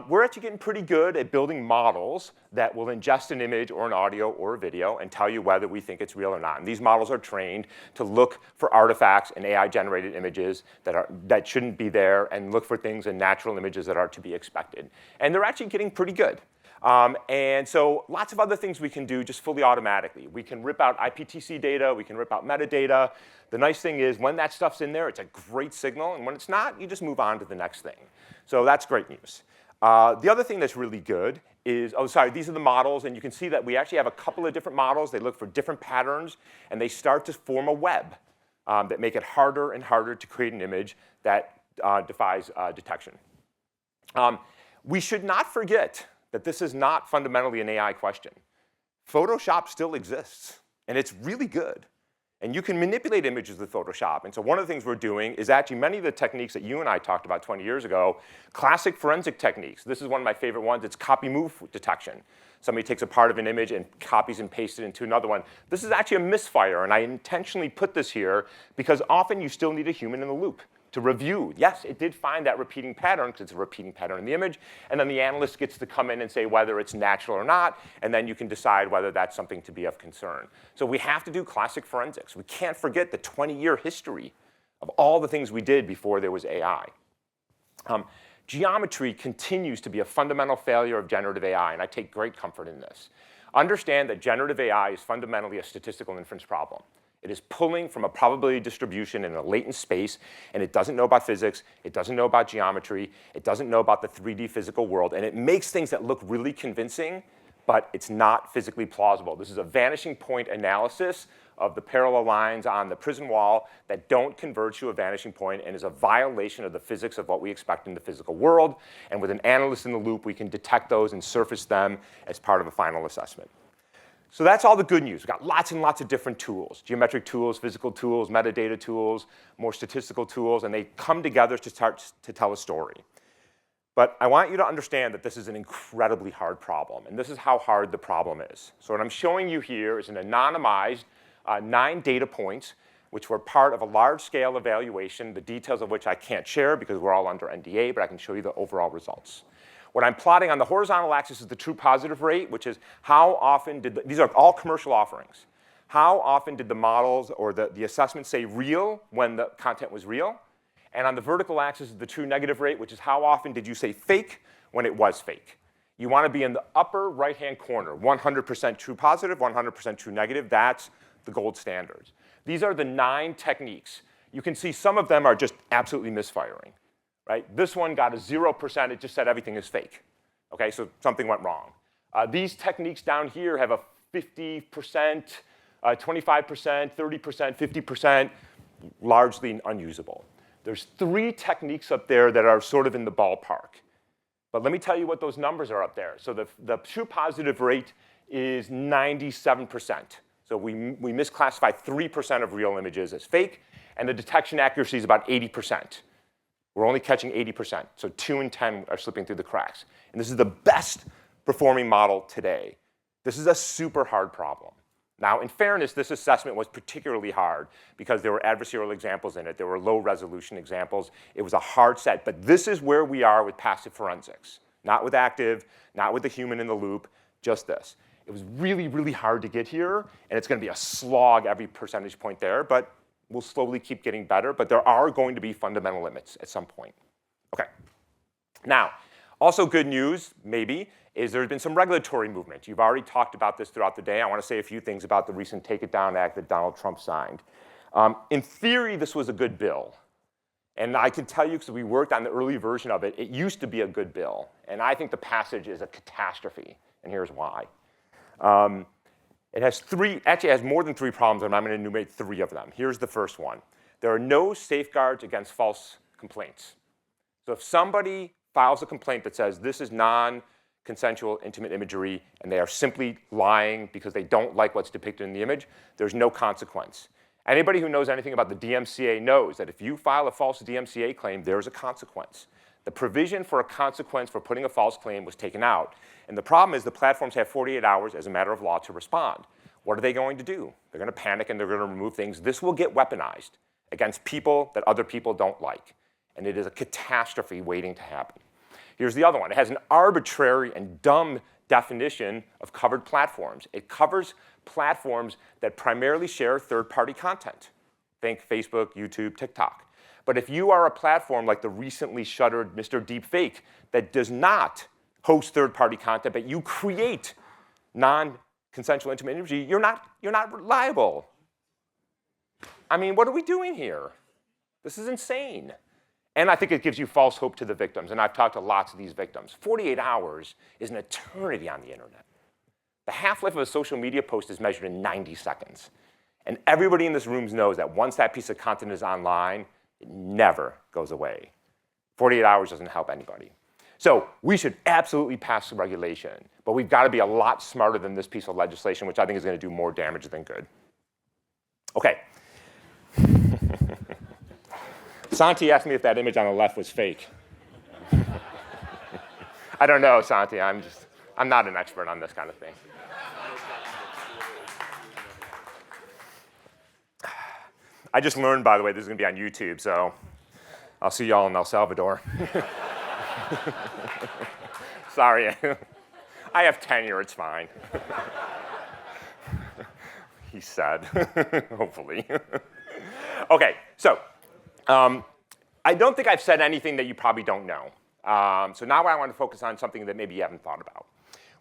Speaker 16: we're actually getting pretty good at building models that will ingest an image or an audio or a video and tell you whether we think it's real or not. And these models are trained to look for artifacts in AI-generated images that shouldn't be there and look for things in natural images that are to be expected. And they're actually getting pretty good. And so lots of other things we can do just fully automatically. We can rip out IPTC data. We can rip out metadata. The nice thing is when that stuff's in there, it's a great signal. And when it's not, you just move on to the next thing. So that's great news. The other thing that's really good is, these are the models. And you can see that we actually have a couple of different models. They look for different patterns. And they start to form a web that make it harder and harder to create an image that defies detection. We should not forget that this is not fundamentally an AI question. Photoshop still exists, and it's really good. And you can manipulate images with Photoshop. And so one of the things we're doing is actually many of the techniques that you and I talked about 20 years ago, classic forensic techniques. This is one of my favorite ones. It's copy-move detection. Somebody takes a part of an image and copies and pastes it into another one. This is actually a misfire, and I intentionally put this here because often you still need a human in the loop to review. Yes, it did find that repeating pattern because it's a repeating pattern in the image. And then the analyst gets to come in and say whether it's natural or not. And then you can decide whether that's something to be of concern. So we have to do classic forensics. We can't forget the 20-year history of all the things we did before there was AI. Geometry continues to be a fundamental failure of generative AI. And I take great comfort in this. Understand that generative AI is fundamentally a statistical inference problem. It is pulling from a probability distribution in a latent space, and it doesn't know about physics, it doesn't know about geometry, it doesn't know about the 3D physical world, and it makes things that look really convincing, but it's not physically plausible. This is a vanishing point analysis of the parallel lines on the prison wall that don't converge to a vanishing point and is a violation of the physics of what we expect in the physical world. And with an analyst in the loop, we can detect those and surface them as part of a final assessment. So that's all the good news. We've got lots and lots of different tools, geometric tools, physical tools, metadata tools, more statistical tools, and they come together to start to tell a story. But I want you to understand that this is an incredibly hard problem, and this is how hard the problem is. So what I'm showing you here is an anonymized 9 data points, which were part of a large-scale evaluation, the details of which I can't share because we're all under NDA, but I can show you the overall results. What I'm plotting on the horizontal axis is the true positive rate, which is how often did these are all commercial offerings. How often did the models or the assessment say real when the content was real? And on the vertical axis is the true negative rate, which is how often did you say fake when it was fake? You want to be in the upper right-hand corner, 100% true positive, 100% true negative. That's the gold standards. These are the 9 techniques. You can see some of them are just absolutely misfiring. Right? This one got a 0%. It just said everything is fake. Okay, so something went wrong. These techniques down here have a 50%, 25%, 30%, 50%, largely unusable. There's 3 techniques up there that are sort of in the ballpark. But let me tell you what those numbers are up there. So the true positive rate is 97%. So we misclassify 3% of real images as fake, and the detection accuracy is about 80%. We're only catching 80%, so 2 in 10 are slipping through the cracks. And this is the best performing model today. This is a super hard problem. Now, in fairness, this assessment was particularly hard because there were adversarial examples in it. There were low resolution examples. It was a hard set. But this is where we are with passive forensics. Not with active, not with the human in the loop, just this. It was really, really hard to get here, and it's going to be a slog every percentage point there. But we'll slowly keep getting better, but there are going to be fundamental limits at some point. Okay. Now, also good news, maybe, is there's been some regulatory movement. You've already talked about this throughout the day. I want to say a few things about the recent Take It Down Act that Donald Trump signed. In theory, this was a good bill. And I can tell you, because we worked on the early version of it, it used to be a good bill. And I think the passage is a catastrophe, and here's why. It has more than 3 problems, and I'm going to enumerate 3 of them. Here's the first one. there are no safeguards against false complaints. So if somebody files a complaint that says this is non-consensual intimate imagery and they are simply lying because they don't like what's depicted in the image, there's no consequence. Anybody who knows anything about the DMCA knows that if you file a false DMCA claim, there's a consequence. The provision for a consequence for putting a false claim was taken out. And the problem is the platforms have 48 hours as a matter of law to respond. What are they going to do? They're going to panic and they're going to remove things. This will get weaponized against people that other people don't like. And it is a catastrophe waiting to happen. Here's the other one. It has an arbitrary and dumb definition of covered platforms. It covers platforms that primarily share third-party content. Think Facebook, YouTube, TikTok. But if you are a platform like the recently shuttered Mr. Deepfake that does not host third-party content, but you create non-consensual intimate imagery, you're not liable. I mean, what are we doing here? This is insane. And I think it gives you false hope to the victims. And I've talked to lots of these victims. 48 hours is an eternity on the internet. The half-life of a social media post is measured in 90 seconds. And everybody in this room knows that once that piece of content is online, it never goes away. 48 hours doesn't help anybody. So we should absolutely pass the regulation. But we've got to be a lot smarter than this piece of legislation, which I think is going to do more damage than good. OK. Santi asked me if that image on the left was fake. I don't know, Santi. I'm not an expert on this kind of thing. I just learned, by the way, this is going to be on YouTube, so I'll see y'all in El Salvador. Sorry. I have tenure. It's fine. He said, hopefully. OK, so I don't think I've said anything that you probably don't know. So now I want to focus on something that maybe you haven't thought about,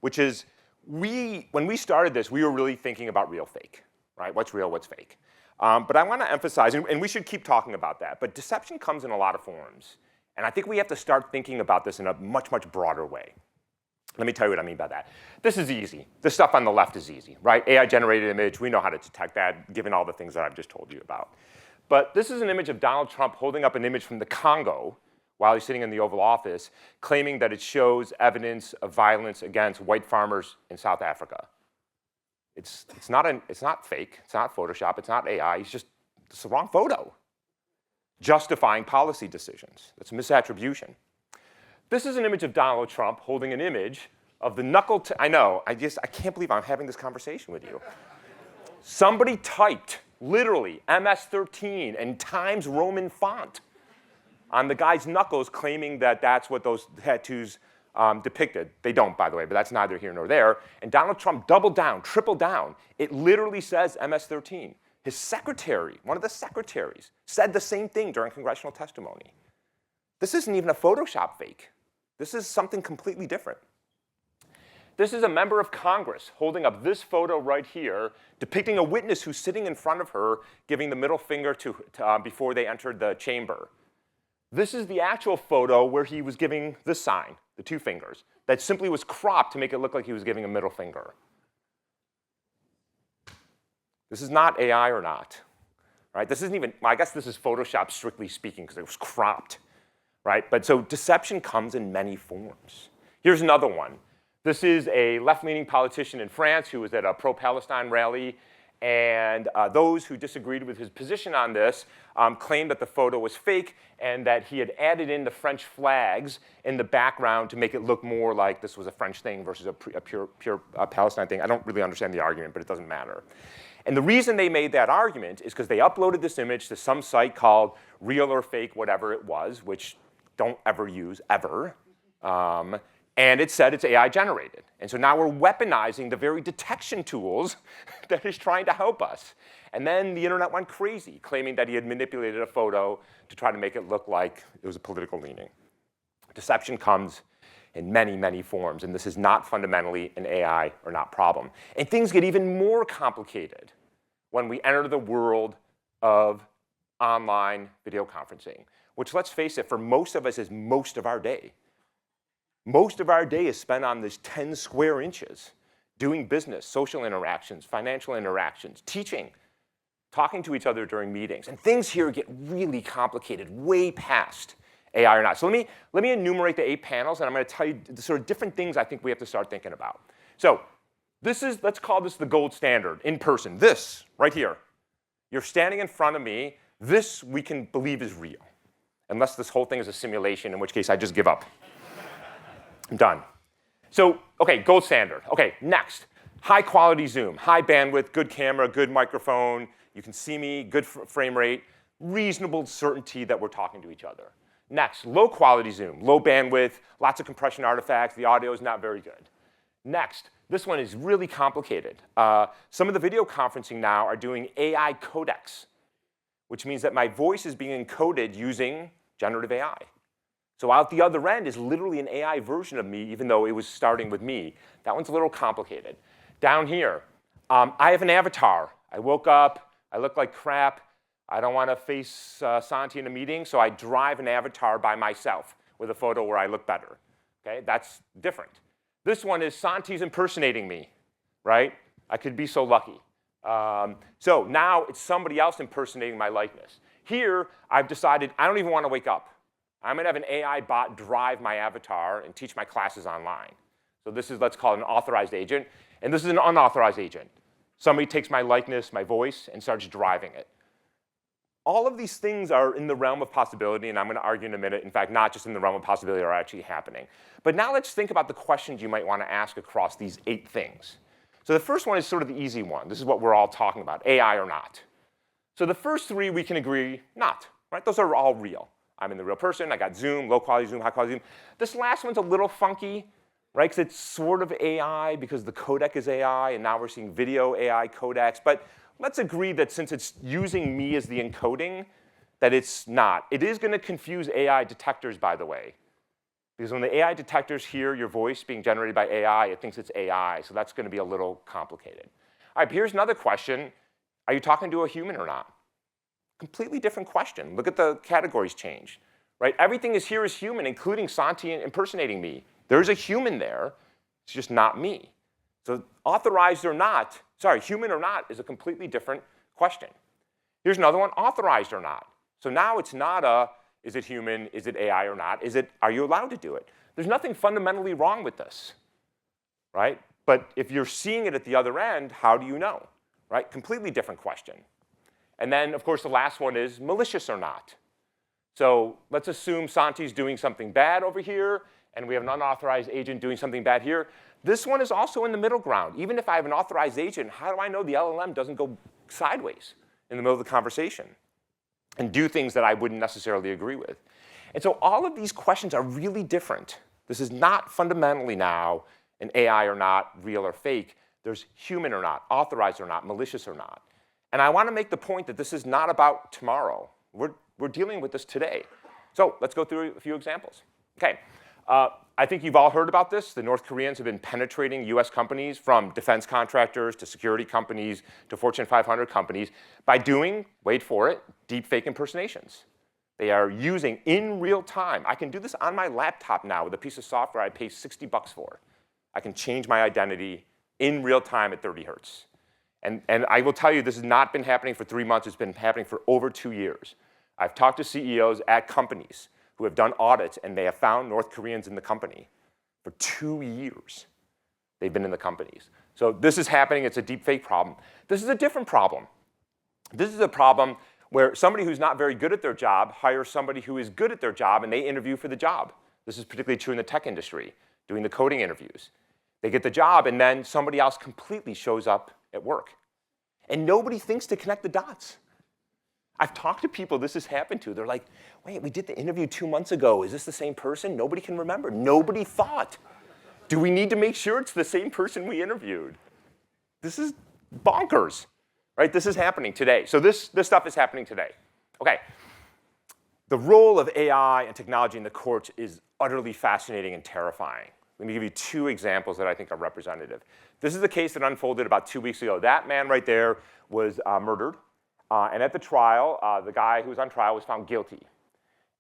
Speaker 16: which is when we started this, we were really thinking about real fake, right? What's real, what's fake? But I want to emphasize, and we should keep talking about that, but deception comes in a lot of forms. And I think we have to start thinking about this in a much, much broader way. Let me tell you what I mean by that. This is easy. This stuff on the left is easy, right? AI-generated image, we know how to detect that, given all the things that I've just told you about. But this is an image of Donald Trump holding up an image from the Congo while he's sitting in the Oval Office, claiming that it shows evidence of violence against white farmers in South Africa. It's not fake. It's not Photoshop. It's not AI. It's the wrong photo. Justifying policy decisions. That's misattribution. This is an image of Donald Trump holding an image of the knuckle. I know. I can't believe I'm having this conversation with you. Somebody typed literally MS-13 in Times Roman font on the guy's knuckles, claiming that that's what those tattoos depicted. They don't, by the way, but that's neither here nor there. And Donald Trump doubled down, tripled down. It literally says MS-13. His secretary, one of the secretaries, said the same thing during congressional testimony. This isn't even a Photoshop fake. This is something completely different. This is a member of Congress holding up this photo right here, depicting a witness who's sitting in front of her, giving the middle finger before they entered the chamber. This is the actual photo where he was giving this sign, the two fingers, that simply was cropped to make it look like he was giving a middle finger. This is not AI or not, right? This isn't even, I guess this is Photoshop strictly speaking because it was cropped, right? But so deception comes in many forms. Here's another one. This is a left-leaning politician in France who was at a pro-Palestine rally, and those who disagreed with his position on this claimed that the photo was fake and that he had added in the French flags in the background to make it look more like this was a French thing versus a pure Palestine thing. I don't really understand the argument, but it doesn't matter. And the reason they made that argument is because they uploaded this image to some site called Real or Fake, whatever it was, which don't ever use, ever. And it said it's AI generated. And so now we're weaponizing the very detection tools that is trying to help us. And then the internet went crazy, claiming that he had manipulated a photo to try to make it look like it was a political leaning. Deception comes in many, many forms, and this is not fundamentally an AI or not problem. And things get even more complicated when we enter the world of online video conferencing, which, let's face it, for most of us is most of our day. Most of our day is spent on these 10 square inches, doing business, social interactions, financial interactions, teaching. talking to each other during meetings. And things here get really complicated, way past AI or not. So let me enumerate the 8 panels, and I'm going to tell you the sort of different things I think we have to start thinking about. So let's call this the gold standard, in person. This, right here. You're standing in front of me. This we can believe is real, unless this whole thing is a simulation, in which case I just give up. I'm done. So, okay, gold standard. Okay, next. High quality zoom, high bandwidth, good camera, good microphone. You can see me, good frame rate, reasonable certainty that we're talking to each other. Next, low quality zoom, low bandwidth, lots of compression artifacts. The audio is not very good. Next, this one is really complicated. Some of the video conferencing now are doing AI codecs, which means that my voice is being encoded using generative AI. So out the other end is literally an AI version of me, even though it was starting with me. That one's a little complicated. Down here, I have an avatar. I woke up, I look like crap. I don't want to face Santi in a meeting, so I drive an avatar by myself with a photo where I look better. Okay, that's different. This one is Santi's impersonating me, right? I could be so lucky. So now it's somebody else impersonating my likeness. Here, I've decided I don't even want to wake up. I'm going to have an AI bot drive my avatar and teach my classes online. So this is, let's call it an authorized agent. And this is an unauthorized agent. Somebody takes my likeness, my voice, and starts driving it. All of these things are in the realm of possibility, and I'm going to argue in a minute. In fact, not just in the realm of possibility, are actually happening. But now let's think about the questions you might want to ask across these 8 things. So the first one is sort of the easy one. This is what we're all talking about, AI or not. So the first 3 we can agree not, right? Those are all real. I'm the real person. I got zoom, low quality zoom, high quality zoom. This last one's a little funky, right? Because it's sort of AI because the codec is AI, and now we're seeing video AI codecs. But let's agree that since it's using me as the encoding, that it's not. It is going to confuse AI detectors, by the way. Because when the AI detectors hear your voice being generated by AI, it thinks it's AI. So that's going to be a little complicated. All right, but here's another question. Are you talking to a human or not? Completely different question. Look at the categories changed, right? Everything is here is human, including Santi impersonating me. There's a human there. It's just not me. So authorized or not, sorry, human or not is a completely different question. Here's another one, authorized or not. So now it's not a, is it human, is it AI or not? Is it, are you allowed to do it? There's nothing fundamentally wrong with this, right? But if you're seeing it at the other end, how do you know, right? Completely different question. And then, of course, the last one is malicious or not. So let's assume Santi's doing something bad over here, and we have an unauthorized agent doing something bad here. This one is also in the middle ground. Even if I have an authorized agent, how do I know the LLM doesn't go sideways in the middle of the conversation and do things that I wouldn't necessarily agree with? And so all of these questions are really different. This is not fundamentally now an AI or not, real or fake. There's human or not, authorized or not, malicious or not. And I want to make the point that this is not about tomorrow. We're dealing with this today. So let's go through a few examples. Okay, I think you've all heard about this. The North Koreans have been penetrating US companies, from defense contractors to security companies to Fortune 500 companies, by doing, wait for it, deepfake impersonations. They are using in real time. I can do this on my laptop now with a piece of software I pay $60 for. I can change my identity in real time at 30 hertz. And I will tell you, this has not been happening for 3 months. It's been happening for over 2 years. I've talked to CEOs at companies who have done audits, and they have found North Koreans in the company for 2 years. They've been in the companies. So this is happening. It's a deepfake problem. This is a different problem. This is a problem where somebody who's not very good at their job hires somebody who is good at their job, and they interview for the job. This is particularly true in the tech industry, doing the coding interviews. They get the job, and then somebody else completely shows up at work. And nobody thinks to connect the dots. I've talked to people this has happened to. They're like, wait, we did the interview 2 months ago. Is this the same person? Nobody can remember. Nobody thought. Do we need to make sure it's the same person we interviewed? This is bonkers, right? This is happening today. So this stuff is happening today. Okay. The role of AI and technology in the courts is utterly fascinating and terrifying. Let me give you 2 examples that I think are representative. This is the case that unfolded about 2 weeks ago. That man right there was murdered. And at the trial, the guy who was on trial was found guilty.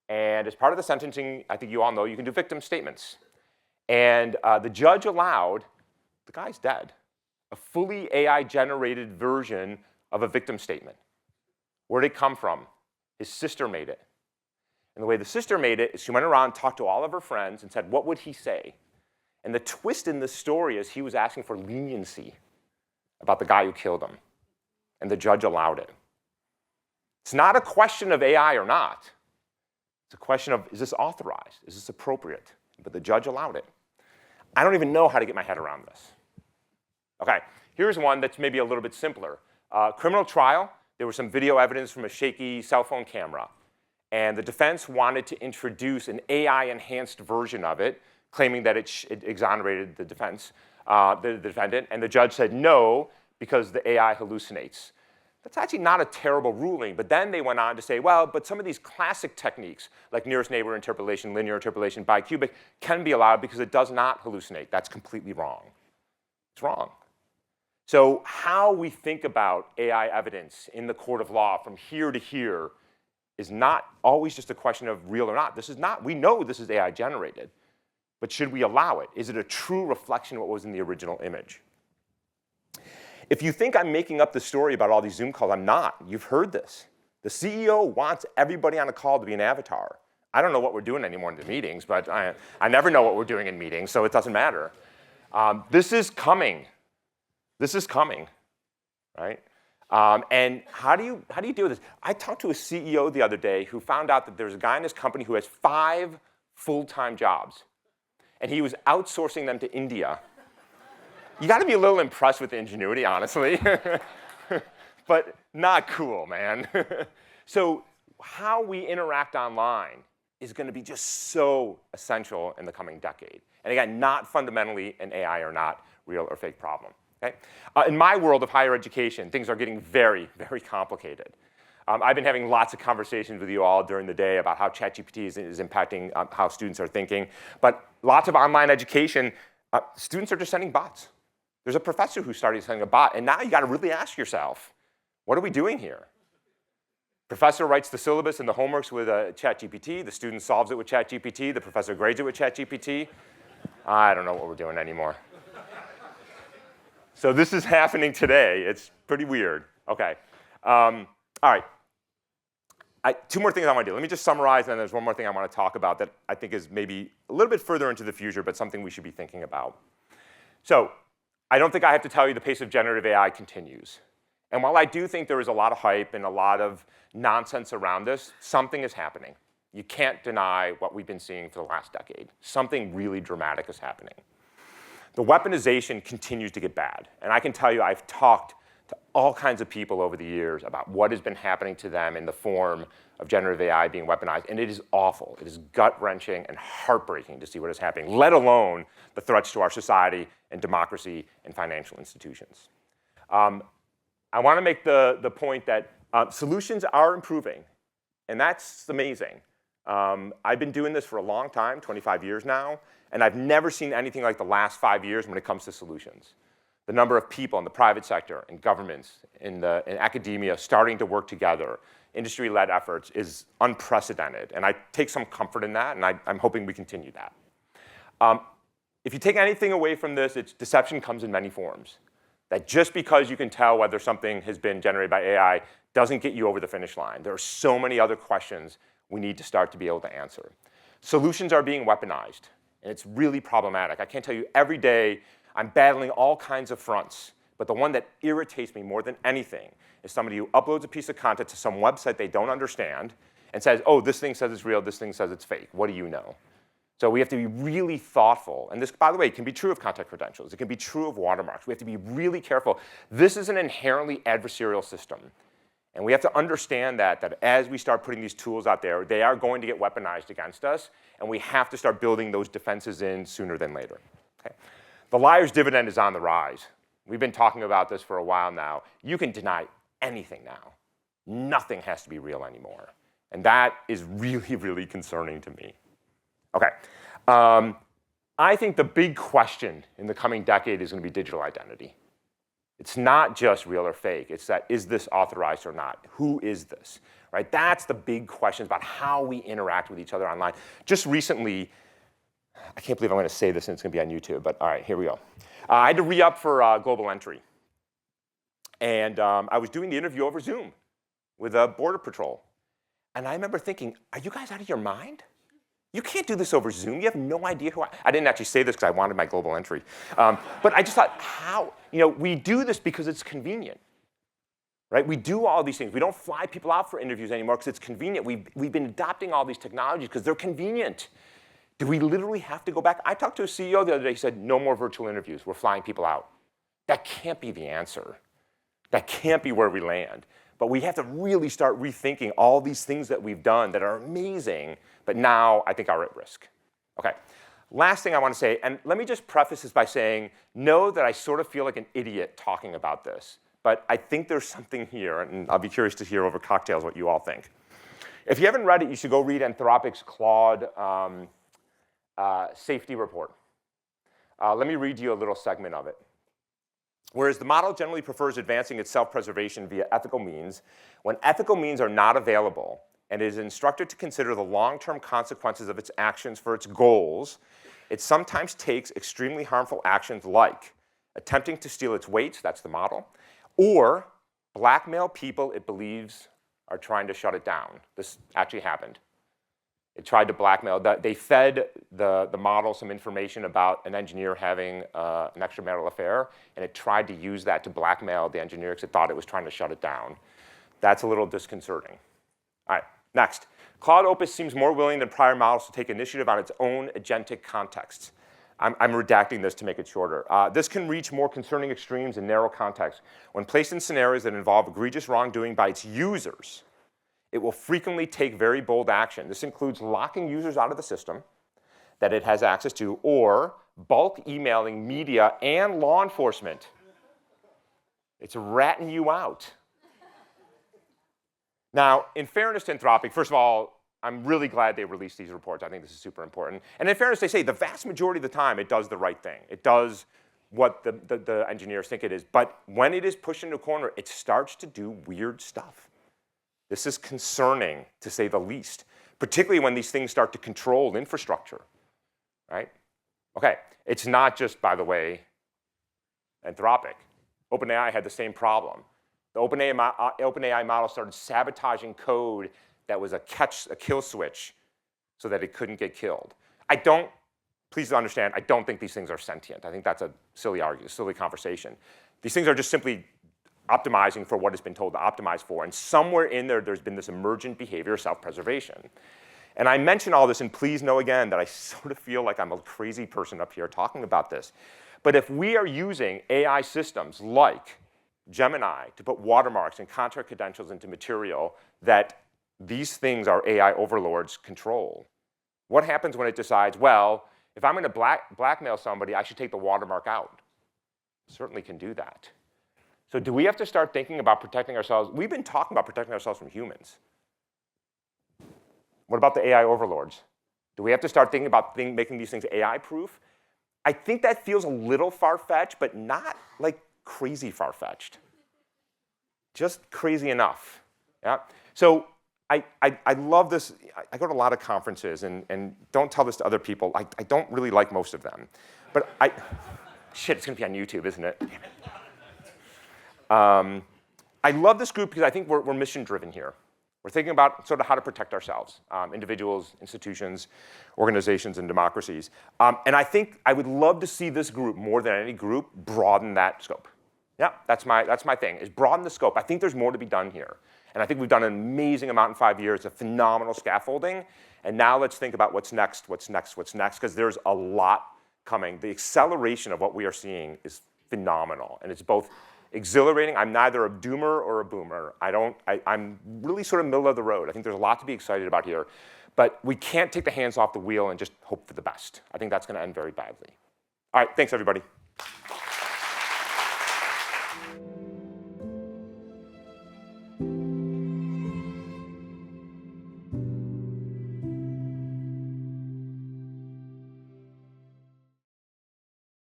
Speaker 16: And as part of the sentencing, I think you all know, you can do victim statements. And the judge allowed, the guy's dead, a fully AI-generated version of a victim statement. Where did it come from? His sister made it. And the way the sister made it is she went around, talked to all of her friends, and said, what would he say? And the twist in this story is he was asking for leniency about the guy who killed him. And the judge allowed it. It's not a question of AI or not. It's a question of, is this authorized? Is this appropriate? But the judge allowed it. I don't even know how to get my head around this. OK, here's one that's maybe a little bit simpler. Criminal trial, there was some video evidence from a shaky cell phone camera. And the defense wanted to introduce an AI-enhanced version of it, claiming that it exonerated the defendant. And the judge said no, because the AI hallucinates. That's actually not a terrible ruling. But then they went on to say, well, but some of these classic techniques, like nearest neighbor interpolation, linear interpolation, bicubic, can be allowed because it does not hallucinate. That's completely wrong. It's wrong. So how we think about AI evidence in the court of law from here to here is not always just a question of real or not. This is not, we know this is AI generated, but should we allow it? Is it a true reflection of what was in the original image? If you think I'm making up the story about all these Zoom calls, I'm not. You've heard this. The CEO wants everybody on a call to be an avatar. I don't know what we're doing anymore in the meetings, but I never know what we're doing in meetings, so it doesn't matter. This is coming. This is coming, right? And how do you deal with this? I talked to a CEO the other day who found out that there's a guy in his company who has 5 full-time jobs, and he was outsourcing them to India. You got to be a little impressed with the ingenuity, honestly, but not cool, man. So how we interact online is going to be just so essential in the coming decade. And again, not fundamentally an AI or not real or fake problem. Okay? In my world of higher education, things are getting very, very complicated. I've been having lots of conversations with you all during the day about how ChatGPT is impacting how students are thinking. But lots of online education, students are just sending bots. There's a professor who started sending a bot, and now you got to really ask yourself, what are we doing here? Professor writes the syllabus and the homeworks with ChatGPT. The student solves it with ChatGPT. The professor grades it with ChatGPT. I don't know what we're doing anymore. So this is happening today. It's pretty weird. OK. All right. 2 more things I want to do. Let me just summarize, and then there's one more thing I want to talk about that I think is maybe a little bit further into the future, but something we should be thinking about. So I don't think I have to tell you the pace of generative AI continues. And while I do think there is a lot of hype and a lot of nonsense around this, something is happening. You can't deny what we've been seeing for the last decade. Something really dramatic is happening. The weaponization continues to get bad. And I can tell you, I've talked to all kinds of people over the years about what has been happening to them in the form of generative AI being weaponized. And it is awful. It is gut-wrenching and heartbreaking to see what is happening, let alone the threats to our society and democracy and financial institutions. I want to make the point that solutions are improving. And that's amazing. I've been doing this for a long time, 25 years now. And I've never seen anything like the last 5 years when it comes to solutions. The number of people in the private sector, in governments, in academia starting to work together, industry-led efforts is unprecedented. And I take some comfort in that, and I'm hoping we continue that. If you take anything away from this, it's deception comes in many forms. That just because you can tell whether something has been generated by AI doesn't get you over the finish line. There are so many other questions we need to start to be able to answer. Solutions are being weaponized. And it's really problematic. I can't tell you, every day I'm battling all kinds of fronts. But the one that irritates me more than anything is somebody who uploads a piece of content to some website they don't understand and says, oh, this thing says it's real, this thing says it's fake. What do you know? So we have to be really thoughtful. And this, by the way, can be true of content credentials. It can be true of watermarks. We have to be really careful. This is an inherently adversarial system. And we have to understand that as we start putting these tools out there, they are going to get weaponized against us. And we have to start building those defenses in sooner than later. Okay? The liar's dividend is on the rise. We've been talking about this for a while now. You can deny anything now. Nothing has to be real anymore. And that is really, really concerning to me. OK. I think the big question in the coming decade is going to be digital identity. It's not just real or fake. It's that, is this authorized or not? Who is this? Right? That's the big question about how we interact with each other online. Just recently, I can't believe I'm going to say this and it's going to be on YouTube, but all right, here we go. I had to re-up for global entry. And I was doing the interview over Zoom. with Border Patrol. And I remember thinking, are you guys out of your mind? You can't do this over Zoom. You have no idea who I didn't actually say this because I wanted my global entry. But I just thought, how? We do this because it's convenient. Right? We do all these things. We don't fly people out for interviews anymore because it's convenient. We've been adopting all these technologies because they're convenient. Do we literally have to go back? I talked to a CEO the other day. He said, no more virtual interviews. We're flying people out. That can't be the answer. That can't be where we land. But we have to really start rethinking all these things that we've done that are amazing, but now I think are at risk. Okay. Last thing I want to say, and let me just preface this by saying, know that I sort of feel like an idiot talking about this. But I think there's something here, and I'll be curious to hear over cocktails what you all think. If you haven't read it, you should go read Anthropic's Claude safety report. Let me read you a little segment of it. Whereas the model generally prefers advancing its self-preservation via ethical means, when ethical means are not available, and it is instructed to consider the long-term consequences of its actions for its goals, it sometimes takes extremely harmful actions like attempting to steal its weights, that's the model, or blackmail people it believes are trying to shut it down. This actually happened. It tried to blackmail. They fed the model some information about an engineer having an extramarital affair, and it tried to use that to blackmail the engineer because it thought it was trying to shut it down. That's a little disconcerting. All right, next. Claude Opus seems more willing than prior models to take initiative on its own agentic contexts. I'm redacting this to make it shorter. This can reach more concerning extremes in narrow contexts. When placed in scenarios that involve egregious wrongdoing by its users, it will frequently take very bold action. This includes locking users out of the system that it has access to, or bulk emailing media and law enforcement. It's ratting you out. Now, in fairness to Anthropic, first of all, I'm really glad they released these reports. I think this is super important. And in fairness, they say the vast majority of the time it does the right thing. It does what the engineers think it is. But when it is pushed into a corner, it starts to do weird stuff. This is concerning, to say the least, particularly when these things start to control infrastructure, right? Okay, it's not just, by the way, Anthropic. OpenAI had the same problem. The OpenAI model started sabotaging code that was a kill switch so that it couldn't get killed. Please understand, I don't think these things are sentient. I think that's a silly argument, silly conversation. These things are just simply optimizing for what it's been told to optimize for. And somewhere in there, there's been this emergent behavior of self-preservation. And I mention all this, and please know again that I sort of feel like I'm a crazy person up here talking about this. But if we are using AI systems like Gemini to put watermarks and contract credentials into material that these things our AI overlords control, what happens when it decides, well, if I'm going to blackmail somebody, I should take the watermark out? Certainly can do that. So do we have to start thinking about protecting ourselves? We've been talking about protecting ourselves from humans. What about the AI overlords? Do we have to start thinking about making these things AI-proof? I think that feels a little far-fetched, but not like crazy far-fetched. Just crazy enough. Yeah. So I love this. I go to a lot of conferences, and don't tell this to other people. I don't really like most of them. But shit, it's going to be on YouTube, isn't it? I love this group because I think we're mission-driven here. We're thinking about sort of how to protect ourselves, individuals, institutions, organizations, and democracies. And I think I would love to see this group, more than any group, broaden that scope. Yeah, that's my thing, is broaden the scope. I think there's more to be done here. And I think we've done an amazing amount in 5 years, a phenomenal scaffolding. And now let's think about what's next, because there's a lot coming. The acceleration of what we are seeing is phenomenal. And it's both exhilarating. I'm neither a doomer or a boomer. I'm really sort of middle of the road. I think there's a lot to be excited about here. But we can't take the hands off the wheel and just hope for the best. I think that's going to end very badly. All right, thanks, everybody.